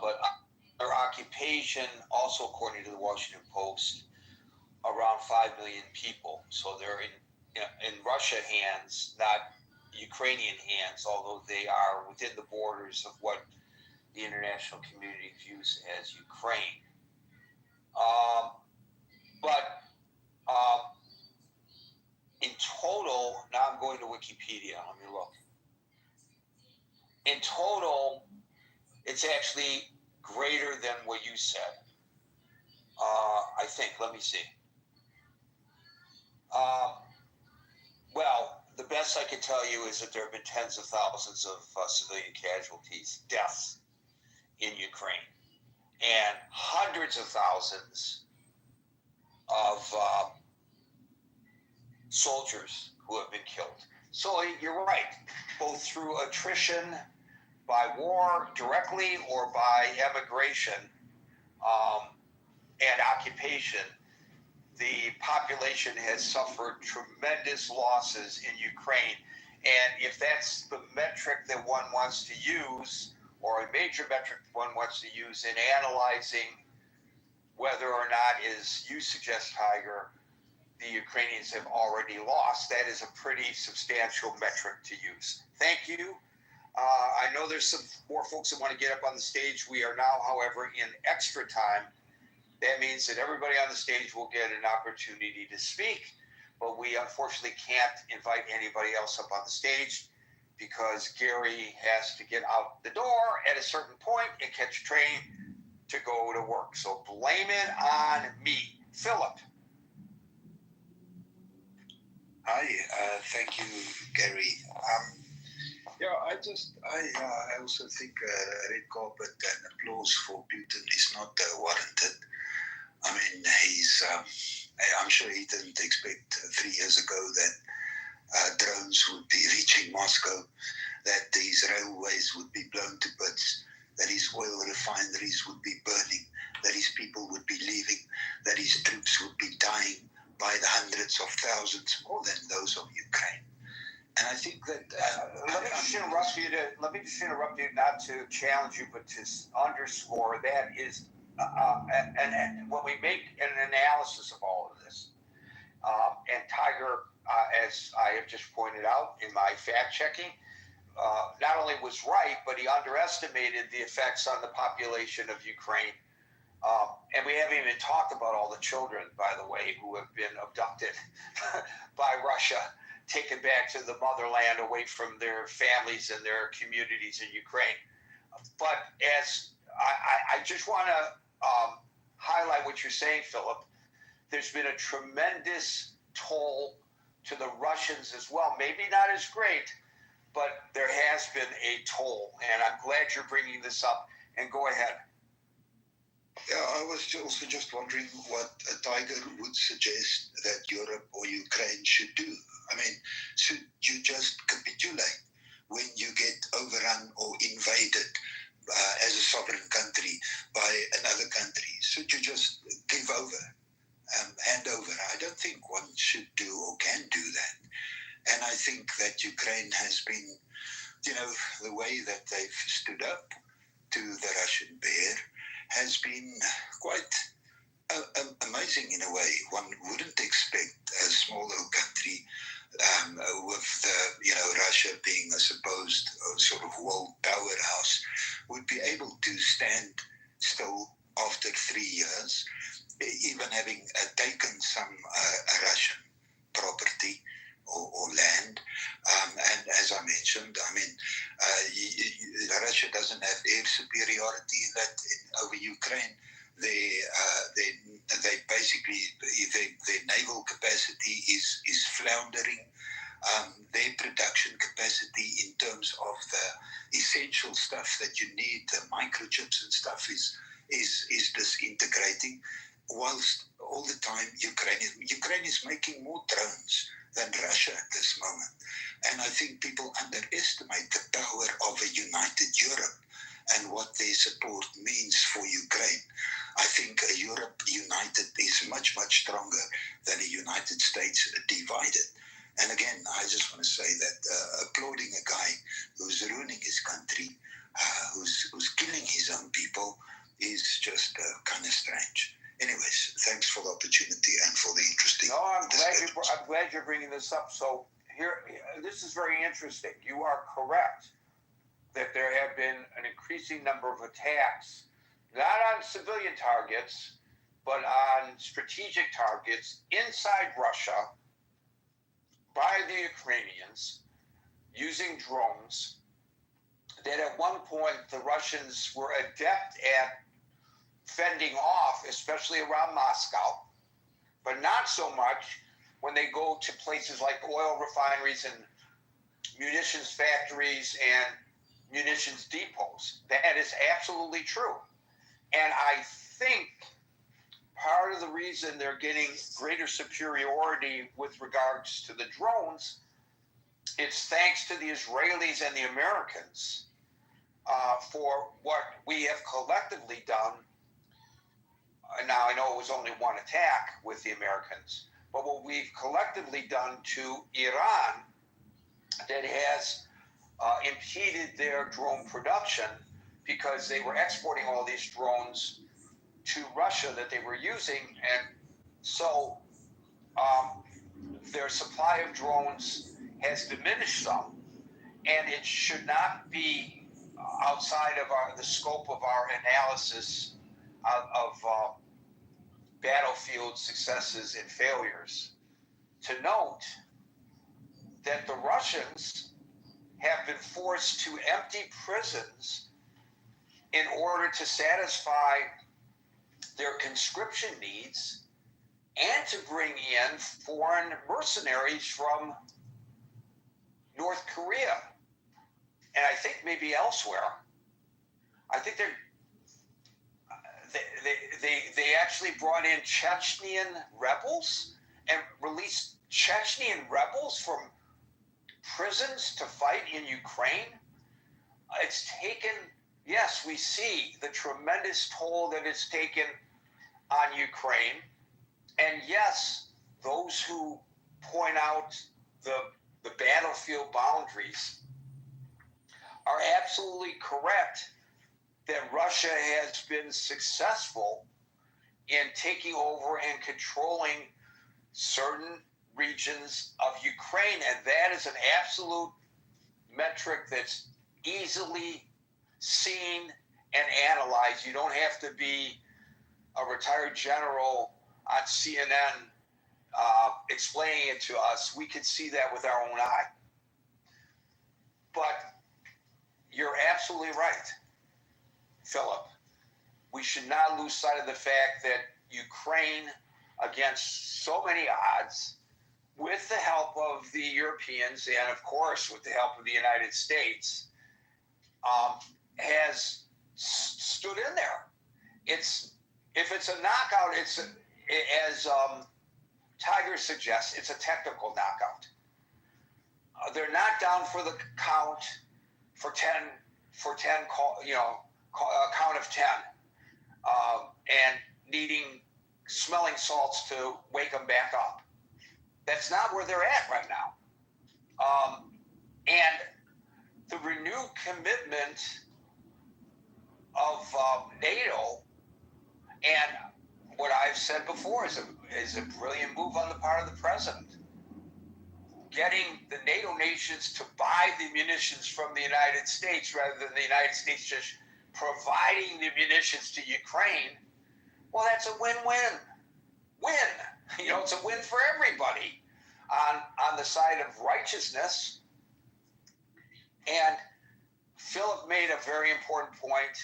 But under occupation, also according to the Washington Post, around 5 million people. So they're in Russia hands, not Ukrainian hands, although they are within the borders of what the international community views as Ukraine. In total, now I'm going to Wikipedia. Let me look. In total, it's actually greater than what you said. I think. Let me see. Well, the best I can tell you is that there have been tens of thousands of civilian casualties, deaths in Ukraine, and hundreds of thousands of soldiers who have been killed. So you're right, both through attrition by war directly or by emigration and occupation, the population has suffered tremendous losses in Ukraine. And if that's the metric that one wants to use, or a major metric one wants to use in analyzing whether or not, as you suggest, Tiger, the Ukrainians have already lost, that is a pretty substantial metric to use. Thank you. I know there's some more folks that want to get up on the stage. We are now, however, in extra time. That means that everybody on the stage will get an opportunity to speak, but we unfortunately can't invite anybody else up on the stage because Gary has to get out the door at a certain point and catch a train to go to work. So blame it on me. Philip. Hi, thank you, Gary. I also think a red carpet and applause for Putin is not warranted. I mean, I'm sure he didn't expect 3 years ago that drones would be reaching Moscow, that his railways would be blown to bits, that his oil refineries would be burning, that his people would be leaving, that his troops would be dying by the hundreds of thousands, more than those of Ukraine. And I think that let me just interrupt you, not to challenge you, but to underscore that is, and when we make an analysis of all of this, and Tiger, as I have just pointed out in my fact checking, not only was right, but he underestimated the effects on the population of Ukraine. And we haven't even talked about all the children, by the way, who have been abducted by Russia, taken back to the motherland away from their families and their communities in Ukraine. But as I just want to highlight what you're saying, Philip, there's been a tremendous toll to the Russians as well. Maybe not as great, but there has been a toll. And I'm glad you're bringing this up. And go ahead. Yeah, I was also just wondering what a Tiger would suggest that Europe or Ukraine should do. I mean, should you just capitulate when you get overrun or invaded as a sovereign country by another country? Should you just give over, hand over? I don't think one should do or can do that. And I think that Ukraine has been, the way that they've stood up to the Russian bear has been quite amazing in a way. One wouldn't expect a small little country with Russia being a supposed sort of world powerhouse would be able to stand still after 3 years, even having taken some Russian property or land. And as I mentioned, Russia doesn't have air superiority over Ukraine. They basically, their naval capacity is floundering. Their production capacity in terms of the essential stuff that you need, the microchips and stuff, is disintegrating. Whilst all the time Ukraine is making more drones than Russia at this moment. And I think people underestimate the power of a united Europe and what their support means for Ukraine. I think a Europe united is much, much stronger than a United States divided. And again, I just want to say that applauding a guy who's ruining his country, who's killing his own people, is just kind of strange. Anyways, thanks for the opportunity and for the interesting. No, I'm glad you're bringing this up. So this is very interesting. You are correct that there have been an increasing number of attacks, not on civilian targets, but on strategic targets inside Russia by the Ukrainians using drones. That at one point the Russians were adept at fending off, especially around Moscow, but not so much when they go to places like oil refineries and munitions factories and munitions depots. That is absolutely true. And I think part of the reason they're getting greater superiority with regards to the drones, it's thanks to the Israelis and the Americans for what we have collectively done. Now, I know it was only one attack with the Americans, but what we've collectively done to Iran that has impeded their drone production, because they were exporting all these drones to Russia that they were using, and so their supply of drones has diminished some, and it should not be outside of the scope of our analysis of battlefield successes and failures to note that the Russians have been forced to empty prisons in order to satisfy their conscription needs and to bring in foreign mercenaries from North Korea, and I think maybe elsewhere. I think they actually brought in Chechnyan rebels and released Chechnyan rebels from prisons to fight in Ukraine. It's taken, yes, we see the tremendous toll that it's taken on Ukraine. And yes, those who point out the battlefield boundaries are absolutely correct that Russia has been successful in taking over and controlling certain regions of Ukraine, and that is an absolute metric that's easily seen and analyzed. You don't have to be a retired general on CNN explaining it to us. We could see that with our own eye. But you're absolutely right, Philip. We should not lose sight of the fact that Ukraine, against so many odds, with the help of the Europeans and, of course, with the help of the United States, has stood in there. If it's a knockout, it's as Tiger suggests, it's a technical knockout. They're knocked down for the count for 10, count of 10, and needing smelling salts to wake them back up. That's not where they're at right now. And the renewed commitment of NATO, and what I've said before is a brilliant move on the part of the president. Getting the NATO nations to buy the munitions from the United States rather than the United States just providing the munitions to Ukraine, well, that's a win-win. It's a win for everybody on the side of righteousness. And Philip made a very important point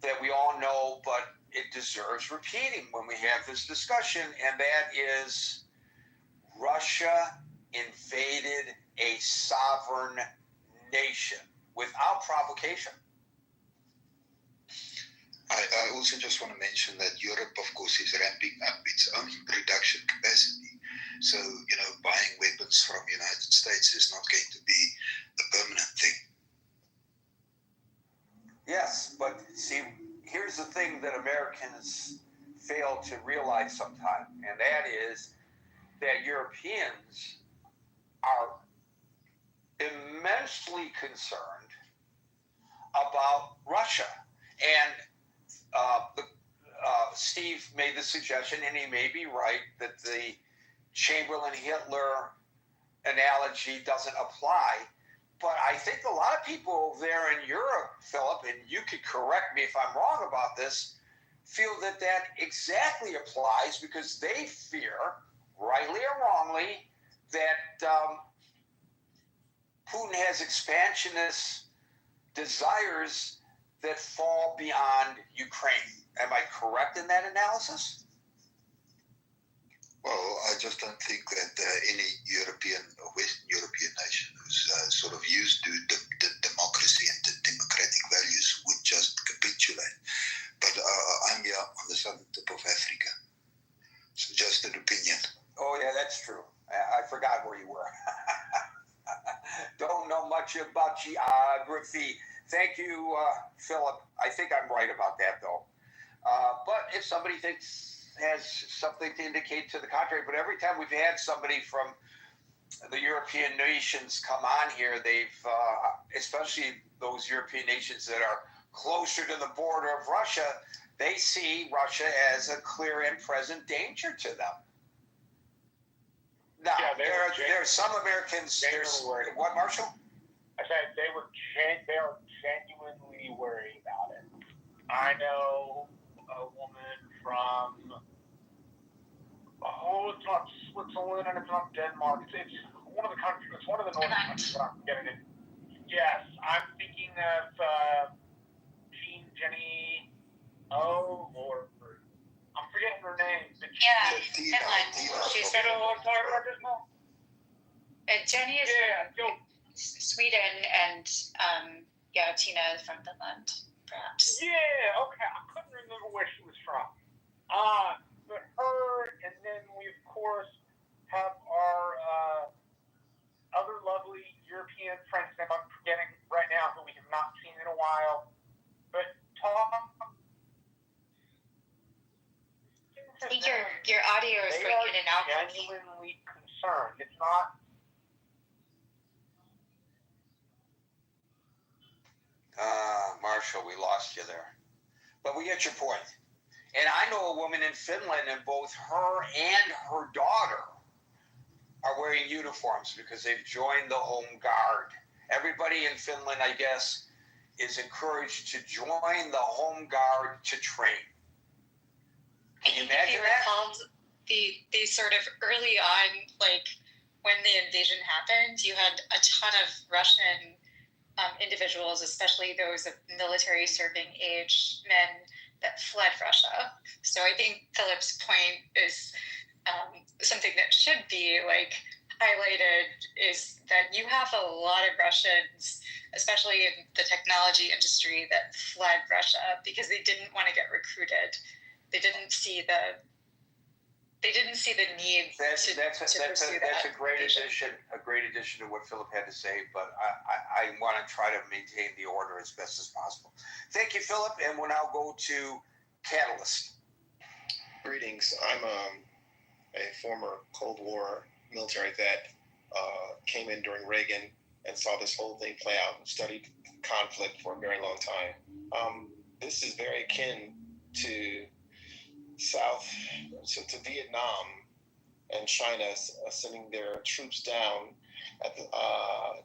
that we all know, but it deserves repeating when we have this discussion, and that is Russia invaded a sovereign nation without provocation. I also just want to mention that Europe, of course, is ramping up its own production capacity. So, buying weapons from the United States is not going to be the permanent thing. Yes, but see, here's the thing that Americans fail to realize sometimes, and that is that Europeans are immensely concerned about Russia. And Steve made the suggestion, and he may be right, that the Chamberlain-Hitler analogy doesn't apply. But I think a lot of people over there in Europe, Philip, and you could correct me if I'm wrong about this, feel that exactly applies because they fear, rightly or wrongly, that Putin has expansionist desires that fall beyond Ukraine. Am I correct in that analysis? Well, I just don't think that any European or Western European nation who's sort of used to democracy and democratic values would just capitulate. But I'm here on the southern tip of Africa. So just an opinion. Oh, yeah, that's true. I forgot where you were. Don't know much about geography. Thank you, Philip. I think I'm right about that, though. But if somebody has something to indicate to the contrary, but every time we've had somebody from the European nations come on here, they've, especially those European nations that are closer to the border of Russia, they see Russia as a clear and present danger to them. Now, there are some Americans. What, Marshall? I said they are genuinely worried about it. I know a woman from it's not Switzerland and it's not Denmark. It's one of the countries. It's one of the northern countries that I'm getting it. Yes, I'm thinking of Jenny O or I'm forgetting her name. Finland. She's been a long time about this now. Jenny is from Sweden, and Tina is from Finland, perhaps. Yeah, okay. I couldn't remember where she was from. But her, and then we of course have our other lovely European friends that I'm forgetting right now who we have not seen in a while. But Tom, I think your audio is going in and out. Genuinely concerned. It's not. Marshall, we lost you there. But we get your point. And I know a woman in Finland, and both her and her daughter are wearing uniforms because they've joined the Home Guard. Everybody in Finland, I guess, is encouraged to join the Home Guard to train. Can you imagine that? The sort of early on, like when the invasion happened, you had a ton of Russian individuals, especially those of military serving age men, that fled Russia. So I think Philip's point is something that should be like highlighted, is that you have a lot of Russians, especially in the technology industry, that fled Russia because they didn't want to get recruited. They didn't see the need to pursue that. That's a great addition. A great addition to what Philip had to say. But I want to try to maintain the order as best as possible. Thank you, Philip, and we'll now go to Catalyst. Greetings. I'm a former Cold War military vet. Came in during Reagan and saw this whole thing play out and studied conflict for a very long time. This is very akin to to Vietnam and China sending their troops down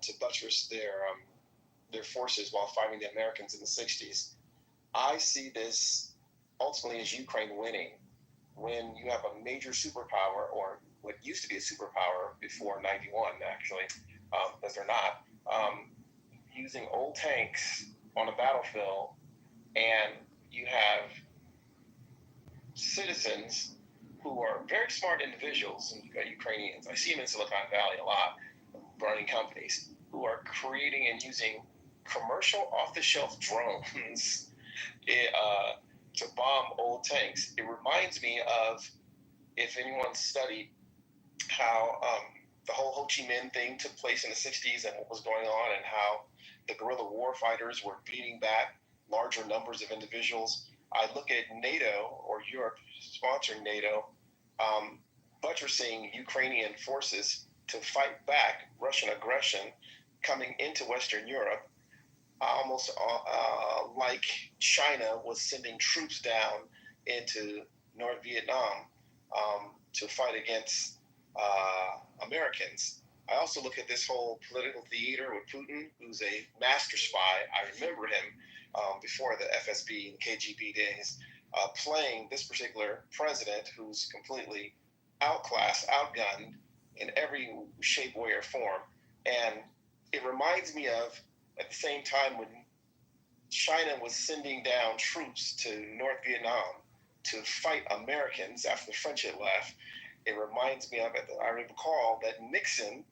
to buttress their forces while fighting the Americans in the 60s. I see this ultimately as Ukraine winning when you have a major superpower, or what used to be a superpower before 91 actually, because they're not, using old tanks on a battlefield, and you have citizens who are very smart individuals, and you've got Ukrainians. I see them in Silicon Valley a lot, running companies, who are creating and using commercial off-the-shelf drones to bomb old tanks. It reminds me of, if anyone studied how the whole Ho Chi Minh thing took place in the 60s and what was going on, and how the guerrilla war fighters were beating back larger numbers of individuals. I look at NATO, or Europe sponsoring NATO, buttressing Ukrainian forces to fight back Russian aggression coming into Western Europe, almost like China was sending troops down into North Vietnam to fight against Americans. I also look at this whole political theater with Putin, who's a master spy. I remember him before the FSB and KGB days, playing this particular president who's completely outclassed, outgunned in every shape, way, or form. And it reminds me of, at the same time, when China was sending down troops to North Vietnam to fight Americans after the French had left. It reminds me of, I recall that Nixon,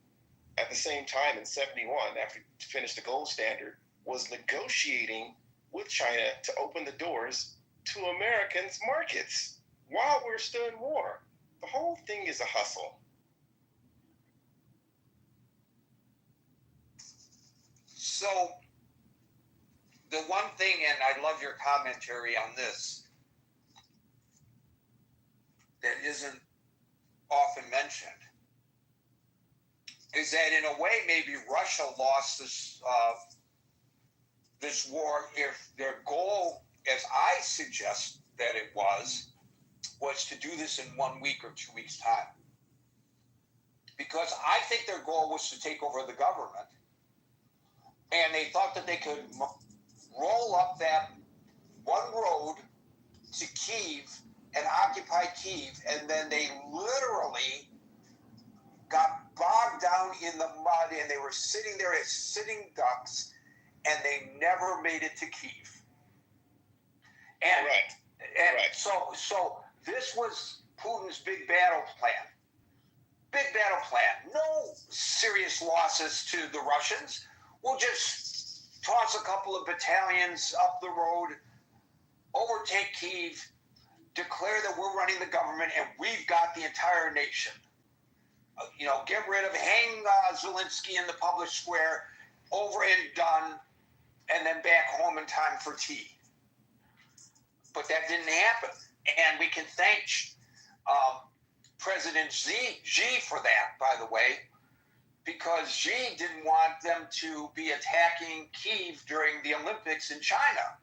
at the same time in 71, after he finished the gold standard, was negotiating with China to open the doors to Americans' markets while we're still in war. The whole thing is a hustle. So one thing, and I love your commentary on this, that isn't often mentioned, is that in a way maybe Russia lost this war if their goal, as I suggest that it was to do this in 1 week or 2 weeks' time. Because I think their goal was to take over the government, and they thought that they could roll up that one road to Kyiv and occupy Kyiv, and then they literally got bogged down in the mud, and they were sitting there as sitting ducks, and they never made it to Kyiv. And, so this was Putin's big battle plan. Big battle plan. No serious losses to the Russians. We'll just toss a couple of battalions up the road, overtake Kyiv, declare that we're running the government, and we've got the entire nation. Get rid of, hang Zelensky in the public square, over and done, and then back home in time for tea. But that didn't happen. And we can thank President Xi for that, by the way, because Xi didn't want them to be attacking Kyiv during the Olympics in China.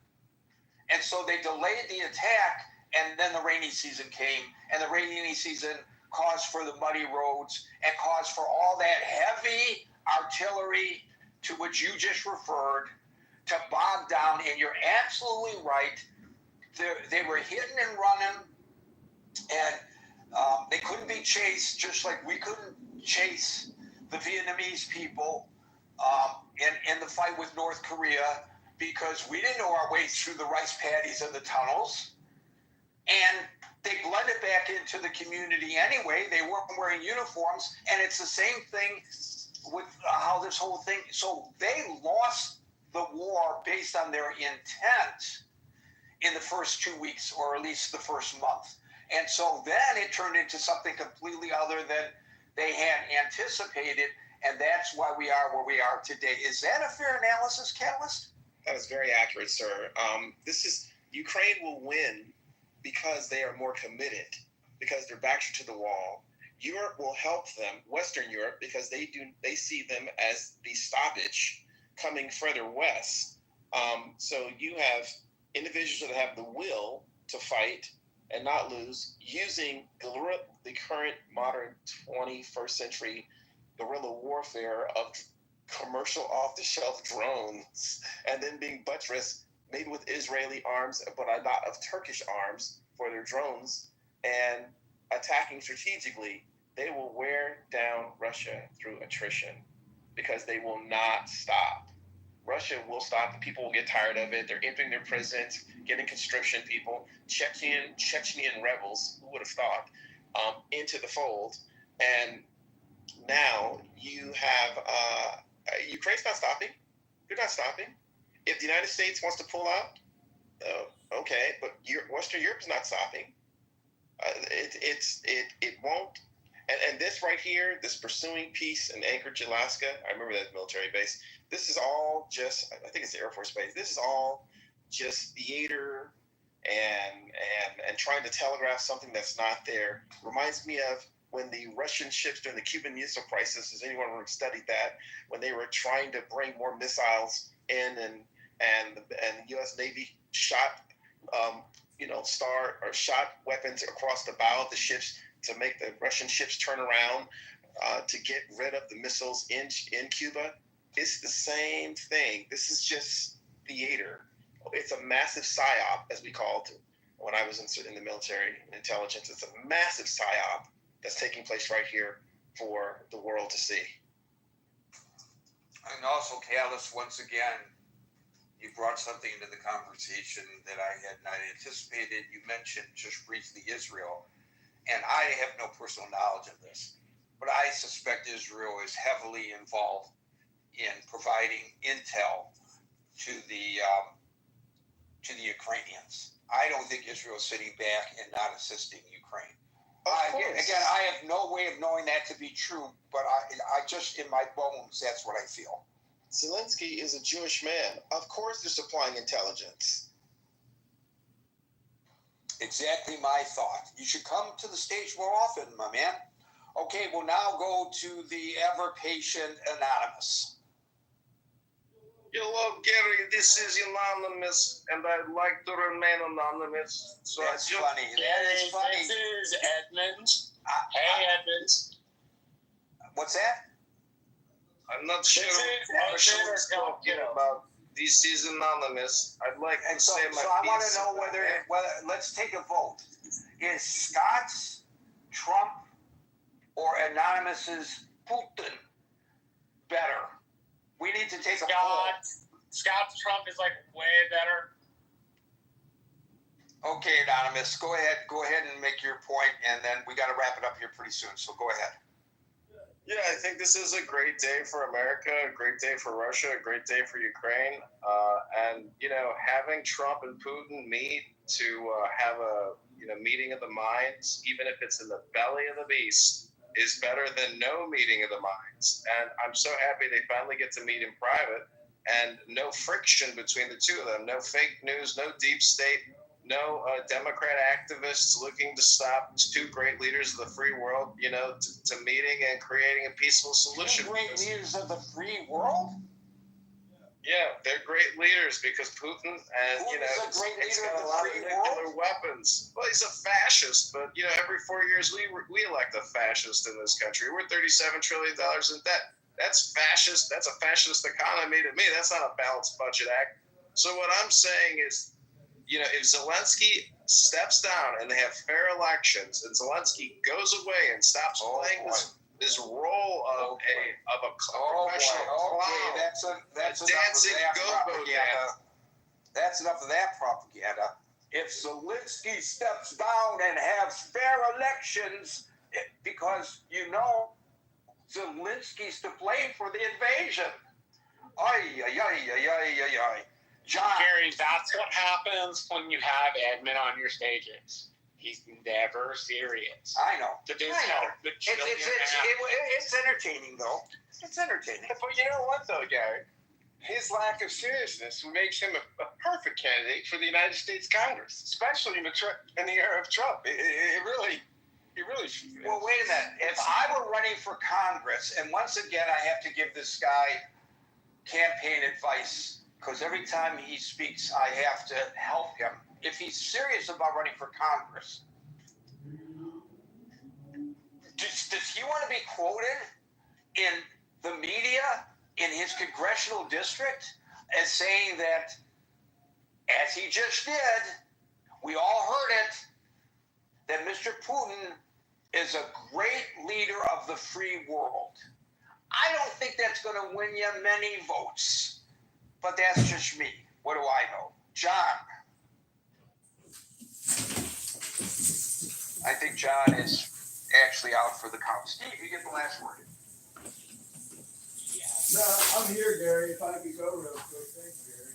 And so they delayed the attack, and then the rainy season came, and the rainy season caused for the muddy roads and caused for all that heavy artillery to which you just referred to bog down. And you're absolutely right. They were hitting and running, and they couldn't be chased, just like we couldn't chase the Vietnamese people in the fight with North Korea, because we didn't know our way through the rice paddies and the tunnels. And they blended back into the community anyway. They weren't wearing uniforms, and it's the same thing with how this whole thing. So they lost the war based on their intent in the first 2 weeks, or at least the first month. And so then it turned into something completely other than they had anticipated, and that's why we are where we are today. Is that a fair analysis, Catalyst? That is very accurate, sir. Ukraine will win because they are more committed, because their backs are to the wall. Europe will help them, Western Europe, because they see them as the stoppage coming further west. So you have individuals that have the will to fight and not lose, using the current modern 21st century guerrilla warfare of commercial off-the-shelf drones, and then being buttressed maybe with Israeli arms, but a lot of Turkish arms for their drones, and attacking strategically. They will wear down Russia through attrition, because they will not stop. Russia will stop. The people will get tired of it. They're emptying their prisons, getting conscription people, Chechnyan rebels, who would have thought, into the fold. And now you have Ukraine's not stopping. They're not stopping. If the United States wants to pull out, okay, but Western Europe is not stopping. It won't. And this right here, this pursuing peace in Anchorage, Alaska, I remember that military base. This is all just, I think it's the Air Force Base. This is all just theater and trying to telegraph something that's not there. Reminds me of when the Russian ships during the Cuban Missile Crisis, has anyone ever studied that, when they were trying to bring more missiles in, and the U.S. Navy shot shot weapons across the bow of the ships to make the Russian ships turn around to get rid of the missiles in Cuba. It's the same thing. This is just theater. It's a massive psyop, as we called it when I was in the military intelligence. It's a massive psyop that's taking place right here for the world to see. And also, Callis, once again, you brought something into the conversation that I had not anticipated. You mentioned just briefly Israel, and I have no personal knowledge of this, but I suspect Israel is heavily involved in providing intel to the Ukrainians. I don't think Israel is sitting back and not assisting Ukraine. Again, I have no way of knowing that to be true, but I just, in my bones, that's what I feel. Zelensky is a Jewish man. Of course they're supplying intelligence. Exactly my thought. You should come to the stage more often, my man. Okay, we'll now go to the ever-patient Anonymous. Hello, Gary. This is Anonymous, and I'd like to remain anonymous. So That's funny. That is funny. This is Edmund. Hey, Edmund. What's that? I'm not sure what she's talking about. This is Anonymous. I'd like to say my So I want piece. to know whether, let's take a vote. Is Scott's Trump or Anonymous's Putin better? We need to take a poll. Scott's Trump is like way better. Okay, Anonymous, go ahead and make your point, and then we got to wrap it up here pretty soon. So go ahead. Yeah, I think this is a great day for America, a great day for Russia, a great day for Ukraine. And, having Trump and Putin meet to have a meeting of the minds, even if it's in the belly of the beast, is better than no meeting of the minds. And I'm so happy they finally get to meet in private and no friction between the two of them, no fake news, no deep state, no Democrat activists looking to stop two great leaders of the free world, to meeting and creating a peaceful solution. Two great leaders of the free world? Yeah, they're great leaders because Putin and, Putin's he's got a lot of nuclear weapons. Well, he's a fascist, but, every 4 years we elect a fascist in this country. We're $37 trillion in debt. That's fascist. That's a fascist economy to me. That's not a balanced budget act. So what I'm saying is, if Zelensky steps down and they have fair elections, and Zelensky goes away and stops playing this role of a professional clown, that's dancing go-go dance. That's enough of that propaganda. If Zelensky steps down and has fair elections, because Zelensky's to blame for the invasion. John. Gary, that's what happens when you have Edmund on your stages. He's never serious. I know. It's entertaining, though. It's entertaining. But you know what, though, Gary? His lack of seriousness makes him a perfect candidate for the United States Congress, especially in the era of Trump. He really. Well, wait a minute. If I were running for Congress, and once again, I have to give this guy campaign advice, because every time he speaks, I have to help him. If he's serious about running for Congress, does he want to be quoted in the media in his congressional district as saying that, as he just did, we all heard it, that Mr. Putin is a great leader of the free world? I don't think that's going to win you many votes. But that's just me. What do I know? John. I think John is actually out for the count. Steve, you get the last word. No, I'm here, Gary. If I could go real quick. Thanks, Gary.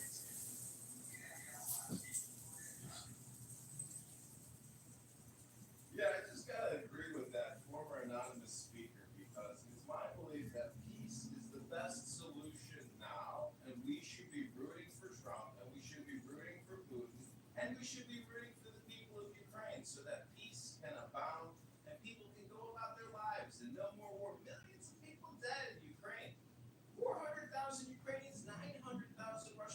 Yeah, I just got to agree with that former anonymous speaker, because it's my belief that peace is the best solution now, and we should be rooting for Trump, and we should be rooting for Putin, and we should be rooting for the people of Ukraine so that peace can abound and people can go about their lives and no more war. Millions of people dead in Ukraine. 400,000 Ukrainians, 900,000 Russians.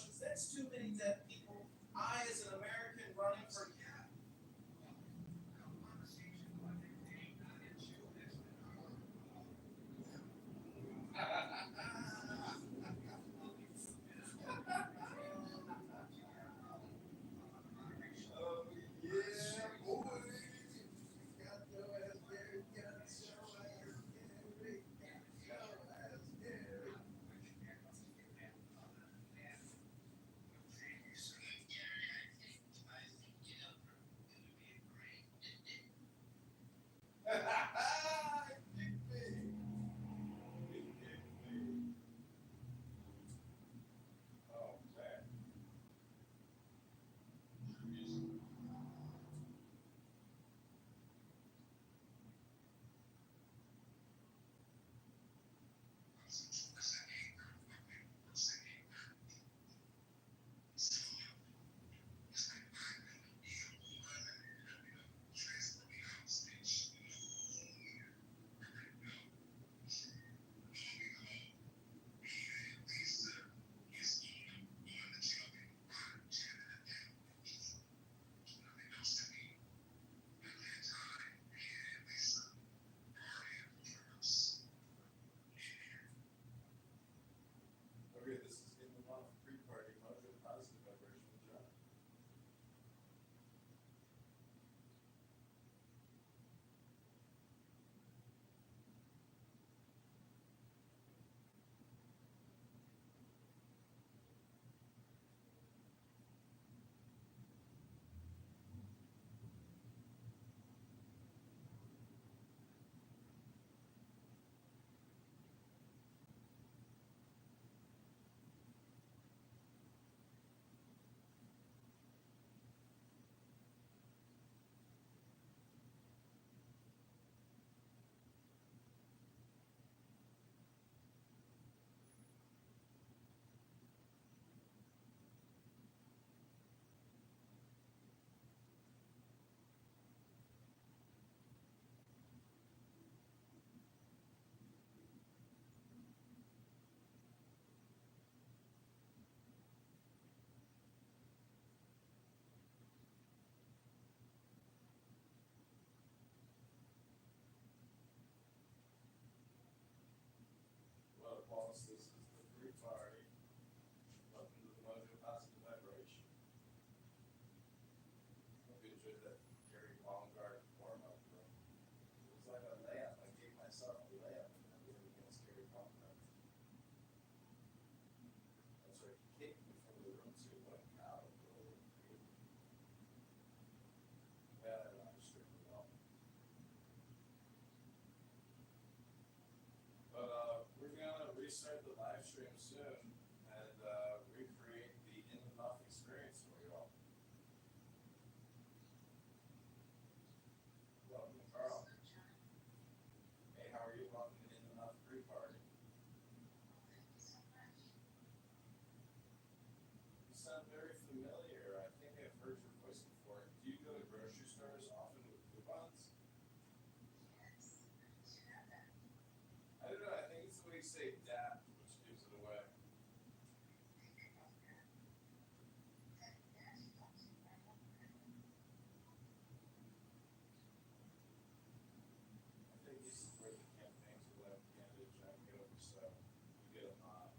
enjoyed that Gary Ballengard warm-up, bro. It was like a layup. I gave myself a layup and I did it against Gary Ballengard. That's right. He kicked me from the room too. What a cow, bro. Yeah, I live streamed it all. But we're gonna restart the live stream soon and recreate the in the muff experience for you all. Welcome, Carl. Hey, how are you? Welcome to In the Muff pre-party. You sound very familiar. I think I've heard your voice before. Do you go to grocery stores often with coupons? I don't know. I think it's the way you say "dat," which gives it away. I think this is where the campaigns will have candidate John Kitover, so you get a nod.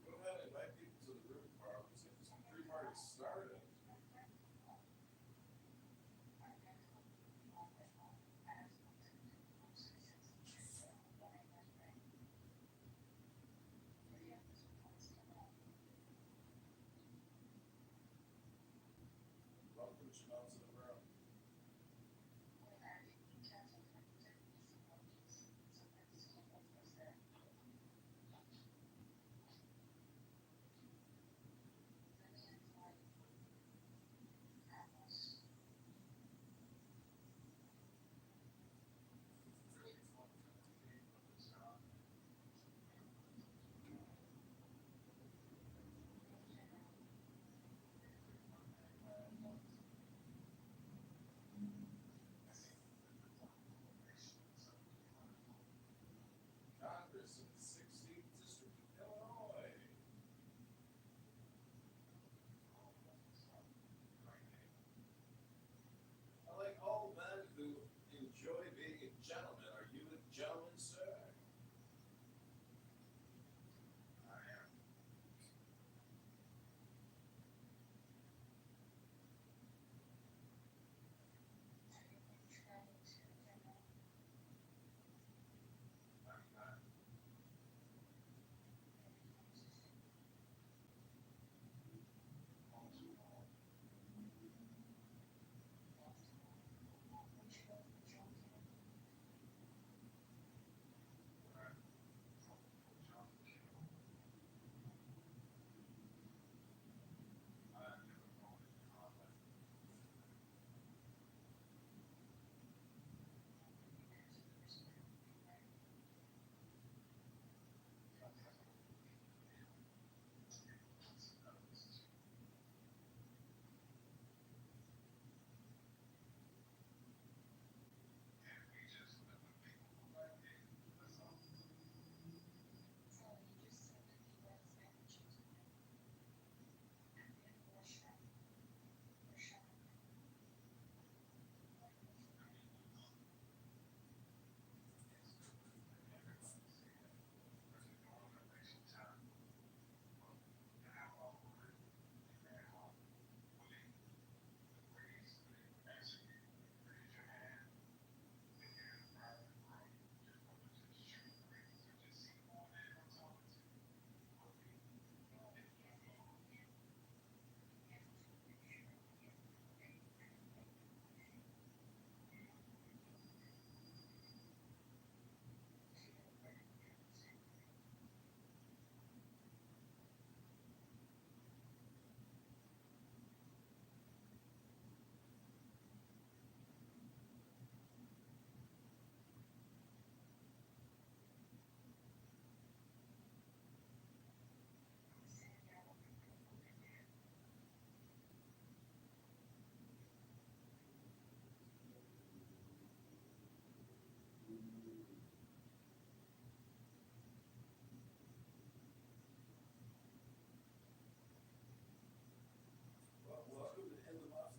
Go ahead and invite people to the room, Carl. Let's get this pre-party started. Welcome, Chanel, to the room.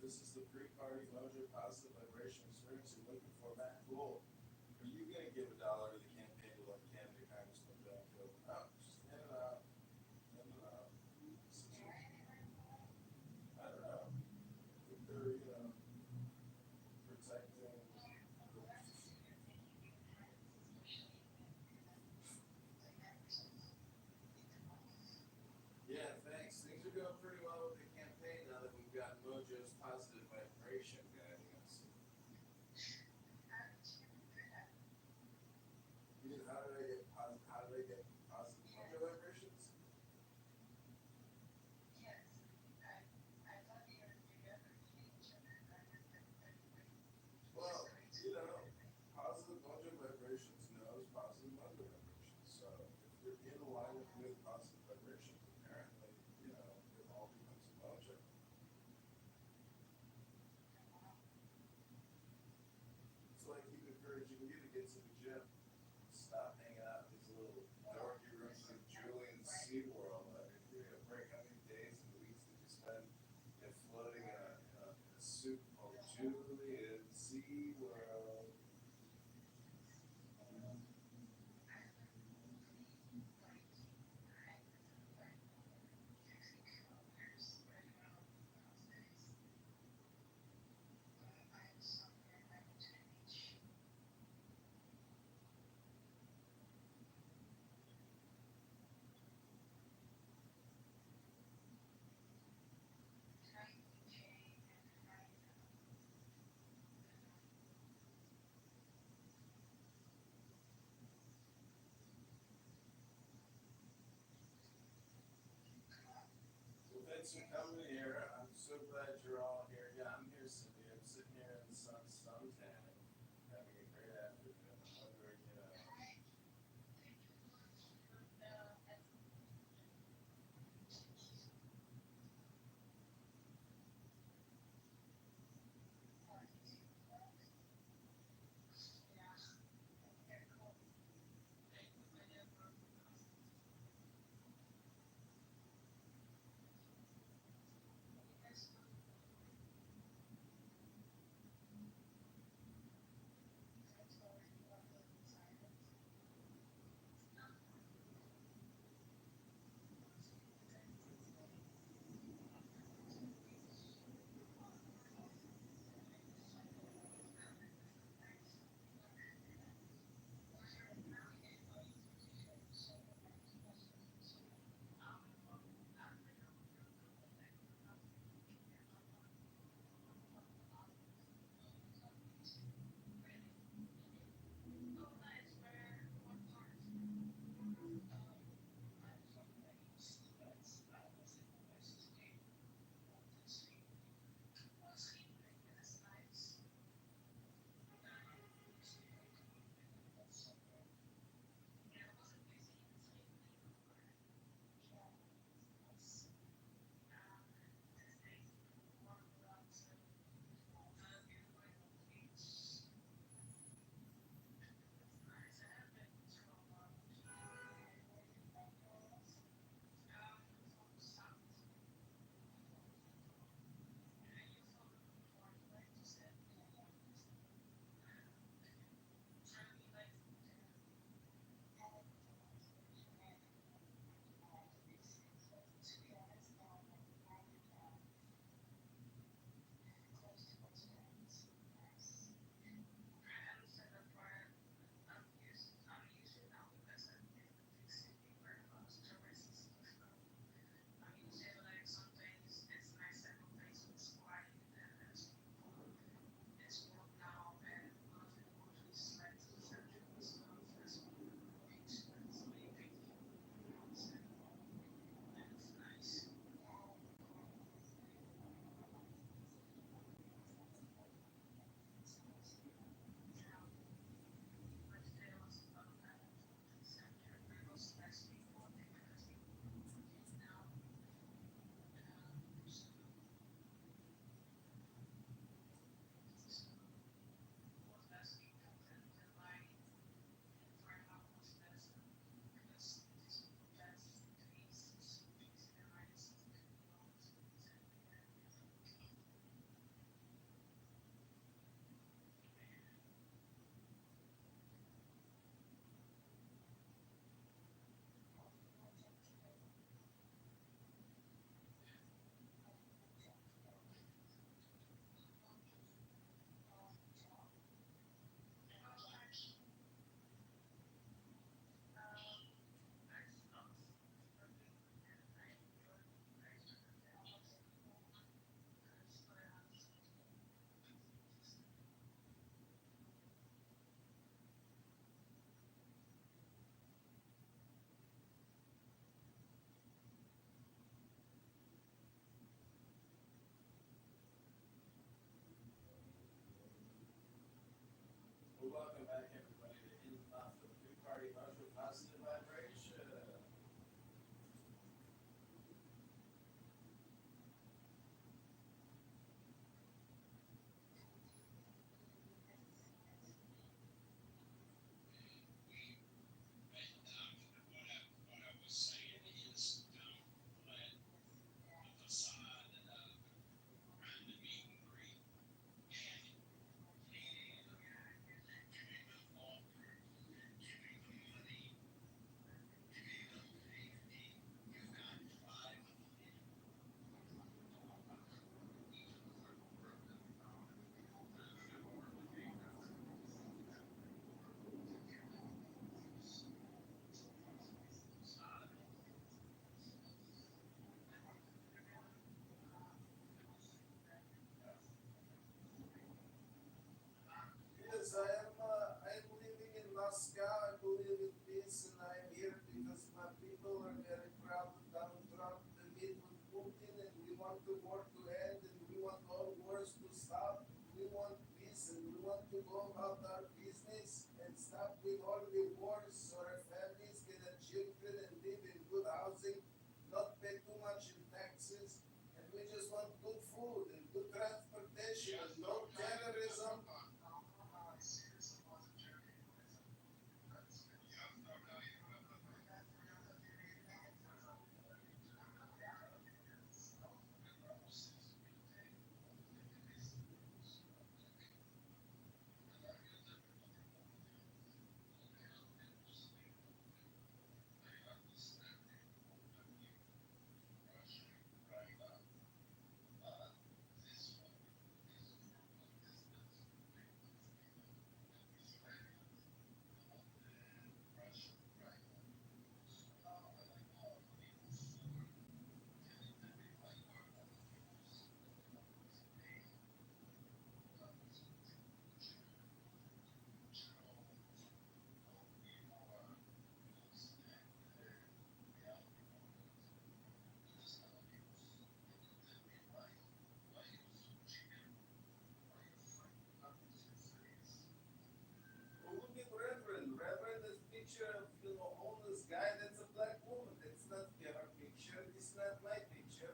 this is the pre-party mojo positive vibration experience you're looking for, Matt. Cool. Are you going to give $1 to the campaign to let candidate Congressman John Kitover? No, just hand it out. Hand it out. I don't know. If they're, protecting. Yeah, thanks. Things are going pretty well with the campaign now that we've got Mojo's positive vibration guiding us. How did I get positive mojo vibrations? Well, positive mojo vibrations knows positive mojo vibrations. So if you're in alignment with positive vibrations, apparently, it all becomes a mojo. It's like keep encouraging you to get to the gym. Stop hanging out in these little dorky rooms like Julian SeaWorld. I mean, give me a break. How many days and weeks did you spend floating in a suit called Julian SeaWorld? Well, thanks for coming here. I'm so glad you're all here. Yeah, I'm here, Cindy. I'm sitting here in the sun tanning, having a great afternoon. I'm wondering, to go about our business and stop with all the wars so our families get the children and live in good housing, not pay too much in taxes, and we just want good food and good transportation and no terrorism. Look at Reverend. Reverend is picture of homeless guy. That's a black woman. That's not her picture. It's not my picture.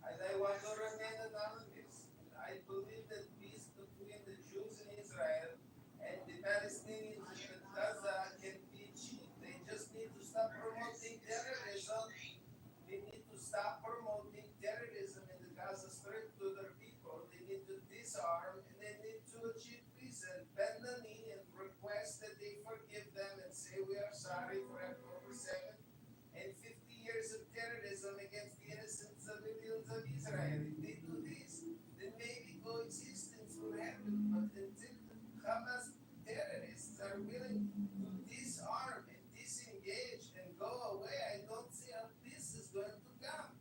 And I want to remain anonymous. I believe that peace between the Jews in Israel and the Palestinians in Gaza can be achieved. They just need to stop promoting terrorism. They need to stop promoting terrorism in the Gaza Strip to their people. They need to disarm and they need to achieve peace and bend the knee and request that they forgive them and say we are sorry for October 7th and 50 years of terrorism against the innocent civilians of Israel. If they do this, then maybe coexistence will happen. But until Hamas terrorists are willing to disarm and disengage and go away, I don't see how this is going to come.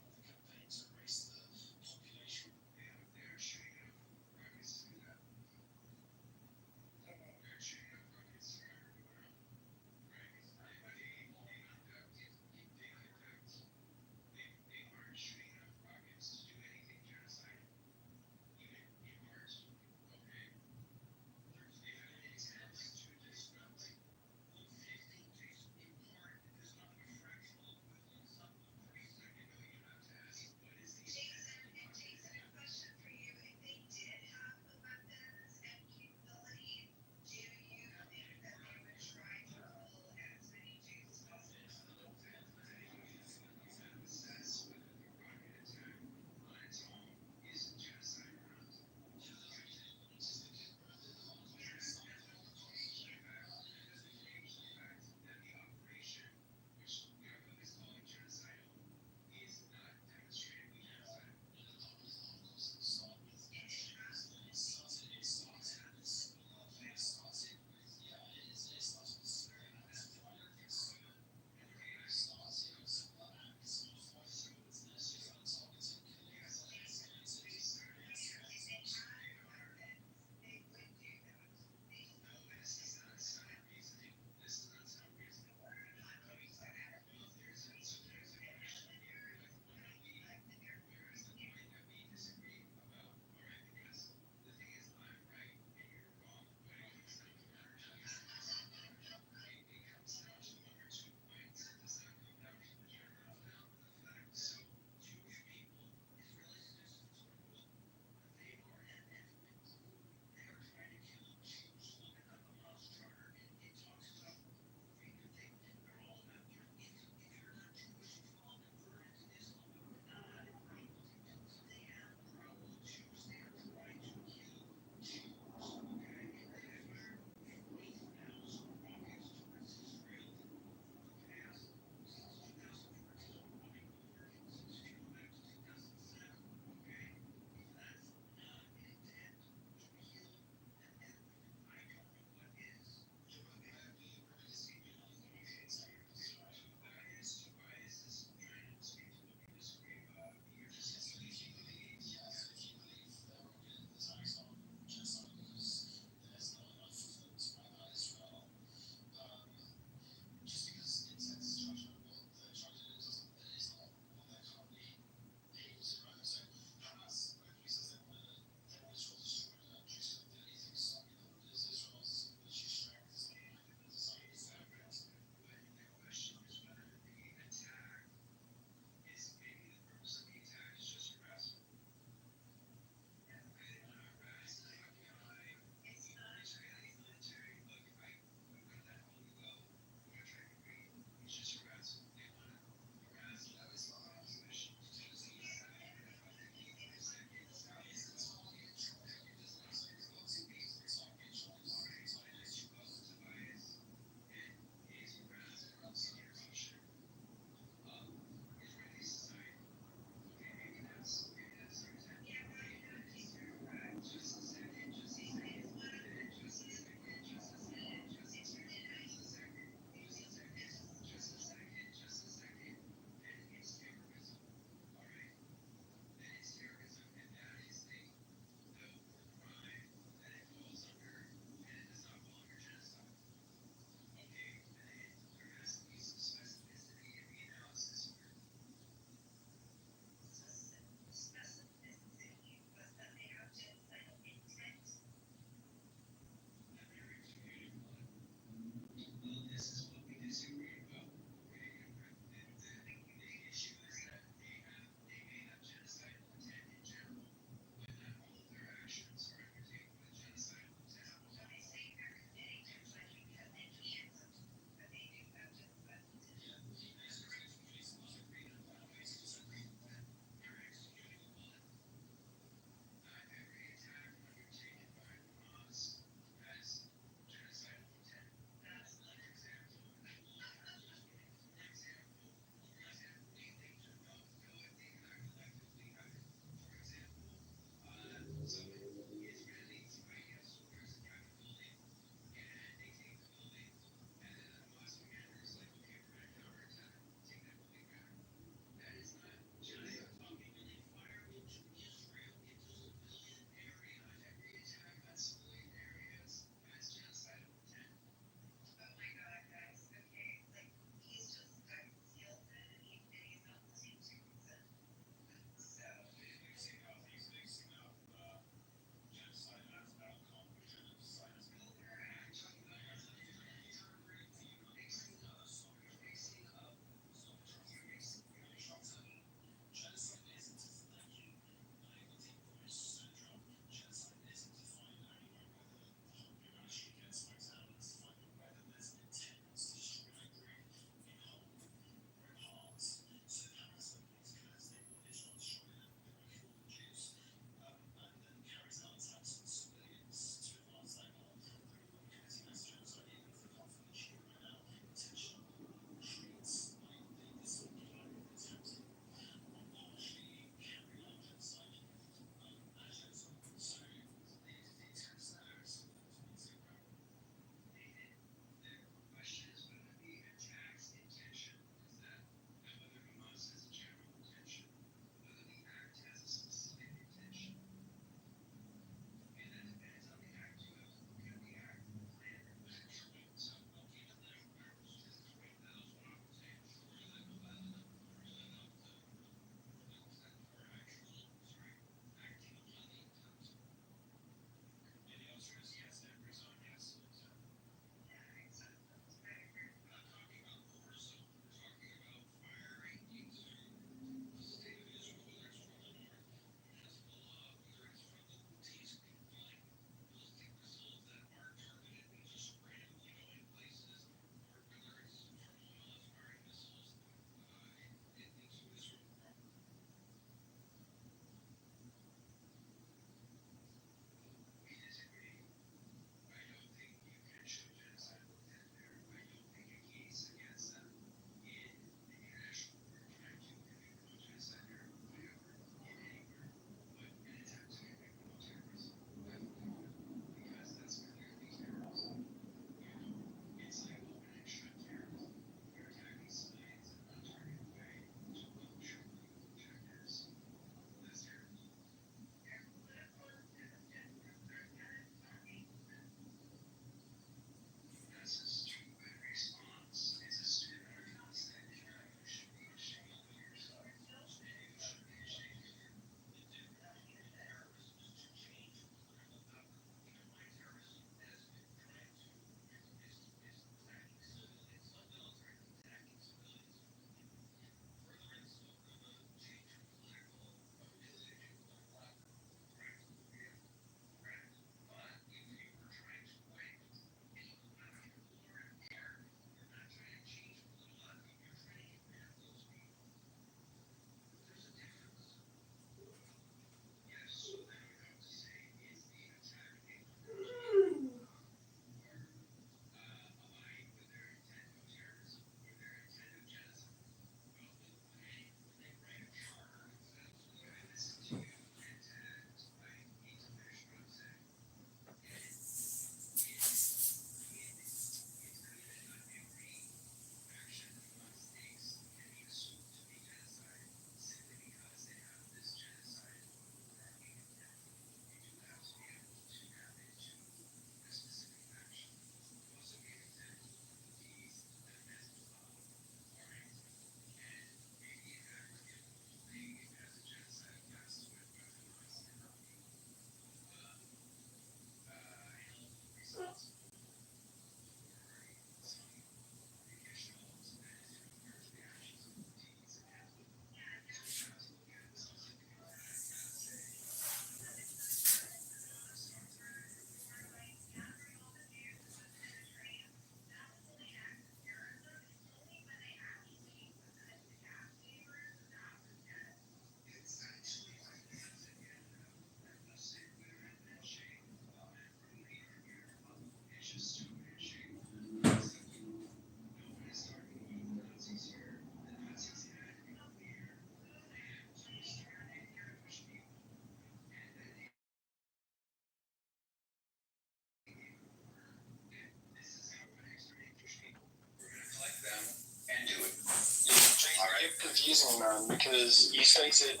confusing, man, because you stated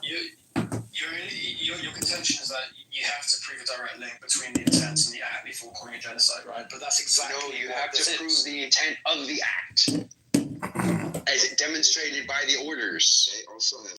your contention is that you have to prove a direct link between the intent and the act before calling it genocide, right? But that's exactly you have to prove the intent of the act as demonstrated by the orders. They also have